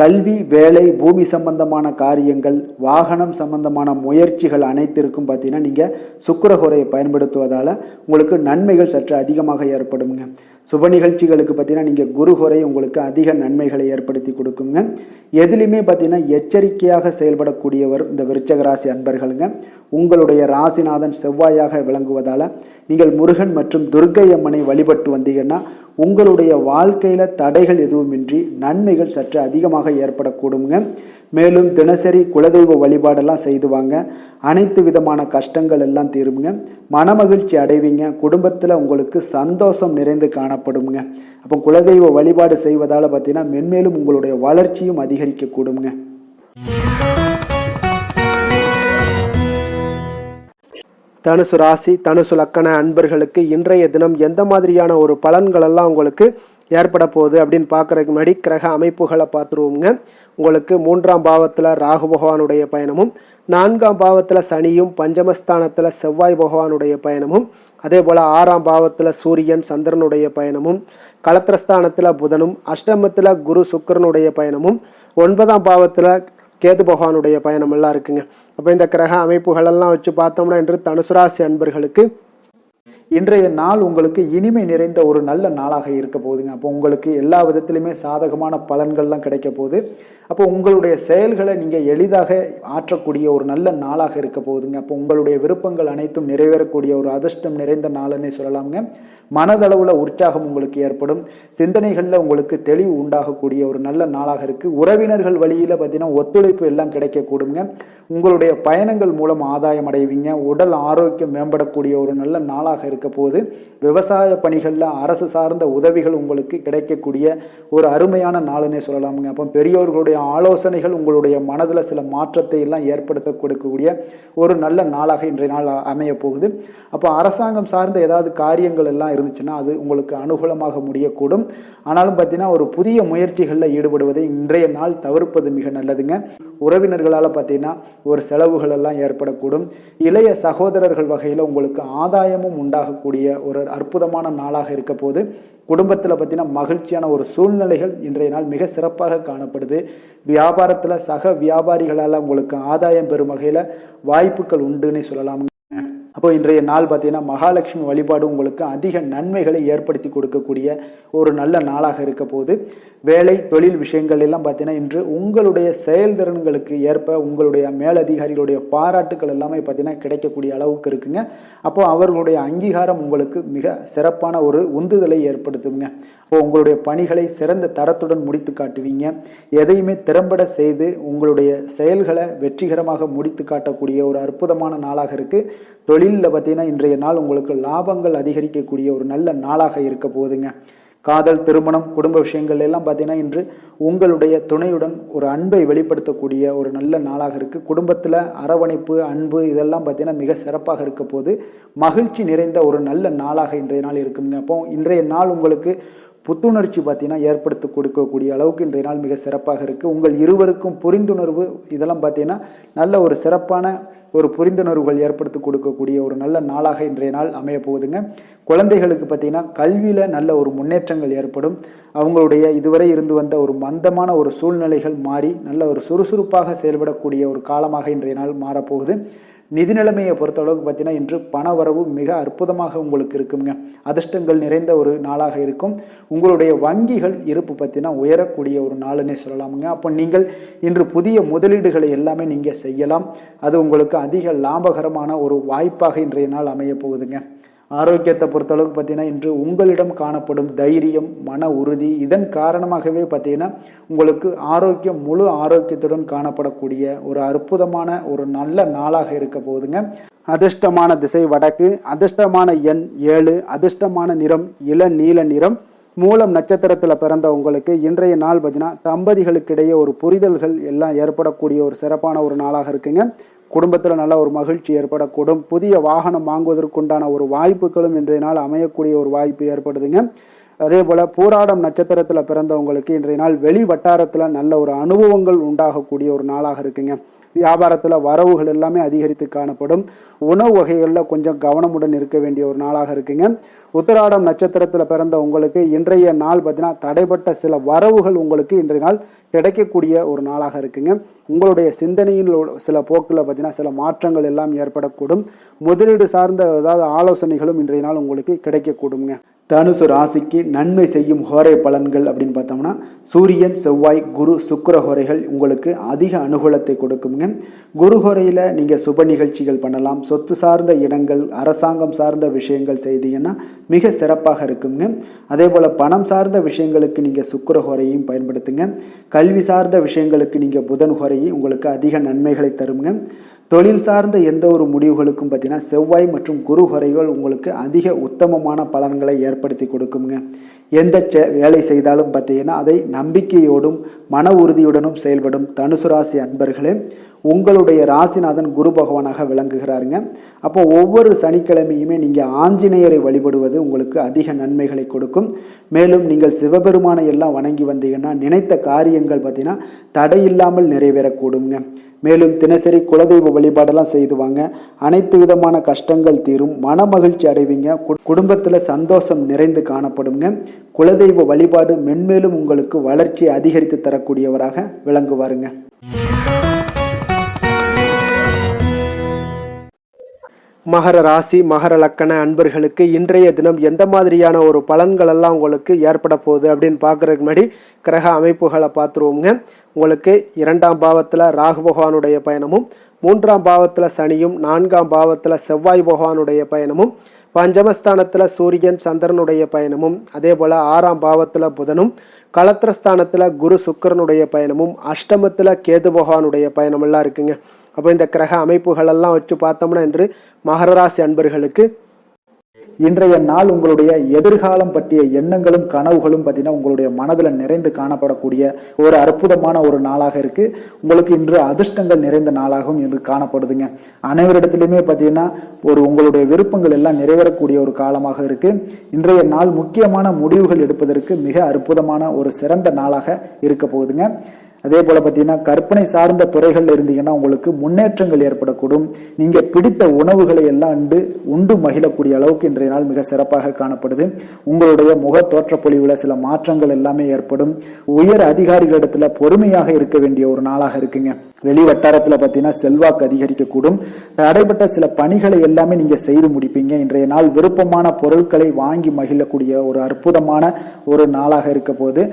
கல்வி, வேலை, பூமி சம்பந்தமான காரியங்கள், வாகனம் சம்பந்தமான முயற்சிகள் அனைத்திற்கும் பார்த்தீங்கன்னா நீங்கள் சுக்கிர ஹோரையை பயன்படுத்துவதால் உங்களுக்கு நன்மைகள் சற்று அதிகமாக ஏற்படுங்க. சுப நிகழ்ச்சிகளுக்கு பார்த்தீங்கன்னா நீங்கள் குரு ஹோரை உங்களுக்கு அதிக நன்மைகளை ஏற்படுத்தி கொடுக்குங்க. எதுலையுமே பார்த்தீங்கன்னா எச்சரிக்கையாக செயல்படக்கூடியவர் இந்த விருச்சக ராசி அன்பர்களுங்க. உங்களுடைய ராசிநாதன் செவ்வாயாக விளங்குவதால் நீங்கள் முருகன் மற்றும் துர்க்கை அம்மனை வழிபட்டு வந்தீங்கன்னா உங்களுடைய வாழ்க்கையில் தடைகள் எதுவுமின்றி நன்மைகள் சற்று அதிகமாக ஏற்படக்கூடுங்க. மேலும் தினசரி குலதெய்வ வழிபாடெல்லாம் செய்து வாங்க. அனைத்து விதமான கஷ்டங்கள் எல்லாம் தீருங்க. மனமகிழ்ச்சி அடைவீங்க. குடும்பத்தில் உங்களுக்கு சந்தோஷம் நிறைந்து காணப்படுங்க. அப்போ குலதெய்வ வழிபாடு செய்வதால் பார்த்தீங்கன்னா மென்மேலும் உங்களுடைய வளர்ச்சியும் அதிகரிக்கக்கூடுங்க. தனுசு ராசி, தனுசு லக்கண அன்பர்களுக்கு இன்றைய தினம் எந்த மாதிரியான ஒரு பலன்களெல்லாம் உங்களுக்கு ஏற்பட போகுது அப்படின்னு பார்க்குறதுக்கு முன்னாடி கிரக அமைப்புகளை பார்த்துருவோங்க. உங்களுக்கு 3ஆம் பாவத்தில் ராகு பகவானுடைய பயணமும், 4ஆம் பாவத்தில் சனியும், பஞ்சமஸ்தானத்தில் செவ்வாய் பகவானுடைய பயணமும், அதே போல் 6ஆம் பாவத்தில் சூரியன் சந்திரனுடைய பயணமும், களத்திரஸ்தானத்தில் புதனும், அஷ்டமத்தில் குரு சுக்கிரனுடைய பயணமும், 9ஆம் பாவத்தில் கேது பகவானுடைய பயணம் எல்லாம் இருக்குங்க. அப்போ இந்த கிரக அமைப்புகளெல்லாம் வச்சு பார்த்தோம்னா இன்று தனுசு ராசி அன்பர்களுக்கு இன்றைய நாள் உங்களுக்கு இனிமை நிறைந்த ஒரு நல்ல நாளாக இருக்க போகுதுங்க. அப்போ உங்களுக்கு எல்லா விதத்திலுமே சாதகமான பலன்கள்லாம் கிடைக்க போகுது. அப்போ உங்களுடைய செயல்களை நீங்கள் எளிதாக ஆற்றக்கூடிய ஒரு நல்ல நாளாக இருக்க போகுதுங்க. அப்போ உங்களுடைய விருப்பங்கள் அனைத்தும் நிறைவேறக்கூடிய ஒரு அதிர்ஷ்டம் நிறைந்த நாளுன்னே சொல்லலாமுங்க. மனதளவில் உற்சாகம் உங்களுக்கு ஏற்படும். சிந்தனைகளில் உங்களுக்கு தெளிவு உண்டாகக்கூடிய ஒரு நல்ல நாளாக இருக்குது. உறவினர்கள் வழியில் பார்த்தீங்கன்னா ஒத்துழைப்பு எல்லாம் கிடைக்கக்கூடுங்க. உங்களுடைய பயணங்கள் மூலம் ஆதாயம் அடைவீங்க. உடல் ஆரோக்கியம் மேம்படக்கூடிய ஒரு நல்ல நாளாக இருக்க போது. விவசாய பணிகளில் அரசு சார்ந்த உதவிகள் உங்களுக்கு கிடைக்கக்கூடிய ஒரு அருமையான நாளுன்னே சொல்லலாமுங்க. அப்போ பெரியோர்களுடைய ஆலோசனைகள் உங்களுடைய மனதில் சில மாற்றத்தை எல்லாம் ஏற்படுத்த கொடுக்கக்கூடிய ஒரு நல்ல நாளாக இன்றைய நாள் அமைய போகுது. அப்போ அரசாங்கம் சார்ந்த ஏதாவது காரியங்கள் எல்லாம் இருந்துச்சுன்னா அது உங்களுக்கு அனுகூலமாக முடியக்கூடும். ஆனாலும் பார்த்தீங்கன்னா ஒரு புதிய முயற்சிகளில் ஈடுபடுவதை இன்றைய நாள் தவிர்ப்பது மிக நல்லதுங்க. உறவினர்களால் பார்த்தீங்கன்னா ஒரு செலவுகள் எல்லாம் ஏற்படக்கூடும். இளைய சகோதரர்கள் வகையில் உங்களுக்கு ஆதாயமும் உண்டாகக்கூடிய ஒரு அற்புதமான நாளாக இருக்க போது. குடும்பத்தில் பார்த்தீங்கன்னா மகிழ்ச்சியான ஒரு சூழ்நிலைகள் இன்றைய நாள் மிக சிறப்பாக காணப்படுது. வியாபாரத்தில் சக வியாபாரிகளால் உங்களுக்கு ஆதாயம் பெறும் வகையில் வாய்ப்புகள் உண்டுன்னு சொல்லலாம். அப்போ இன்றைய நாள் பார்த்தீங்கன்னா மகாலட்சுமி வழிபாடு உங்களுக்கு அதிக நன்மைகளை ஏற்படுத்தி கொடுக்கக்கூடிய ஒரு நல்ல நாளாக இருக்க போது. வேலை தொழில் விஷயங்கள் எல்லாம் பார்த்தீங்கன்னா இன்று உங்களுடைய செயல்திறன்களுக்கு ஏற்ப உங்களுடைய மேலதிகாரிகளுடைய பாராட்டுக்கள் எல்லாமே பார்த்தீங்கன்னா கிடைக்கக்கூடிய அளவுக்கு இருக்குங்க. அப்போ அவர்களுடைய அங்கீகாரம் உங்களுக்கு மிக சிறப்பான ஒரு உந்துதலை ஏற்படுத்துங்க. அப்போ உங்களுடைய பணிகளை சிறந்த தரத்துடன் முடித்து காட்டுவீங்க. எதையுமே திறம்பட செய்து உங்களுடைய செயல்களை வெற்றிகரமாக முடித்து காட்டக்கூடிய ஒரு அற்புதமான நாளாக இருக்குது. தொழிலில் பார்த்தீங்கன்னா இன்றைய நாள் உங்களுக்கு லாபங்கள் அதிகரிக்கக்கூடிய ஒரு நல்ல நாளாக இருக்க போகுதுங்க. காதல், திருமணம், குடும்ப விஷயங்கள் எல்லாம் பார்த்தீங்கன்னா இன்று உங்களுடைய துணையுடன் ஒரு அன்பை வெளிப்படுத்தக்கூடிய ஒரு நல்ல நாளாக இருக்குது. குடும்பத்தில் அரவணைப்பு, அன்பு இதெல்லாம் பார்த்தீங்கன்னா மிக சிறப்பாக இருக்க போது. மகிழ்ச்சி நிறைந்த ஒரு நல்ல நாளாக இன்றைய நாள் இருக்குங்க. அப்போ இன்றைய நாள் உங்களுக்கு புத்துணர்ச்சி பார்த்தீங்கன்னா ஏற்படுத்தி கொடுக்கக்கூடிய அளவுக்கு இன்றைய நாள் மிக சிறப்பாக இருக்குது. உங்கள் இருவருக்கும் புரிந்துணர்வு இதெல்லாம் பார்த்தீங்கன்னா நல்ல ஒரு சிறப்பான ஒரு புரிந்துணர்வுகள் ஏற்படுத்தி கொடுக்கக்கூடிய ஒரு நல்ல நாளாக இன்றைய நாள் அமைய போகுதுங்க. குழந்தைகளுக்கு பார்த்தீங்கன்னா கல்வியில் நல்ல ஒரு முன்னேற்றங்கள் ஏற்படும். அவங்களுடைய இதுவரை இருந்து வந்த ஒரு மந்தமான ஒரு சூழ்நிலைகள் மாறி நல்ல ஒரு சுறுசுறுப்பாக செயல்படக்கூடிய ஒரு காலமாக இன்றைய நாள் மாறப்போகுது. நிதி நிலைமையை பொறுத்தளவுக்கு பார்த்தீங்கன்னா இன்று பண வரவு மிக அற்புதமாக உங்களுக்கு இருக்குங்க. அதிர்ஷ்டங்கள் நிறைந்த ஒரு நாளாக இருக்கும். உங்களுடைய வங்கிகள் இருப்பு பார்த்தீங்கன்னா உயரக்கூடிய ஒரு நாளுன்னே சொல்லலாமுங்க. அப்போ நீங்கள் இன்று புதிய முதலீடுகளை எல்லாமே நீங்கள் செய்யலாம். அது உங்களுக்கு அதிக லாபகரமான ஒரு வாய்ப்பாக இன்றைய நாள் அமைய போகுதுங்க. ஆரோக்கியத்தை பொறுத்தளவுக்கு பார்த்தீங்கன்னா இன்று உங்களிடம் காணப்படும் தைரியம், மன உறுதி இதன் காரணமாகவே பார்த்தீங்கன்னா உங்களுக்கு ஆரோக்கியம் முழு ஆரோக்கியத்துடன் காணப்படக்கூடிய ஒரு அற்புதமான ஒரு நல்ல நாளாக இருக்க போகுதுங்க. அதிர்ஷ்டமான திசை வடக்கு, அதிர்ஷ்டமான எண் 7, அதிர்ஷ்டமான நிறம் இளநீல நிறம், மூலம் நட்சத்திரத்தில் பிறந்த உங்களுக்கு இன்றைய நாள் பார்த்தீங்கன்னா தம்பதிகளுக்கிடையே ஒரு புரிதல்கள் எல்லாம் ஏற்படக்கூடிய ஒரு சிறப்பான ஒரு நாளாக இருக்குங்க. குடும்பத்தில் நல்ல ஒரு மகிழ்ச்சி ஏற்படக்கூடும். புதிய வாகனம் வாங்குவதற்குண்டான ஒரு வாய்ப்புகளும் இன்றைய நாள் அமையக்கூடிய ஒரு வாய்ப்பு ஏற்படுதுங்க. அதே போல் பூராடம் நட்சத்திரத்தில் பிறந்தவங்களுக்கு இன்றைய நாள் வெளி வட்டாரத்தில் நல்ல ஒரு அனுபவங்கள் உண்டாகக்கூடிய ஒரு நாளாக இருக்குங்க. வியாபாரத்தில் வரவுகள் எல்லாமே அதிகரித்து காணப்படும். உணவு வகைகளில் கொஞ்சம் கவனமுடன் இருக்க வேண்டிய ஒரு நாளாக இருக்குங்க. உத்திராடம் நட்சத்திரத்தில் பிறந்த உங்களுக்கு இன்றைய நாள் பார்த்தீங்கன்னா தடைப்பட்ட சில வரவுகள் உங்களுக்கு இன்றைய நாள் கிடைக்கக்கூடிய ஒரு நாளாக இருக்குங்க. உங்களுடைய சிந்தனையில் சில போக்கில் பார்த்தீங்கன்னா சில மாற்றங்கள் எல்லாம் ஏற்படக்கூடும். முதலீடு சார்ந்த ஏதாவது ஆலோசனைகளும் இன்றைய நாள் உங்களுக்கு கிடைக்கக்கூடுங்க. தனுசு ராசிக்கு நன்மை செய்யும் ஹோரை பலன்கள் அப்படின்னு பார்த்தோம்னா சூரியன், செவ்வாய், குரு, சுக்கிர ஹோரைகள் உங்களுக்கு அதிக அனுகூலத்தை கொடுக்குங்க. குரு ஹோரையில் நீங்கள் சுப நிகழ்ச்சிகள் பண்ணலாம். சொத்து சார்ந்த இடங்கள், அரசாங்கம் சார்ந்த விஷயங்கள் செய்தீங்கன்னா மிக சிறப்பாக இருக்குங்க. அதே போல் பணம் சார்ந்த விஷயங்களுக்கு நீங்கள் சுக்கிர ஹோரையும் பயன்படுத்துங்க. கல்வி சார்ந்த விஷயங்களுக்கு நீங்கள் புதன் ஹோரையை உங்களுக்கு அதிக நன்மைகளை தருங்க. தொழில் சார்ந்த எந்த ஒரு முடிவுகளுக்கும் பார்த்தீங்கன்னா செவ்வாய் மற்றும் குரு ஹோரைகள் உங்களுக்கு அதிக உத்தமமான பலன்களை ஏற்படுத்தி கொடுக்குங்க. எந்த வேலை செய்தாலும் பார்த்தீங்கன்னா அதை நம்பிக்கையோடும் மன உறுதியுடனும் செயல்படும் தனுசு ராசி அன்பர்களே, உங்களுடைய ராசிநாதன் குரு பகவானாக விளங்குகிறாருங்க. அப்போ ஒவ்வொரு சனிக்கிழமையுமே நீங்கள் ஆஞ்சநேயரை வழிபடுவது உங்களுக்கு அதிக நன்மைகளை கொடுக்கும். மேலும் நீங்கள் சிவபெருமானை எல்லாம் வணங்கி வந்தீங்கன்னா நினைத்த காரியங்கள் பார்த்தீங்கன்னா தடையில்லாமல் நிறைவேறக்கூடுங்க. மேலும் தினசரி குலதெய்வ வழிபாடெல்லாம் செய்துவாங்க. அனைத்து விதமான கஷ்டங்கள் தீரும். மன மகிழ்ச்சி அடைவீங்க. குடும்பத்தில் சந்தோஷம் நிறைந்து காணப்படுங்க. குலதெய்வ வழிபாடு மென்மேலும் உங்களுக்கு வளர்ச்சி அதிகரித்து தரக்கூடியவராக விளங்குவாருங்க. மகர ராசி மகர லக்கண அன்பர்களுக்கு இன்றைய தினம் எந்த மாதிரியான ஒரு பலன்கள் எல்லாம் உங்களுக்கு ஏற்பட போகுது அப்படின்னு பார்க்கறதுக்கு முன்னாடி கிரக அமைப்புகளை பார்த்துருவோங்க. உங்களுக்கு 2ஆம் பாவத்தில் ராகு பகவானுடைய பயணமும், 3ஆம் பாவத்தில் சனியும், 4ஆம் பாவத்தில் செவ்வாய் பகவானுடைய பயணமும், பஞ்சமஸ்தானத்தில் சூரியன் சந்திரனுடைய பயணமும், அதே போல் 6ஆம் பாவத்தில் புதனும், களத்திரஸ்தானத்தில் குரு சுக்கிரனுடைய பயணமும், அஷ்டமத்தில் கேது பகவானுடைய பயணமெல்லாம் இருக்குங்க. அப்போ இந்த கிரக அமைப்புகளெல்லாம் வச்சு பார்த்தோம்னா இன்று மகர ராசி அன்பர்களுக்கு இன்றைய நாள் உங்களுடைய எதிர்காலம் பற்றிய எண்ணங்களும் கனவுகளும் பார்த்தீங்கன்னா உங்களுடைய மனதில் நிறைந்து காணப்படக்கூடிய ஒரு அற்புதமான ஒரு நாளாக இருக்கு. உங்களுக்கு இன்று அதிர்ஷ்டங்கள் நிறைந்த நாளாகவும் இன்று காணப்படுதுங்க. அனைவரிடத்திலுமே பார்த்தீங்கன்னா உங்களுடைய விருப்பங்கள் எல்லாம் நிறைவேறக்கூடிய ஒரு காலமாக இருக்கு. இன்றைய நாள் முக்கியமான முடிவுகள் எடுப்பதற்கு மிக அற்புதமான ஒரு சிறந்த நாளாக இருக்க போகுதுங்க. அதே போல பார்த்தீங்கன்னா கற்பனை சார்ந்த துறைகள்ல இருந்தீங்கன்னா உங்களுக்கு முன்னேற்றங்கள் ஏற்படக்கூடும். நீங்க பிடித்த உணவுகளை எல்லாம் உண்டு மகிழக்கூடிய அளவுக்கு இன்றைய நாள் மிக சிறப்பாக காணப்படுது. உங்களுடைய முக தோற்றப்பொழிவுல சில மாற்றங்கள் எல்லாமே ஏற்படும். உயர் அதிகாரிகளிடத்துல பொறுமையாக இருக்க வேண்டிய ஒரு நாளாக இருக்குங்க. வெளி வட்டாரத்துல பார்த்தீங்கன்னா செல்வாக்கு அதிகரிக்கக்கூடும். தடைப்பட்ட சில பணிகளை எல்லாமே நீங்க செய்து முடிப்பீங்க. இன்றைய நாள் விருப்பமான பொருட்களை வாங்கி மகிழக்கூடிய ஒரு அற்புதமான ஒரு நாளாக இருக்க போது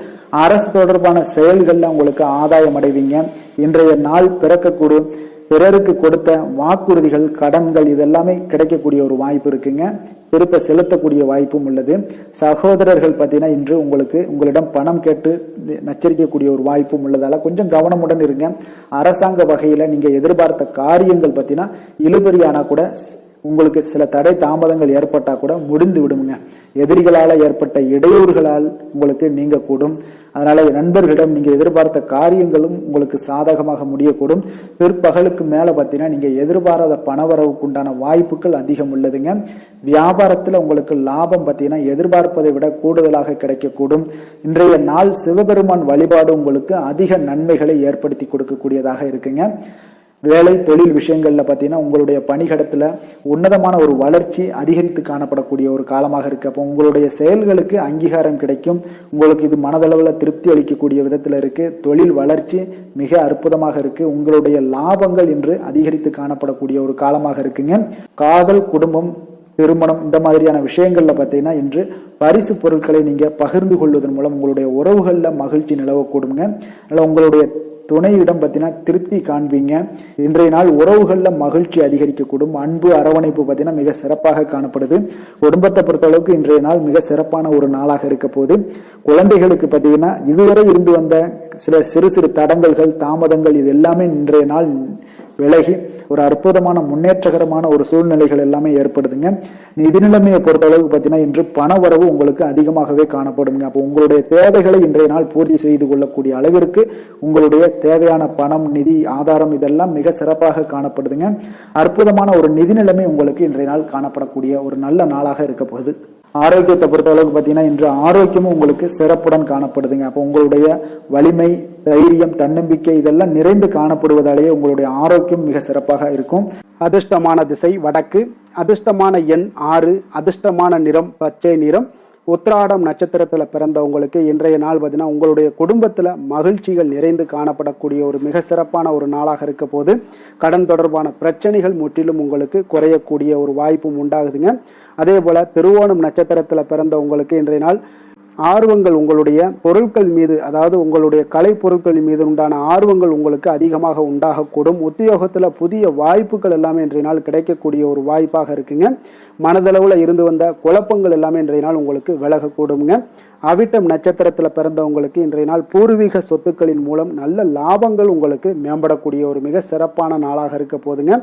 அரசு தொடர்பான செயல்கள்ல உங்களுக்கு ஆதாயம் அடைவீங்க. இன்றைய நாள் பிறக்கக்கூடும். பிறருக்கு கொடுத்த வாக்குறுதிகள், கடன்கள் இதெல்லாமே கிடைக்கக்கூடிய ஒரு வாய்ப்பு இருக்குங்க. திருப்ப செலுத்தக்கூடிய வாய்ப்பும் உள்ளது. சகோதரர்கள் பார்த்தீங்கன்னா இன்று உங்களிடம் பணம் கேட்டு நச்சரிக்கக்கூடிய ஒரு வாய்ப்பும் உள்ளதால கொஞ்சம் கவனமுடன் இருங்க. அரசாங்க வகையில நீங்க எதிர்பார்த்த காரியங்கள் பார்த்தீங்கன்னா இழுபறியானா கூட உங்களுக்கு சில தடை தாமதங்கள் ஏற்பட்டா கூட முடிந்து விடுங்க. எதிரிகளால் ஏற்பட்ட இடையூறுகளால் உங்களுக்கு நீங்க கூடும். அதனால நண்பர்களிடம் நீங்க எதிர்பார்த்த காரியங்களும் உங்களுக்கு சாதகமாக முடியக்கூடும். பிற்பகலுக்கு மேல பார்த்தீங்கன்னா நீங்க எதிர்பாராத பணவரவுக்கு உண்டான வாய்ப்புகள் அதிகம் உள்ளதுங்க. வியாபாரத்துல உங்களுக்கு லாபம் பார்த்தீங்கன்னா எதிர்பார்ப்பதை விட கூடுதலாக கிடைக்கக்கூடும். இன்றைய நாள் சிவபெருமான் வழிபாடு உங்களுக்கு அதிக நன்மைகளை ஏற்படுத்தி கொடுக்கக்கூடியதாக இருக்குங்க. வேலை தொழில் விஷயங்கள்ல பார்த்தீங்கன்னா உங்களுடைய பணிகடத்துல உன்னதமான ஒரு வளர்ச்சி அதிகரித்து காணப்படக்கூடிய ஒரு காலமாக இருக்கு. அப்போ உங்களுடைய செயல்களுக்கு அங்கீகாரம் கிடைக்கும். உங்களுக்கு இது மனதளவில் திருப்தி அளிக்கக்கூடிய விதத்துல இருக்கு. தொழில் வளர்ச்சி மிக அற்புதமாக இருக்கு. உங்களுடைய லாபங்கள் இன்று அதிகரித்து காணப்படக்கூடிய ஒரு காலமாக இருக்குங்க. காதல், குடும்பம், திருமணம் இந்த மாதிரியான விஷயங்கள்ல பார்த்தீங்கன்னா இன்று பரிசு பொருட்களை நீங்க பகிர்ந்து கொள்வதன் மூலம் உங்களுடைய உறவுகள்ல மகிழ்ச்சி நிலவக்கூடுங்க. அதனால உங்களுடைய துணையிடம் பார்த்தீங்கன்னா திருப்தி காண்பீங்க. இன்றைய நாள் உறவுகளில் மகிழ்ச்சி அதிகரிக்கக்கூடும். அன்பு, அரவணைப்பு பார்த்தீங்கன்னா மிக சிறப்பாக காணப்படுது. குடும்பத்தை பொறுத்தளவுக்கு இன்றைய நாள் மிக சிறப்பான ஒரு நாளாக இருக்க போது குழந்தைகளுக்கு பார்த்தீங்கன்னா இதுவரை இருந்து வந்த சில சிறு சிறு தடங்கல்கள், தாமதங்கள் இது எல்லாமே இன்றைய நாள் விலகி ஒரு அற்புதமான முன்னேற்றகரமான ஒரு சூழ்நிலைகள் எல்லாமே ஏற்படுதுங்க. நிதி நிலைமையை பொறுத்த அளவுக்கு பார்த்தீங்கன்னா இன்று பண வரவு உங்களுக்கு அதிகமாகவே காணப்படுங்க. அப்போ உங்களுடைய தேவைகளை இன்றைய நாள் பூர்த்தி செய்து கொள்ளக்கூடிய அளவிற்கு உங்களுடைய தேவையான பணம், நிதி ஆதாரம் இதெல்லாம் மிக சிறப்பாக காணப்படுதுங்க. அற்புதமான ஒரு நிதி நிலைமை உங்களுக்கு இன்றைய நாள் காணப்படக்கூடிய ஒரு நல்ல நாளாக இருக்க போகுது. ஆரோக்கியத்தை பொறுத்த அளவுக்கு பார்த்தீங்கன்னா இன்று ஆரோக்கியமும் உங்களுக்கு சிறப்புடன் காணப்படுதுங்க. அப்போ உங்களுடைய வலிமை, தைரியம், தன்னம்பிக்கை இதெல்லாம் நிறைந்து காணப்படுவதாலேயே உங்களுடைய ஆரோக்கியம் மிக சிறப்பாக இருக்கும். அதிர்ஷ்டமான திசை வடக்கு, அதிர்ஷ்டமான எண் 6, அதிர்ஷ்டமான நிறம் பச்சை நிறம். உத்திராடம் நட்சத்திரத்தில் பிறந்தவங்களுக்கு இன்றைய நாள் பார்த்தீங்கன்னா உங்களுடைய குடும்பத்தில் மகிழ்ச்சிகள் நிறைந்து காணப்படக்கூடிய ஒரு மிக சிறப்பான ஒரு நாளாக இருக்க போது கடன் தொடர்பான பிரச்சனைகள் முற்றிலும் உங்களுக்கு குறையக்கூடிய ஒரு வாய்ப்பும் உண்டாகுதுங்க. அதே போல் திருவோணம் நட்சத்திரத்தில் பிறந்தவங்களுக்கு இன்றைய நாள் ஆர்வங்கள் உங்களுடைய பொருட்கள் மீது, அதாவது உங்களுடைய கலை பொருட்கள் மீது உண்டான ஆர்வங்கள் உங்களுக்கு அதிகமாக உண்டாகக்கூடும். உத்தியோகத்தில் புதிய வாய்ப்புகள் எல்லாமே இன்றைய நாள் கிடைக்கக்கூடிய ஒரு வாய்ப்பாக இருக்குங்க. மனதளவில் இருந்து வந்த குழப்பங்கள் எல்லாமே இன்றைய நாள் உங்களுக்கு விலகக்கூடுங்க. அவிட்டம் நட்சத்திரத்தில் பிறந்தவங்களுக்கு இன்றைய நாள் பூர்வீக சொத்துக்களின் மூலம் நல்ல லாபங்கள் உங்களுக்கு மேம்படக்கூடிய ஒரு மிக சிறப்பான நாளாக இருக்க போதுங்க.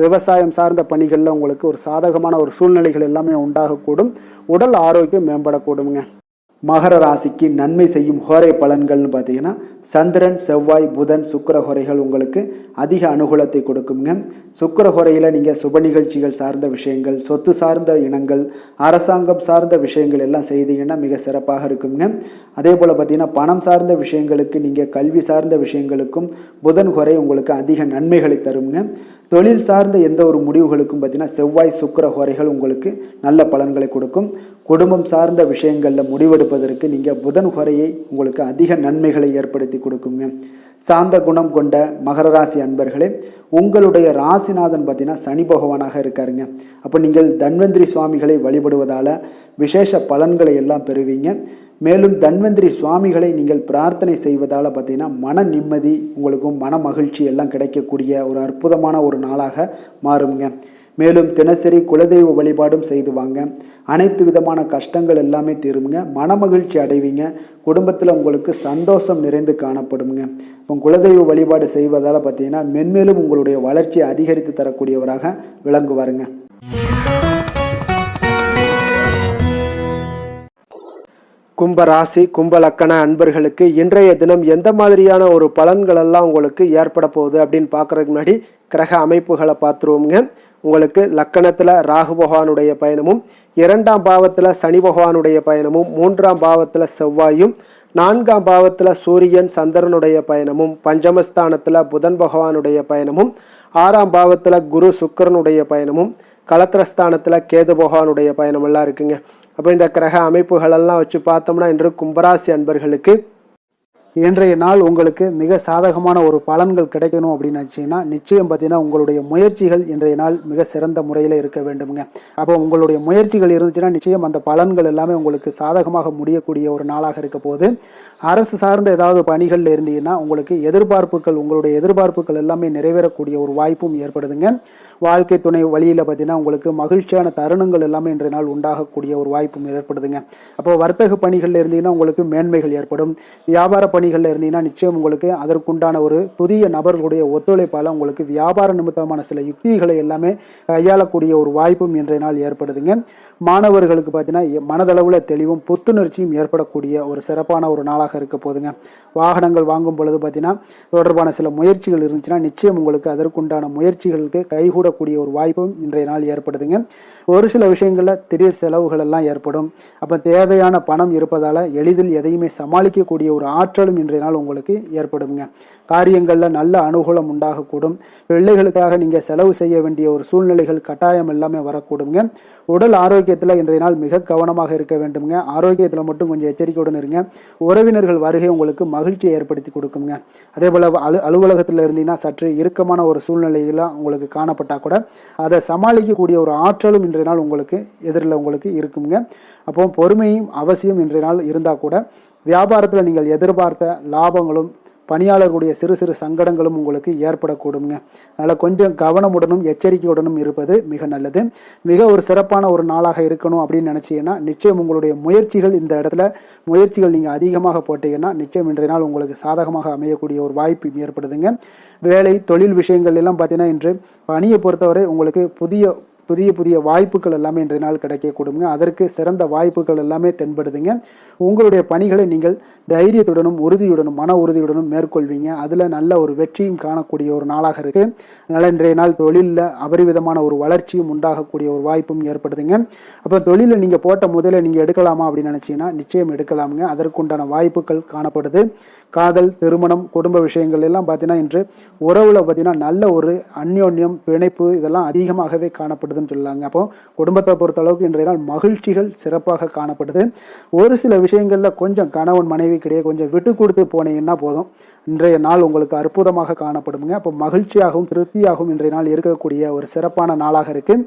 விவசாயம் சார்ந்த பணிகளில் உங்களுக்கு ஒரு சாதகமான ஒரு சூழ்நிலைகள் எல்லாமே உண்டாகக்கூடும். உடல் ஆரோக்கியம் மேம்படக்கூடுங்க. மகர ராசிக்கு நன்மை செய்யும் ஹோரை பலன்கள்னு பார்த்தீங்கன்னா சந்திரன், செவ்வாய், புதன், சுக்கிர ஹோரைகள் உங்களுக்கு அதிக அனுகூலத்தை கொடுக்குங்க. சுக்கிர ஹோரையில் நீங்கள் சுப நிகழ்ச்சிகள் சார்ந்த விஷயங்கள், சொத்து சார்ந்த இனங்கள், அரசாங்கம் சார்ந்த விஷயங்கள் எல்லாம் செய்தீங்கன்னா மிக சிறப்பாக இருக்குங்க. அதே போல் பார்த்தீங்கன்னா பணம் சார்ந்த விஷயங்களுக்கு, நீங்கள் கல்வி சார்ந்த விஷயங்களுக்கும் புதன் ஹோரை உங்களுக்கு அதிக நன்மைகளை தருங்க. தொழில் சார்ந்த எந்த ஒரு முடிவுகளுக்கும் பார்த்தீங்கன்னா செவ்வாய், சுக்கிர ஹோரைகள் உங்களுக்கு நல்ல பலன்களை கொடுக்கும். குடும்பம் சார்ந்த விஷயங்களில் முடிவெடுப்பதற்கு நீங்கள் புதன் ஹோரையை உங்களுக்கு அதிக நன்மைகளை ஏற்படுத்தி கொடுக்குங்க. சாந்த குணம் கொண்ட மகர ராசி அன்பர்களே, உங்களுடைய ராசிநாதன் பார்த்தீங்கன்னா சனி பகவானாக இருக்காருங்க. அப்போ நீங்கள் தன்வந்திரி சுவாமிகளை வழிபடுவதால் விசேஷ பலன்களை எல்லாம் பெறுவீங்க. மேலும் தன்வந்திரி சுவாமிகளை நீங்கள் பிரார்த்தனை செய்வதால் பார்த்தீங்கன்னா மன நிம்மதி, உங்களுக்கும் மன மகிழ்ச்சி எல்லாம் கிடைக்கக்கூடிய ஒரு அற்புதமான ஒரு நாளாக மாறுங்க. மேலும் தினசரி குலதெய்வ வழிபாடும் செய்து வாங்க. அனைத்து விதமான கஷ்டங்கள் எல்லாமே தீருங்க. மனமகிழ்ச்சி அடைவீங்க. குடும்பத்தில் உங்களுக்கு சந்தோஷம் நிறைந்து காணப்படுங்க. இப்போ குலதெய்வ வழிபாடு செய்வதால் பார்த்தீங்கன்னா மென்மேலும் உங்களுடைய வளர்ச்சியை அதிகரித்து தரக்கூடியவராக விளங்குவாருங்க. கும்ப ராசி, கும்ப லக்கண அன்பர்களுக்கு இன்றைய தினம் எந்த மாதிரியான ஒரு பலன்கள் எல்லாம் உங்களுக்கு ஏற்பட போகுது அப்படின்னு பார்க்கறதுக்கு முன்னாடி கிரக அமைப்புகளை பார்த்துருவோங்க. உங்களுக்கு லக்கணத்தில் ராகு பகவானுடைய பயணமும், 2ஆம் பாவத்தில் சனி பகவானுடைய பயணமும், 3ஆம் பாவத்தில் செவ்வாயும், 4ஆம் பாவத்தில் சூரியன் சந்திரனுடைய பயணமும், பஞ்சமஸ்தானத்தில் புதன் பகவானுடைய பயணமும், 6ஆம் பாவத்தில் குரு சுக்கிரனுடைய பயணமும், களத்திரஸ்தானத்தில் கேது பகவானுடைய பயணம் எல்லாம் இருக்குங்க. அப்போ இந்த கிரக அமைப்புகளெல்லாம் வச்சு பார்த்தோம்னா இன்று கும்பராசி அன்பர்களுக்கு இன்றைய நாள் உங்களுக்கு மிக சாதகமான ஒரு பலன்கள் கிடைக்கணும் அப்படின்னு நினச்சிங்கன்னா நிச்சயம் பார்த்தீங்கன்னா உங்களுடைய முயற்சிகள் இன்றைய நாள் மிக சிறந்த முறையில் இருக்க வேண்டுமுங்க. அப்போ உங்களுடைய முயற்சிகள் இருந்துச்சுன்னா நிச்சயம் அந்த பலன்கள் எல்லாமே உங்களுக்கு சாதகமாக முடியக்கூடிய ஒரு நாளாக இருக்க போது. அரசு சார்ந்த ஏதாவது பணிகளில் இருந்தீங்கன்னா உங்களுக்கு உங்களுடைய எதிர்பார்ப்புகள் எல்லாமே நிறைவேறக்கூடிய ஒரு வாய்ப்பும் ஏற்படுதுங்க. வாழ்க்கை துணை வழியில் பார்த்தீங்கன்னா உங்களுக்கு மகிழ்ச்சியான தருணங்கள் எல்லாமே இன்றைய நாள் உண்டாகக்கூடிய ஒரு வாய்ப்பும் ஏற்படுதுங்க. அப்போ வர்த்தக பணிகளில் இருந்தீங்கன்னா உங்களுக்கு மேன்மைகள் ஏற்படும். வியாபார பணிகளில் இருந்தீங்கன்னா நிச்சயம் உங்களுக்கு அதற்குண்டான ஒரு புதிய நபர்களுடைய ஒத்துழைப்பால் உங்களுக்கு வியாபார நிமித்தமான சில யுக்திகளை எல்லாமே கையாளக்கூடிய ஒரு வாய்ப்பும் இன்றைய நாள் ஏற்படுதுங்க. மாணவர்களுக்கு பார்த்தீங்கன்னா மனதளவில் தெளிவும் புத்துணர்ச்சியும் ஏற்படக்கூடிய ஒரு சிறப்பான ஒரு நாளாக இருக்க போதுங்க. வாகனங்கள் வாங்கும் பொழுது பார்த்தீங்கன்னா தொடர்பான சில முயற்சிகள் இருந்துச்சுன்னா நிச்சயம் உங்களுக்கு அதற்குண்டான முயற்சிகளுக்கு கைகூடக்கூடிய ஒரு வாய்ப்பும் இன்றைய நாள் ஏற்படுதுங்க. ஒரு சில விஷயங்களில் திடீர் செலவுகள் எல்லாம் ஏற்படும். அப்போ தேவையான பணம் இருப்பதால் எளிதில் எதையுமே சமாளிக்கக்கூடிய ஒரு ஆற்றலும் இன்றைய நாள் உங்களுக்கு ஏற்படுங்க. காரியங்களில் நல்ல அனுகூலம் உண்டாகக்கூடும். பிள்ளைகளுக்காக நீங்கள் செலவு செய்ய வேண்டிய ஒரு சூழ்நிலைகள் கட்டாயம் எல்லாமே வரக்கூடுங்க. உடல் ஆரோக்கியத்தில் இன்றைய நாள் மிக கவனமாக இருக்க வேண்டுங்க. ஆரோக்கியத்தில் மட்டும் கொஞ்சம் எச்சரிக்கையுடன் இருங்க. உறவினர்கள் வருகை உங்களுக்கு மகிழ்ச்சியை ஏற்படுத்தி கொடுக்குங்க. அதே போல் அலுவலகத்தில் இருந்தீங்கன்னா சற்று இறுக்கமான ஒரு சூழ்நிலையெல்லாம் உங்களுக்கு காணப்பட்டால் கூட அதை சமாளிக்கக்கூடிய ஒரு ஆற்றலும் இன்றைய நாள் உங்களுக்கு எதிரில் உங்களுக்கு இருக்குங்க. அப்போ பொறுமையும் அவசியம் இன்றைய நாள் இருந்தால் கூட வியாபாரத்தில் நீங்கள் எதிர்பார்த்த லாபங்களும் பணியாளர்களுடைய சிறு சிறு சங்கடங்களும் உங்களுக்கு ஏற்படக்கூடுங்க. அதனால் கொஞ்சம் கவனமுடனும் எச்சரிக்கையுடனும் இருப்பது மிக நல்லது. மிக ஒரு சிறப்பான ஒரு நாளாக இருக்கணும் அப்படின்னு நினச்சிங்கன்னா நிச்சயம் உங்களுடைய முயற்சிகள் இந்த இடத்துல முயற்சிகள் நீங்கள் அதிகமாக போட்டீங்கன்னா நிச்சயம் இன்றைய நாள் உங்களுக்கு சாதகமாக அமையக்கூடிய ஒரு வாய்ப்பு ஏற்படுதுங்க. வேலை தொழில் விஷயங்கள் எல்லாம் பார்த்தீங்கன்னா இன்று பணியை பொறுத்தவரை உங்களுக்கு புதிய புதிய வாய்ப்புகள் எல்லாமே இன்றைய நாள் கிடைக்கக்கூடுங்க. அதற்கு சிறந்த வாய்ப்புகள் எல்லாமே தென்படுதுங்க. உங்களுடைய பணிகளை நீங்கள் தைரியத்துடனும் உறுதியுடனும் மன உறுதியுடனும் மேற்கொள்வீங்க. அதில் நல்ல ஒரு வெற்றியும் காணக்கூடிய ஒரு நாளாக இருக்குது. அதனால் இன்றைய நாள் தொழிலில் அபரிவிதமான ஒரு வளர்ச்சியும் உண்டாகக்கூடிய ஒரு வாய்ப்பும் ஏற்படுதுங்க. அப்போ தொழிலில் நீங்கள் போட்ட முதல்ல நீங்கள் எடுக்கலாமா அப்படின்னு நினச்சிங்கன்னா நிச்சயம் எடுக்கலாமுங்க. அதற்குண்டான வாய்ப்புகள் காணப்படுது. காதல், திருமணம், குடும்ப விஷயங்கள் எல்லாம் பார்த்தீங்கன்னா இன்று உறவில் பார்த்தீங்கன்னா நல்ல ஒரு அந்யோன்யம், பிணைப்பு இதெல்லாம் அதிகமாகவே காணப்படுதுன்னு சொல்லலாங்க. அப்போ குடும்பத்தை பொறுத்த அளவுக்கு இன்றைய நாள் மகிழ்ச்சிகள் சிறப்பாக காணப்படுது. ஒரு சில விஷயங்களில் கொஞ்சம் கணவன் மனைவி கிடையாது கொஞ்சம் விட்டு கொடுத்து போனீங்கன்னா போதும், இன்றைய நாள் உங்களுக்கு அற்புதமாக காணப்படுங்க. அப்போ மகிழ்ச்சியாகவும் திருப்தியாகவும் இன்றைய நாள் இருக்கக்கூடிய ஒரு சிறப்பான நாளாக இருக்குது.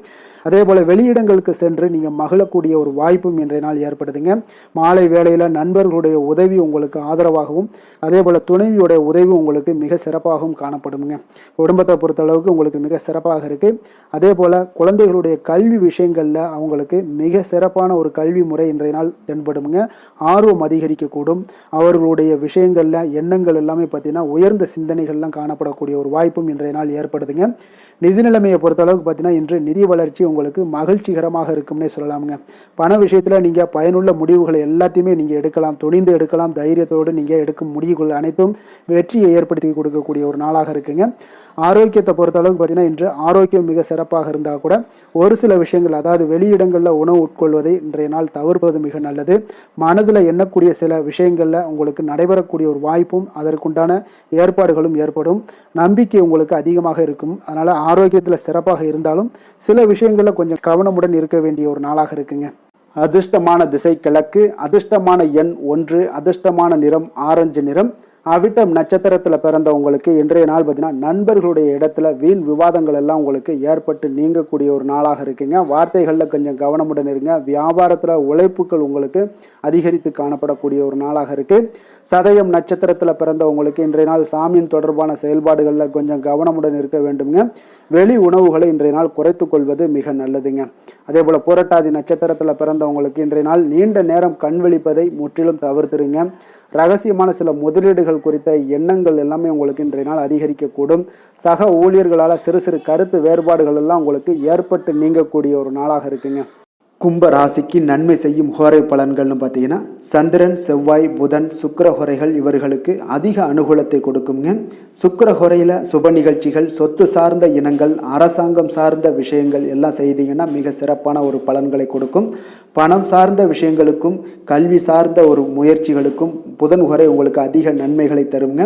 அதே போல் வெளியிடங்களுக்கு சென்று நீங்கள் மகிழக்கூடிய ஒரு வாய்ப்பும் இன்றைய நாள் ஏற்படுதுங்க. மாலை வேளையில் நண்பர்களுடைய உதவி உங்களுக்கு ஆதரவாகவும் அதே போல் துணைவியுடைய உதவி உங்களுக்கு மிக சிறப்பாகவும் காணப்படுங்க. குடும்பத்தை பொறுத்தளவுக்கு உங்களுக்கு மிக சிறப்பாக இருக்குது. அதே போல் குழந்தைகளுடைய கல்வி விஷயங்களில் அவங்களுக்கு மிக சிறப்பான ஒரு கல்வி முறை இன்றைய நாள் தென்படுங்க. ஆர்வம் அதிகரிக்கக்கூடும். அவர்களுடைய விஷயங்களில் எண்ணங்கள் எல்லாமே பார்த்தீங்கன்னா உயர்ந்த சிந்தனைகள்லாம் காணப்படக்கூடிய ஒரு வாய்ப்பும் இன்றைய நாள் ஏற்படுதுங்க. நிதி நிலைமையை பொறுத்தளவுக்கு பார்த்தீங்கன்னா இன்று நிதி வளர்ச்சி உங்களுக்கு மகிழ்ச்சிகரமாக இருக்கும்னே சொல்லலாமுங்க. பண விஷயத்தில் நீங்கள் பயனுள்ள முடிவுகளை எல்லாத்தையுமே நீங்கள் எடுக்கலாம், துணிந்து எடுக்கலாம். தைரியத்தோடு நீங்கள் எடுக்கும் முடிவுகள் அனைத்தும் வெற்றியை ஏற்படுத்தி கொடுக்கக்கூடிய ஒரு நாளாக இருக்குங்க. ஆரோக்கியத்தை பொறுத்தளவுக்கு பார்த்தீங்கன்னா இன்று ஆரோக்கியம் மிக சிறப்பாக இருந்தால் கூட ஒரு சில விஷயங்கள் அதாவது வெளியிடங்களில் உணவு உட்கொள்வதை இன்றைய நாள் தவிர்ப்பது மிக நல்லது. மனதில் எண்ணக்கூடிய சில விஷயங்களில் உங்களுக்கு நடைபெறக்கூடிய ஒரு வாய்ப்பும் அதற்குண்டான ஏற்பாடுகளும் ஏற்படும். நம்பிக்கை உங்களுக்கு அதிகமாக இருக்கும். அதனால் ஆரோக்கியத்தில் சிறப்பாக இருந்தாலும் சில விஷயங்களில் கொஞ்சம் கவனமுடன் இருக்க வேண்டிய ஒரு நாளாக இருக்குங்க. அதிர்ஷ்டமான திசை கிழக்கு, அதிர்ஷ்டமான எண் 1, அதிர்ஷ்டமான நிறம் ஆரஞ்சு நிறம். அவிட்டம் நட்சத்திரத்தில் பிறந்தவங்களுக்கு இன்றைய நாள் பார்த்தீங்கன்னா நண்பர்களுடைய இடத்துல வீண் விவாதங்கள் எல்லாம் உங்களுக்கு ஏற்பட்டு நீங்கக்கூடிய ஒரு நாளாக இருக்குங்க. வார்த்தைகளில் கொஞ்சம் கவனமுடன் இருங்க. வியாபாரத்தில் உழைப்புகள் உங்களுக்கு அதிகரித்து காணப்படக்கூடிய ஒரு நாளாக இருக்குது. சதயம் நட்சத்திரத்தில் பிறந்தவங்களுக்கு இன்றைய நாள் சாமியின் தொடர்பான செயல்பாடுகளில் கொஞ்சம் கவனமுடன் இருக்க வேண்டுங்க. வெளி உணவுகளை இன்றைய நாள் குறைத்து கொள்வது மிக நல்லதுங்க. அதே போல் புரட்டாதி நட்சத்திரத்தில் பிறந்தவங்களுக்கு இன்றைய நாள் நீண்ட நேரம் கண் விழிப்பதை முற்றிலும் தவிர்த்துருங்க. ரகசியமான சில முதலீடுகள் குறித்த எண்ணங்கள் எல்லாமே உங்களுக்கு இன்றைய நாள் அதிகரிக்கக்கூடும். சக ஊழியர்களால் சிறு சிறு கருத்து வேறுபாடுகள் எல்லாம் உங்களுக்கு ஏற்பட்டு நீங்கக்கூடிய ஒரு நாளாக இருக்குங்க. கும்ப ராசிக்கு நன்மை செய்யும் ஹோரை பலன்கள்னு பார்த்தீங்கன்னா சந்திரன், செவ்வாய், புதன், சுக்கிர ஹோரைகள் இவர்களுக்கு அதிக அனுகூலத்தை கொடுக்குங்க. சுக்கிர ஹோரையில் சுப நிகழ்ச்சிகள், சொத்து சார்ந்த இனங்கள், அரசாங்கம் சார்ந்த விஷயங்கள் எல்லாம் செய்தீங்கன்னா மிக சிறப்பான ஒரு பலன்களை கொடுக்கும். பணம் சார்ந்த விஷயங்களுக்கும் கல்வி சார்ந்த ஒரு முயற்சிகளுக்கும் புதன் ஹோரை உங்களுக்கு அதிக நன்மைகளை தருங்க.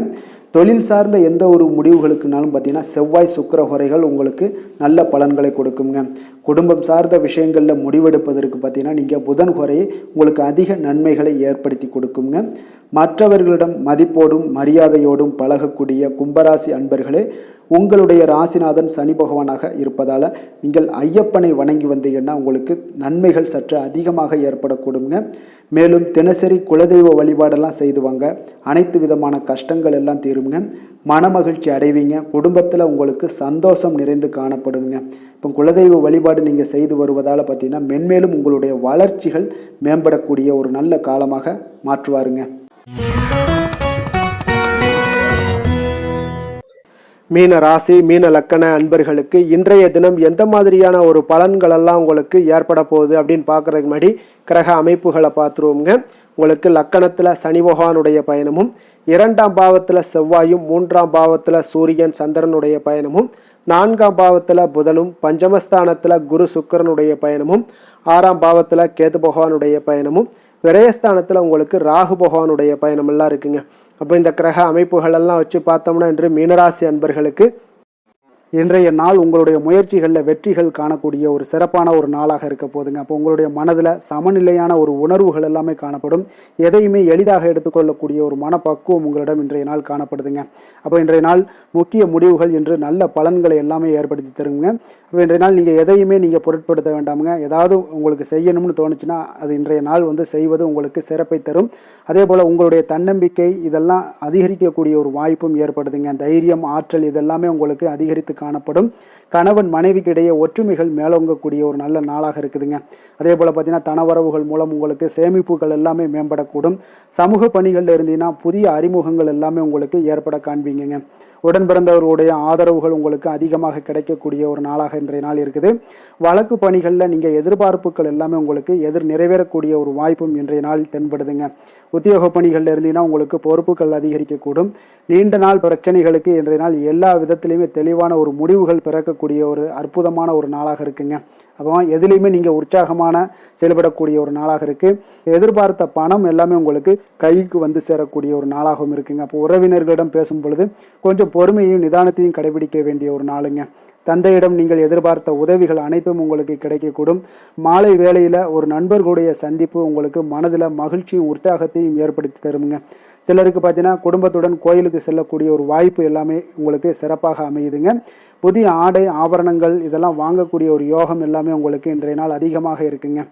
தொழில் சார்ந்த எந்த ஒரு முடிவுகளுக்குனாலும் பார்த்தீங்கன்னா செவ்வாய், சுக்கிர ஹோரைகள் உங்களுக்கு நல்ல பலன்களை கொடுக்குங்க. குடும்பம் சார்ந்த விஷயங்களில் முடிவெடுப்பதற்கு பார்த்தீங்கன்னா நீங்கள் புதன் ஹோரையை உங்களுக்கு அதிக நன்மைகளை ஏற்படுத்தி கொடுக்குங்க. மற்றவர்களிடம் மதிப்போடும் மரியாதையோடும் பழகக்கூடிய கும்பராசி அன்பர்களே, உங்களுடைய ராசிநாதன் சனி பகவானாக இருப்பதால் நீங்கள் ஐயப்பனை வணங்கி வந்தீங்கன்னா உங்களுக்கு நன்மைகள் சற்று அதிகமாக ஏற்படக்கூடுங்க. மேலும் தினசரி குலதெய்வ வழிபாடெல்லாம் செய்து வாங்க. அனைத்து விதமான கஷ்டங்கள் எல்லாம் தீருங்க. மனமகிழ்ச்சி அடைவீங்க. குடும்பத்தில் உங்களுக்கு சந்தோஷம் நிறைந்து காணப்படுங்க. இப்போ குலதெய்வ வழிபாடு நீங்கள் செய்து வருவதால் பார்த்தீங்கன்னா மென்மேலும் உங்களுடைய வளர்ச்சிகள் மேம்படக்கூடிய ஒரு நல்ல காலமாக மாற்றுவாருங்க. மீன ராசி, மீன லக்கண அன்பர்களுக்கு இன்றைய தினம் எந்த மாதிரியான ஒரு பலன்களெல்லாம் உங்களுக்கு ஏற்பட போகுது அப்படின்னு பார்க்குறதுக்கு முன்னாடி கிரக அமைப்புகளை பார்த்துருவோங்க. உங்களுக்கு லக்கணத்தில் சனி பகவானுடைய பயணமும், 2ஆம் பாவத்தில் செவ்வாயும், 3ஆம் பாவத்தில் சூரியன் சந்திரனுடைய பயணமும், 4ஆம் பாவத்தில் புதனும், பஞ்சமஸ்தானத்தில் குரு சுக்கிரனுடைய பயணமும், 6ஆம் பாவத்தில் கேது பகவானுடைய பயணமும், விரயஸ்தானத்தில் உங்களுக்கு ராகு பகவானுடைய பயணமெல்லாம் இருக்குங்க. அப்போ இந்த கிரக அமைப்புகளெல்லாம் வச்சு பார்த்தோம்னா இன்று மீனராசி அன்பர்களுக்கு இன்றைய நாள் உங்களுடைய முயற்சிகளில் வெற்றிகள் காணக்கூடிய ஒரு சிறப்பான ஒரு நாளாக இருக்க போதுங்க. அப்போ உங்களுடைய மனதில் சமநிலையான ஒரு உணர்வுகள் எல்லாமே காணப்படும். எதையுமே எளிதாக எடுத்துக்கொள்ளக்கூடிய ஒரு மனப்பக்குவம் உங்களிடம் இன்றைய நாள் காணப்படுதுங்க. அப்போ இன்றைய நாள் முக்கிய முடிவுகள் என்று நல்ல பலன்களை எல்லாமே ஏற்படுத்தி தருங்க. அப்போ இன்றைய நாள் நீங்கள் எதையுமே நீங்கள் பொருட்படுத்த வேண்டாமுங்க. ஏதாவது உங்களுக்கு செய்யணும்னு தோணுச்சுன்னா அது இன்றைய நாள் செய்வது உங்களுக்கு சிறப்பை தரும். அதே போல் உங்களுடைய தன்னம்பிக்கை இதெல்லாம் அதிகரிக்கக்கூடிய ஒரு வாய்ப்பும் ஏற்படுதுங்க. தைரியம், ஆற்றல் இதெல்லாமே உங்களுக்கு அதிகரித்து காணப்படும். கணவன் மனைவிக்கு இடையே ஒற்றுமைகள் மேலோங்கக்கூடிய ஒரு நல்ல நாளாக இருக்குதுங்க. அதே போல் பார்த்தீங்கன்னா தனவரவுகள் மூலம் உங்களுக்கு சேமிப்புகள் எல்லாமே மேம்படக்கூடும். சமூக பணிகளில் இருந்தீங்கன்னா புதிய அறிமுகங்கள் எல்லாமே உங்களுக்கு ஏற்பட காண்பீங்க. உடன் பிறந்தவர்களுடைய ஆதரவுகள் உங்களுக்கு அதிகமாக கிடைக்கக்கூடிய ஒரு நாளாக இன்றைய நாள் இருக்குது. வழக்கு பணிகளில் நீங்கள் எதிர்பார்ப்புகள் எல்லாமே உங்களுக்கு நிறைவேறக்கூடிய ஒரு வாய்ப்பும் இன்றைய நாள் தென்படுதுங்க. உத்தியோக பணிகளில் இருந்தீங்கன்னா உங்களுக்கு பொறுப்புகள் அதிகரிக்கக்கூடும். நீண்ட நாள் பிரச்சனைகளுக்கு இன்றைய நாள் எல்லா விதத்திலையுமே தெளிவான ஒரு முடிவுகள் பிறக்கக்கூடிய ஒரு அற்புதமான ஒரு நாளாக இருக்குங்க. அப்போ எதுலேயுமே நீங்கள் உற்சாகமான செயல்படக்கூடிய ஒரு நாளாக இருக்குது. எதிர்பார்த்த பணம் எல்லாமே உங்களுக்கு கைக்கு சேரக்கூடிய ஒரு நாளாகவும் இருக்குங்க. அப்போ உறவினர்களிடம் பேசும் பொழுது கொஞ்சம் பொறுமையையும் நிதானத்தையும் கடைபிடிக்க வேண்டிய ஒரு நாளுங்க. தந்தையிடம் நீங்கள் எதிர்பார்த்த உதவிகள் அனைத்தும் உங்களுக்கு கிடைக்கக்கூடும். மாலை வேளையில் ஒரு நண்பர்களுடைய சந்திப்பு உங்களுக்கு மனதில் மகிழ்ச்சியும் உற்சாகத்தையும் ஏற்படுத்தி தருமுங்க. சிலருக்கு பார்த்தீங்கன்னா குடும்பத்துடன் கோயிலுக்கு செல்லக்கூடிய ஒரு வாய்ப்பு எல்லாமே உங்களுக்கு சிறப்பாக அமையுதுங்க. புதிய ஆடை ஆபரணங்கள் இதெல்லாம் வாங்கக்கூடிய ஒரு யோகம் எல்லாமே உங்களுக்கு இன்றைய நாள் அதிகமாக இருக்குங்க.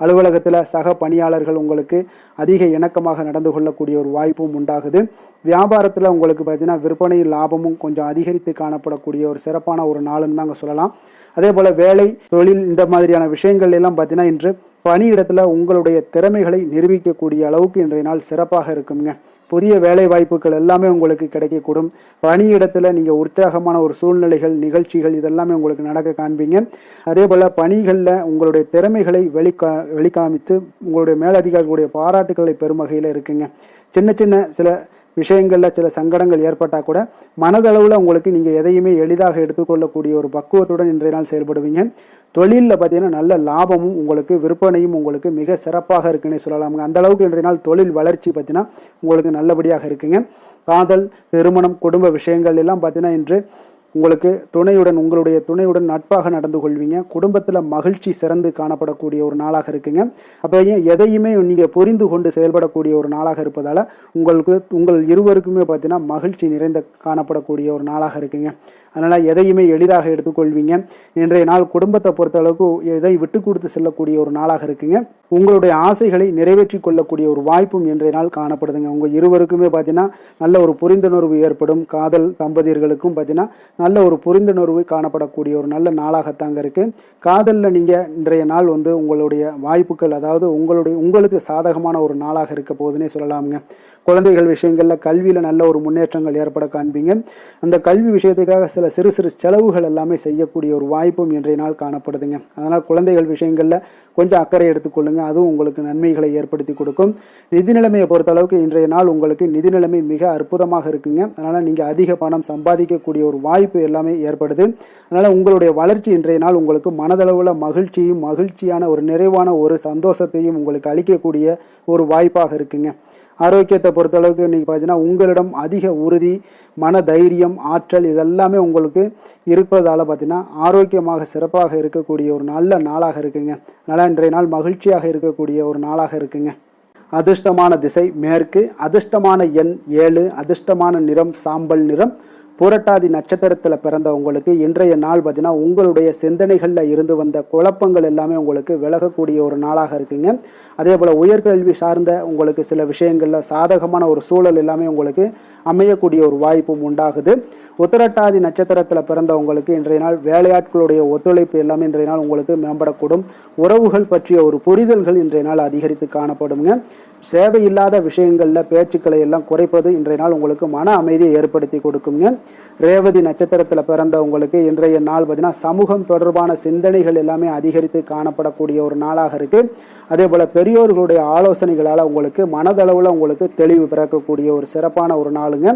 அலுவலகத்தில் சக பணியாளர்கள் உங்களுக்கு அதிக இணக்கமாக நடந்து கொள்ளக்கூடிய ஒரு வாய்ப்பும் உண்டாகுது. வியாபாரத்தில் உங்களுக்கு பார்த்தீங்கன்னா விற்பனை லாபமும் கொஞ்சம் அதிகரித்து காணப்படக்கூடிய ஒரு சிறப்பான ஒரு நாளுன்னு தாங்க சொல்லலாம். அதே போல் வேலை, தொழில் இந்த மாதிரியான விஷயங்கள் எல்லாம் பார்த்தீங்கன்னா இன்று பணியிடத்தில் உங்களுடைய திறமைகளை நிரூபிக்கக்கூடிய அளவுக்கு இன்றைய நாள் சிறப்பாக இருக்குங்க. புதிய வேலை வாய்ப்புகள் எல்லாமே உங்களுக்கு கிடைக்கக்கூடும். பணியிடத்தில் நீங்கள் உற்சாகமான ஒரு சூழ்நிலைகள், நிகழ்ச்சிகள் இதெல்லாமே உங்களுக்கு நடக்க காண்பீங்க. அதே போல் பணிகளில் உங்களுடைய திறமைகளை வெளிக்காமித்து உங்களுடைய மேலதிகாரிகளுடைய பாராட்டுக்களை பெறும் வகையில் இருக்குங்க. சின்ன சின்ன சில விஷயங்களில் சில சங்கடங்கள் ஏற்பட்டால் கூட மனதளவில் உங்களுக்கு நீங்கள் எதையுமே எளிதாக எடுத்துக்கொள்ளக்கூடிய ஒரு பக்குவத்துடன் இன்றைய நாள் செயல்படுவீங்க. தொழிலில் பார்த்தீங்கன்னா நல்ல லாபமும் உங்களுக்கு விற்பனையும் உங்களுக்கு மிக சிறப்பாக இருக்குன்னு சொல்லலாமுங்க. அந்த அளவுக்கு இன்றைய நாள் தொழில் வளர்ச்சி பார்த்தீங்கன்னா உங்களுக்கு நல்லபடியாக இருக்குங்க. காதல், திருமணம், குடும்ப விஷயங்கள் எல்லாம் பார்த்தீங்கன்னா இன்று உங்களுக்கு உங்களுடைய துணையுடன் நட்பாக நடந்து கொள்வீங்க. குடும்பத்தில் மகிழ்ச்சி சிறந்து காணப்படக்கூடிய ஒரு நாளாக இருக்குங்க. அப்போ எதையுமே நீங்கள் புரிந்து கொண்டு செயல்படக்கூடிய ஒரு நாளாக இருப்பதால் உங்கள் இருவருக்குமே பார்த்தீங்கன்னா மகிழ்ச்சி நிறைந்த காணப்படக்கூடிய ஒரு நாளாக இருக்குங்க. அதனால் எதையுமே எளிதாக எடுத்துக்கொள்வீங்க. இன்றைய நாள் குடும்பத்தை பொறுத்தளவுக்கு எதை விட்டு கொடுத்து செல்லக்கூடிய ஒரு நாளாக இருக்குங்க. உங்களுடைய ஆசைகளை நிறைவேற்றி கொள்ளக்கூடிய ஒரு வாய்ப்பும் இன்றைய நாள் காணப்படுதுங்க. உங்கள் இருவருக்குமே பார்த்தீங்கன்னா நல்ல ஒரு புரிந்துணர்வு ஏற்படும். காதல் தம்பதியர்களுக்கும் பார்த்தீங்கன்னா நல்ல ஒரு புரிந்துணர்வு காணப்படக்கூடிய ஒரு நல்ல நாளாகத்தாங்க இருக்குது. காதலில் நீங்கள் இன்றைய நாள் உங்களுடைய வாய்ப்புகள் அதாவது உங்களுக்கு சாதகமான ஒரு நாளாக இருக்க போதுன்னே சொல்லலாமுங்க. குழந்தைகள் விஷயங்களில் கல்வியில் நல்ல ஒரு முன்னேற்றங்கள் ஏற்பட காண்பீங்க. அந்த கல்வி விஷயத்துக்காக சில சிறு சிறு செலவுகள் எல்லாமே செய்யக்கூடிய ஒரு வாய்ப்பும் இன்றைய நாள் காணப்படுதுங்க. அதனால் குழந்தைகள் விஷயங்களில் கொஞ்சம் அக்கறை எடுத்துக்கொள்ளுங்க. அதுவும் உங்களுக்கு நன்மைகளை ஏற்படுத்தி கொடுக்கும். நிதி நிலைமையை பொறுத்த அளவுக்கு இன்றைய நாள் உங்களுக்கு நிதி நிலைமை மிக அற்புதமாக இருக்குங்க. அதனால் நீங்கள் அதிக பணம் சம்பாதிக்கக்கூடிய ஒரு வாய்ப்பு எல்லாமே ஏற்படுது. அதனால் உங்களுடைய வளர்ச்சி இன்றைய நாள் உங்களுக்கு மனதளவில் மகிழ்ச்சியான ஒரு நிறைவான ஒரு சந்தோஷத்தையும் உங்களுக்கு அளிக்கக்கூடிய ஒரு வாய்ப்பாக இருக்குங்க. ஆரோக்கியத்தை பொறுத்தளவுக்கு இன்றைக்கி பார்த்தீங்கன்னா உங்களிடம் அதிக உறுதி, மன தைரியம், ஆற்றல் இதெல்லாமே உங்களுக்கு இருப்பதால் பார்த்தீங்கன்னா ஆரோக்கியமாக சிறப்பாக இருக்கக்கூடிய ஒரு நல்ல நாளாக இருக்குங்க. அதனால் இன்றைய நாள் மகிழ்ச்சியாக இருக்கக்கூடிய ஒரு நாளாக இருக்குங்க. அதிர்ஷ்டமான திசை மேற்கு, அதிர்ஷ்டமான எண் 7, அதிர்ஷ்டமான நிறம் சாம்பல் நிறம். புரட்டாதி நட்சத்திரத்தில் பிறந்த உங்களுக்கு இன்றைய நாள் பார்த்தீங்கன்னா உங்களுடைய சிந்தனைகளில் இருந்து வந்த குழப்பங்கள் எல்லாமே உங்களுக்கு விலகக்கூடிய ஒரு நாளாக இருக்குங்க. அதே போல் உயர்கல்வி சார்ந்த உங்களுக்கு சில விஷயங்களில் சாதகமான ஒரு சூழல் எல்லாமே உங்களுக்கு அமையக்கூடிய ஒரு வாய்ப்பும் உண்டாகுது. உத்திரட்டாதி நட்சத்திரத்தில் பிறந்த உங்களுக்கு இன்றைய நாள் வேலையாட்களுடைய ஒத்துழைப்பு எல்லாமே இன்றைய நாள் உங்களுக்கு மேம்படக்கூடும். உறவுகள் பற்றிய ஒரு புரிதல்கள் இன்றைய நாள் அதிகரித்து காணப்படுங்க. சேவையில்லாத விஷயங்களில் பேச்சுக்களை எல்லாம் குறைப்பது இன்றைய நாள் உங்களுக்கு மன அமைதியை ஏற்படுத்தி கொடுக்குங்க. ரேவதி நட்சத்திரத்தில் பிறந்த உங்களுக்கு இன்றைய நாள் பார்த்தீங்கன்னா சமூகம் தொடர்பான சிந்தனைகள் எல்லாமே அதிகரித்து காணப்படக்கூடிய ஒரு நாளாக இருக்குது. அதே போல் பெரியோர்களுடைய ஆலோசனைகளால் உங்களுக்கு மனதளவில் உங்களுக்கு தெளிவு பிறக்கக்கூடிய ஒரு சிறப்பான ஒரு நாளுங்க.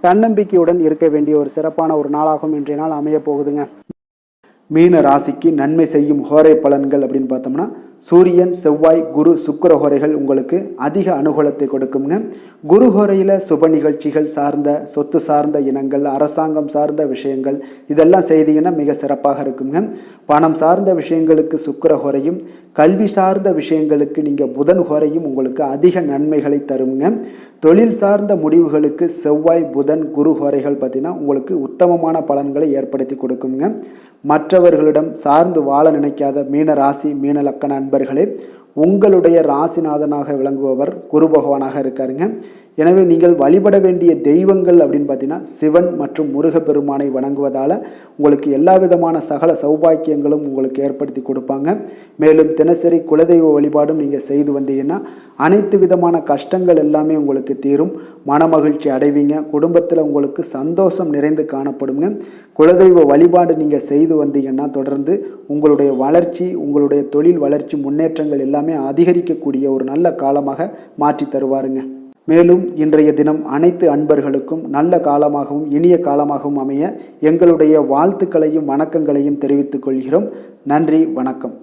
தன்னம்பிக்கையுடன் இருக்க வேண்டிய ஒரு சிறப்பான ஒரு நாளாகவும் இன்றைய நாள் அமைய போகுதுங்க. மீன ராசிக்கு நன்மை செய்யும் ஹோரை பலன்கள் அப்படின்னு பார்த்தோம்னா சூரியன், செவ்வாய், குரு, சுக்கிர ஹோரைகள் உங்களுக்கு அதிக அனுகூலத்தை கொடுக்குங்க. குரு ஹோரையில் சுப நிகழ்ச்சிகள் சார்ந்த, சொத்து சார்ந்த இனங்கள், அரசாங்கம் சார்ந்த விஷயங்கள் இதெல்லாம் செய்தீங்கன்னா மிக சிறப்பாக இருக்குங்க. பணம் சார்ந்த விஷயங்களுக்கு சுக்கிர ஹோரையும், கல்வி சார்ந்த விஷயங்களுக்கு நீங்கள் புதன் ஹோரையும் உங்களுக்கு அதிக நன்மைகளை தருங்க. தொழில் சார்ந்த முடிவுகளுக்கு செவ்வாய், புதன், குரு ஹோரைகள் பார்த்தீங்கன்னா உங்களுக்கு உத்தமமான பலன்களை ஏற்படுத்தி கொடுக்குங்க. மற்றவர்களிடம் சார்ந்து வாழ நினைக்காத மீன ராசி, மீன லக்கண அன்பர்களே, உங்களுடைய ராசிநாதனாக விளங்குபவர் குரு பகவானாக இருக்காருங்க. எனவே நீங்கள் வழிபட வேண்டிய தெய்வங்கள் அப்படின்னு பார்த்தீங்கன்னா சிவன் மற்றும் முருகப்பெருமானை வணங்குவதால் உங்களுக்கு எல்லா விதமான சகல சௌபாக்கியங்களும் உங்களுக்கு ஏற்படுத்தி கொடுப்பாங்க. மேலும் தினசரி குலதெய்வ வழிபாடும் நீங்கள் செய்து வந்தீங்கன்னா அனைத்து விதமான கஷ்டங்கள் எல்லாமே உங்களுக்கு தீரும், மனமகிழ்ச்சி அடைவீங்க, குடும்பத்தில் உங்களுக்கு சந்தோஷம் நிறைந்து காணப்படுங்க. குலதெய்வ வழிபாடு நீங்கள் செய்து வந்தீங்கன்னா தொடர்ந்து உங்களுடைய வளர்ச்சி, உங்களுடைய தொழில் வளர்ச்சி, முன்னேற்றங்கள் எல்லாமே அதிகரிக்கக்கூடிய ஒரு நல்ல காலமாக மாற்றி தருவாருங்க. மேலும் இன்றைய தினம் அனைத்து அன்பர்களுக்கும் நல்ல காலமாகவும் இனிய காலமாகவும் அமைய எங்களுடைய வாழ்த்துக்களையும் வணக்கங்களையும் தெரிவித்துக் கொள்கிறோம். நன்றி, வணக்கம்.